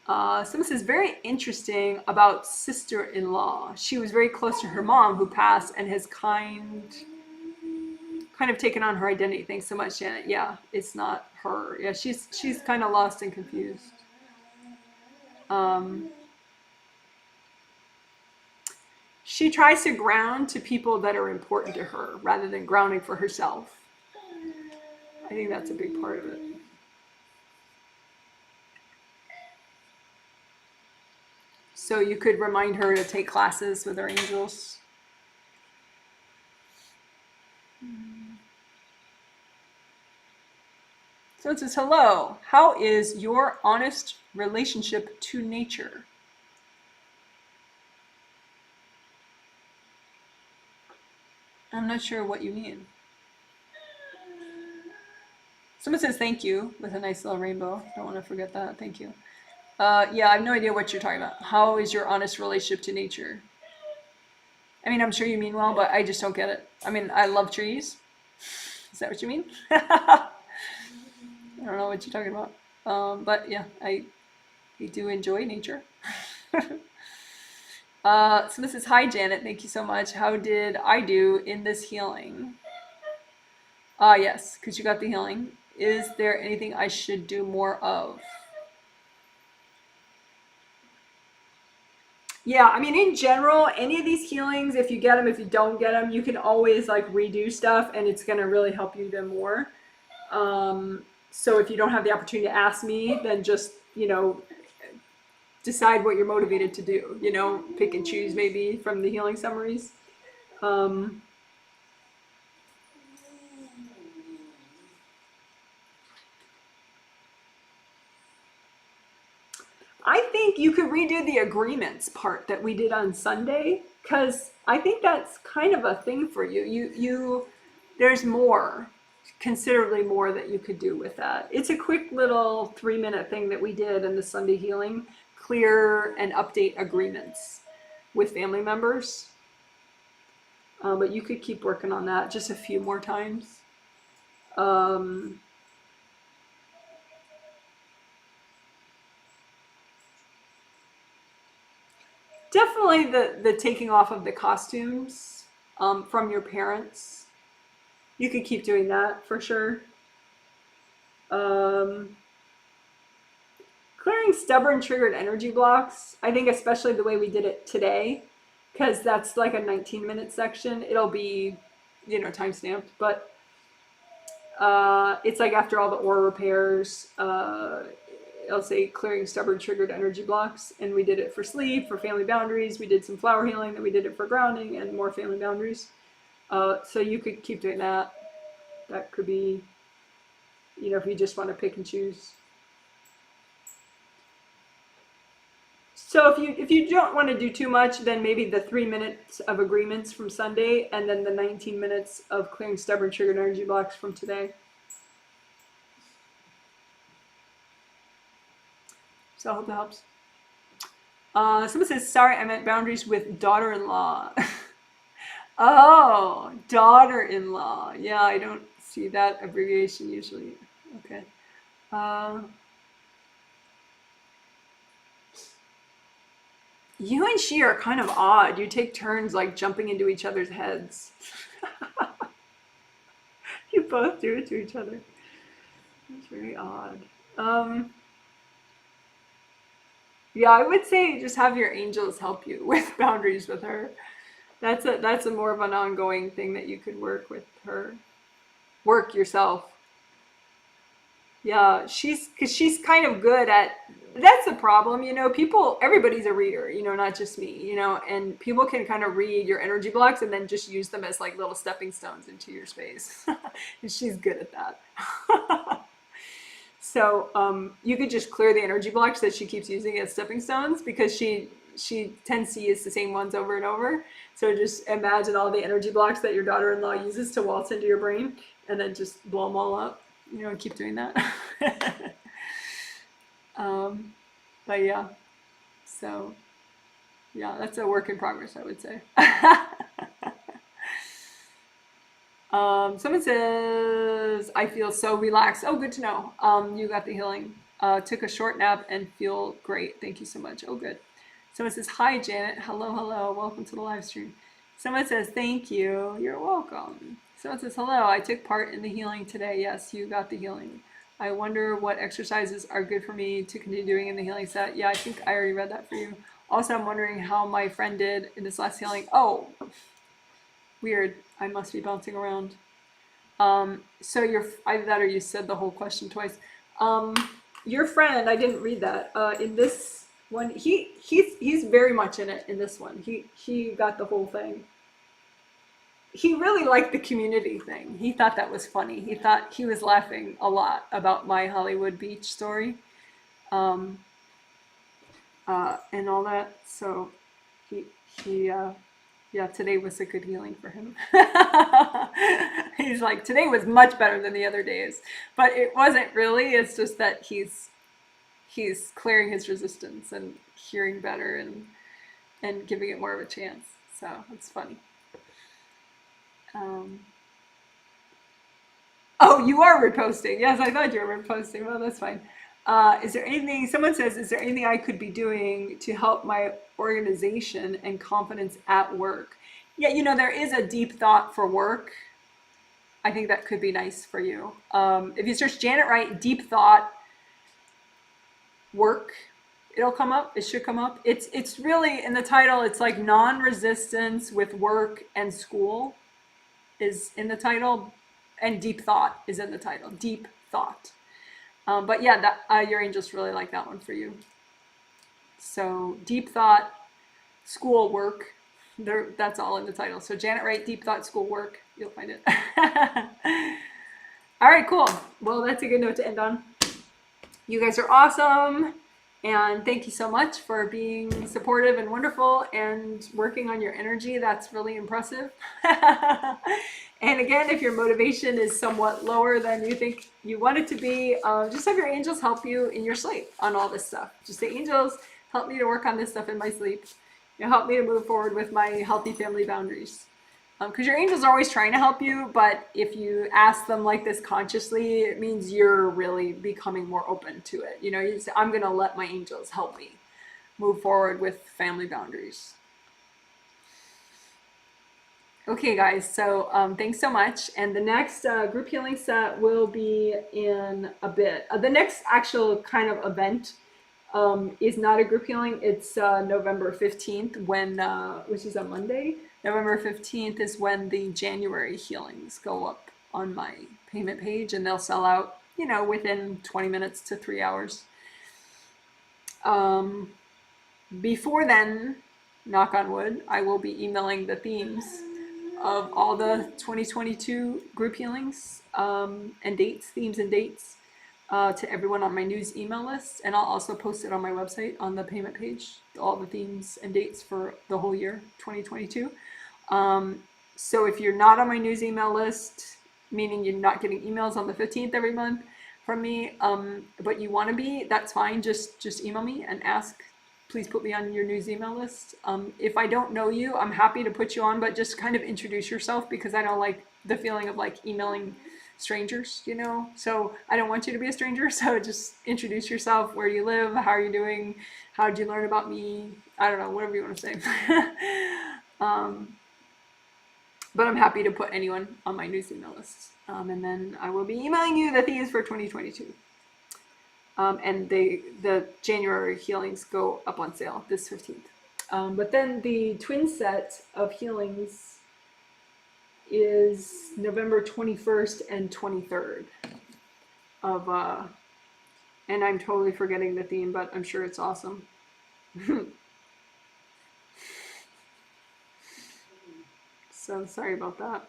Someone says, very interesting about sister-in-law. She was very close to her mom, who passed, and has kind of taken on her identity. Thanks so much, Janet. Yeah, it's not her. Yeah, she's kind of lost and confused. She tries to ground to people that are important to her rather than grounding for herself. I think that's a big part of it. So you could remind her to take classes with her angels. So it says, hello, how is your honest relationship to nature? I'm not sure what you mean. Someone says thank you with a nice little rainbow. Don't want to forget that. Thank you. Yeah, I have no idea what you're talking about. How is your honest relationship to nature? I mean, I'm sure you mean well, but I just don't get it. I mean, I love trees. Is that what you mean? I don't know what you're talking about. But yeah, I do enjoy nature. So this is, hi Janet, thank you so much. How did I do in this healing? Yes, because you got the healing. Is there anything I should do more of? Yeah, I mean, in general, any of these healings, if you get them, if you don't get them, you can always like redo stuff and it's going to really help you even more. So if you don't have the opportunity to ask me, then just, decide what you're motivated to do, pick and choose maybe from the healing summaries. Um, I think you could redo the agreements part that we did on Sunday, because I think that's kind of a thing for you. There's more, considerably more that you could do with that. It's a quick little 3-minute thing that we did in the Sunday healing, clear and update agreements with family members. But you could keep working on that just a few more times. Definitely the taking off of the costumes from your parents. You could keep doing that for sure. Um, Clearing stubborn triggered energy blocks. I think especially the way we did it today, because that's like a 19-minute section. It'll be, time stamped, but it's like after all the aura repairs, I'll say clearing stubborn triggered energy blocks. And we did it for sleep, for family boundaries. We did some flower healing, then we did it for grounding and more family boundaries. So you could keep doing that. That could be, if you just want to pick and choose. So if you don't want to do too much, then maybe the 3 minutes of agreements from Sunday and then the 19 minutes of clearing stubborn triggered energy blocks from today. So I hope that helps. Someone says, sorry, I meant boundaries with daughter-in-law. Oh, daughter-in-law. Yeah, I don't see that abbreviation usually. Okay. You and she are kind of odd. You take turns like jumping into each other's heads. You both do it to each other. It's very odd. Yeah, I would say just have your angels help you with boundaries with her. That's a more of an ongoing thing that you could work with her. Work yourself. Yeah, because she's kind of good at, that's the problem, everybody's a reader, not just me, and people can kind of read your energy blocks and then just use them as like little stepping stones into your space. And she's good at that. So you could just clear the energy blocks that she keeps using as stepping stones, because she tends to use the same ones over and over. So just imagine all the energy blocks that your daughter-in-law uses to waltz into your brain, and then just blow them all up. Keep doing that. But yeah, so yeah, that's a work in progress, I would say. Someone says, I feel so relaxed. Oh, good to know. You got the healing. Took a short nap and feel great. Thank you so much. Oh, good. Someone says, hi, Janet. Hello, hello. Welcome to the live stream. Someone says, thank you. You're welcome. Someone says, hello. I took part in the healing today. Yes, you got the healing. I wonder what exercises are good for me to continue doing in the healing set. Yeah, I think I already read that for you. Also, I'm wondering how my friend did in this last healing. Oh, weird. I must be bouncing around. So either that or you said the whole question twice. Your friend, I didn't read that. In this one, he's very much in it in this one. He got the whole thing. He really liked the community thing. He thought that was funny. He thought he was laughing a lot about my Hollywood Beach story, and all that. So yeah, today was a good healing for him. He's like, today was much better than the other days, but it wasn't really. It's just that he's clearing his resistance and hearing better and giving it more of a chance. So it's funny. Oh, you are reposting. Yes, I thought you were reposting. Well, that's fine. Is there anything, someone says, is there anything I could be doing to help my organization and confidence at work? Yeah, there is a deep thought for work. I think that could be nice for you. If you search Janet Wright, deep thought, work, It'll come up. It should come up. It's really in the title. It's like non-resistance with work and school is in the title, and deep thought is in the title. Deep thought. But yeah, that your angels really like that one for you. So deep thought, school, work. That's all in the title. So Janet Wright, deep thought, school, work. You'll find it. All right, cool. Well, that's a good note to end on. You guys are awesome. And thank you so much for being supportive and wonderful and working on your energy. That's really impressive. And again, if your motivation is somewhat lower than you think you want it to be, just have your angels help you in your sleep on all this stuff. Just say, angels, help me to work on this stuff in my sleep. Help me to move forward with my healthy family boundaries. Because your angels are always trying to help you, but if you ask them like this consciously, it means you're really becoming more open to it. You know, you say, I'm going to let my angels help me move forward with family boundaries. Okay, guys, so thanks so much. And the next group healing set will be in a bit. The next actual kind of event is not a group healing. It's November 15th, when, which is a Monday. November 15th is when the January healings go up on my payment page, and they'll sell out, you know, within 20 minutes to 3 hours. Before then, knock on wood, I will be emailing the themes of all the 2022 group healings and dates, themes and dates, to everyone on my news email list. And I'll also post it on my website on the payment page, all the themes and dates for the whole year 2022. So if you're not on my news email list, meaning you're not getting emails on the 15th every month from me, but you want to be, that's fine. Just email me and ask, please put me on your news email list. If I don't know you, I'm happy to put you on, but just kind of introduce yourself, because I don't like the feeling of like emailing strangers, you know, so I don't want you to be a stranger. So just introduce yourself, where you live, how are you doing, how did you learn about me, I don't know, whatever you want to say. But I'm happy to put anyone on my news email list. And then I will be emailing you the themes for 2022. And the January healings go up on sale this 15th. But then the twin set of healings is November 21st and 23rd of, and I'm totally forgetting the theme, but I'm sure it's awesome. So sorry about that.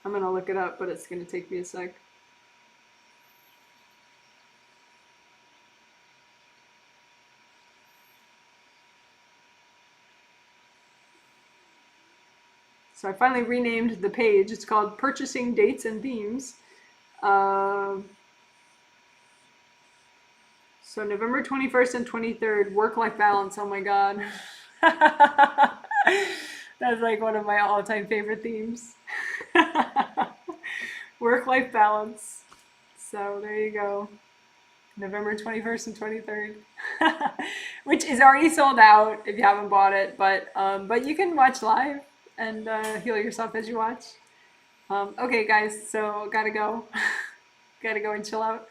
I'm gonna look it up, but it's gonna take me a sec. So I finally renamed the page. It's called Purchasing Dates and Themes. So November 21st and 23rd, work-life balance. Oh my God. That's like one of my all-time favorite themes. Work-life balance. So there you go. November 21st and 23rd, which is already sold out if you haven't bought it, but you can watch live and heal yourself as you watch. Okay, guys, so gotta go. Gotta go and chill out.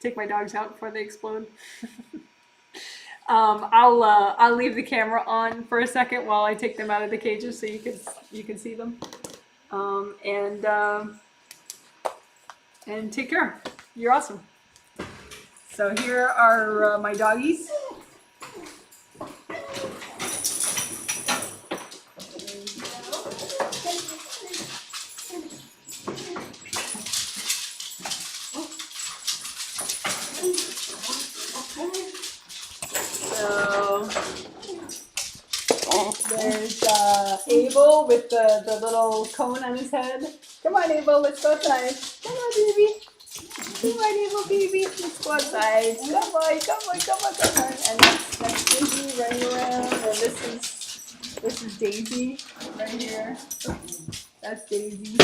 Take my dogs out before they explode. I'll leave the camera on for a second while I take them out of the cages so you can see them. And take care. You're awesome. So here are my doggies. There's Abel with the little cone on his head. Come on, Abel, let's go outside. Come on, baby. Come on, Abel, baby. Let's go outside. Come on, come on, come on, come on. And that's Daisy running around. And this is Daisy right here. That's Daisy.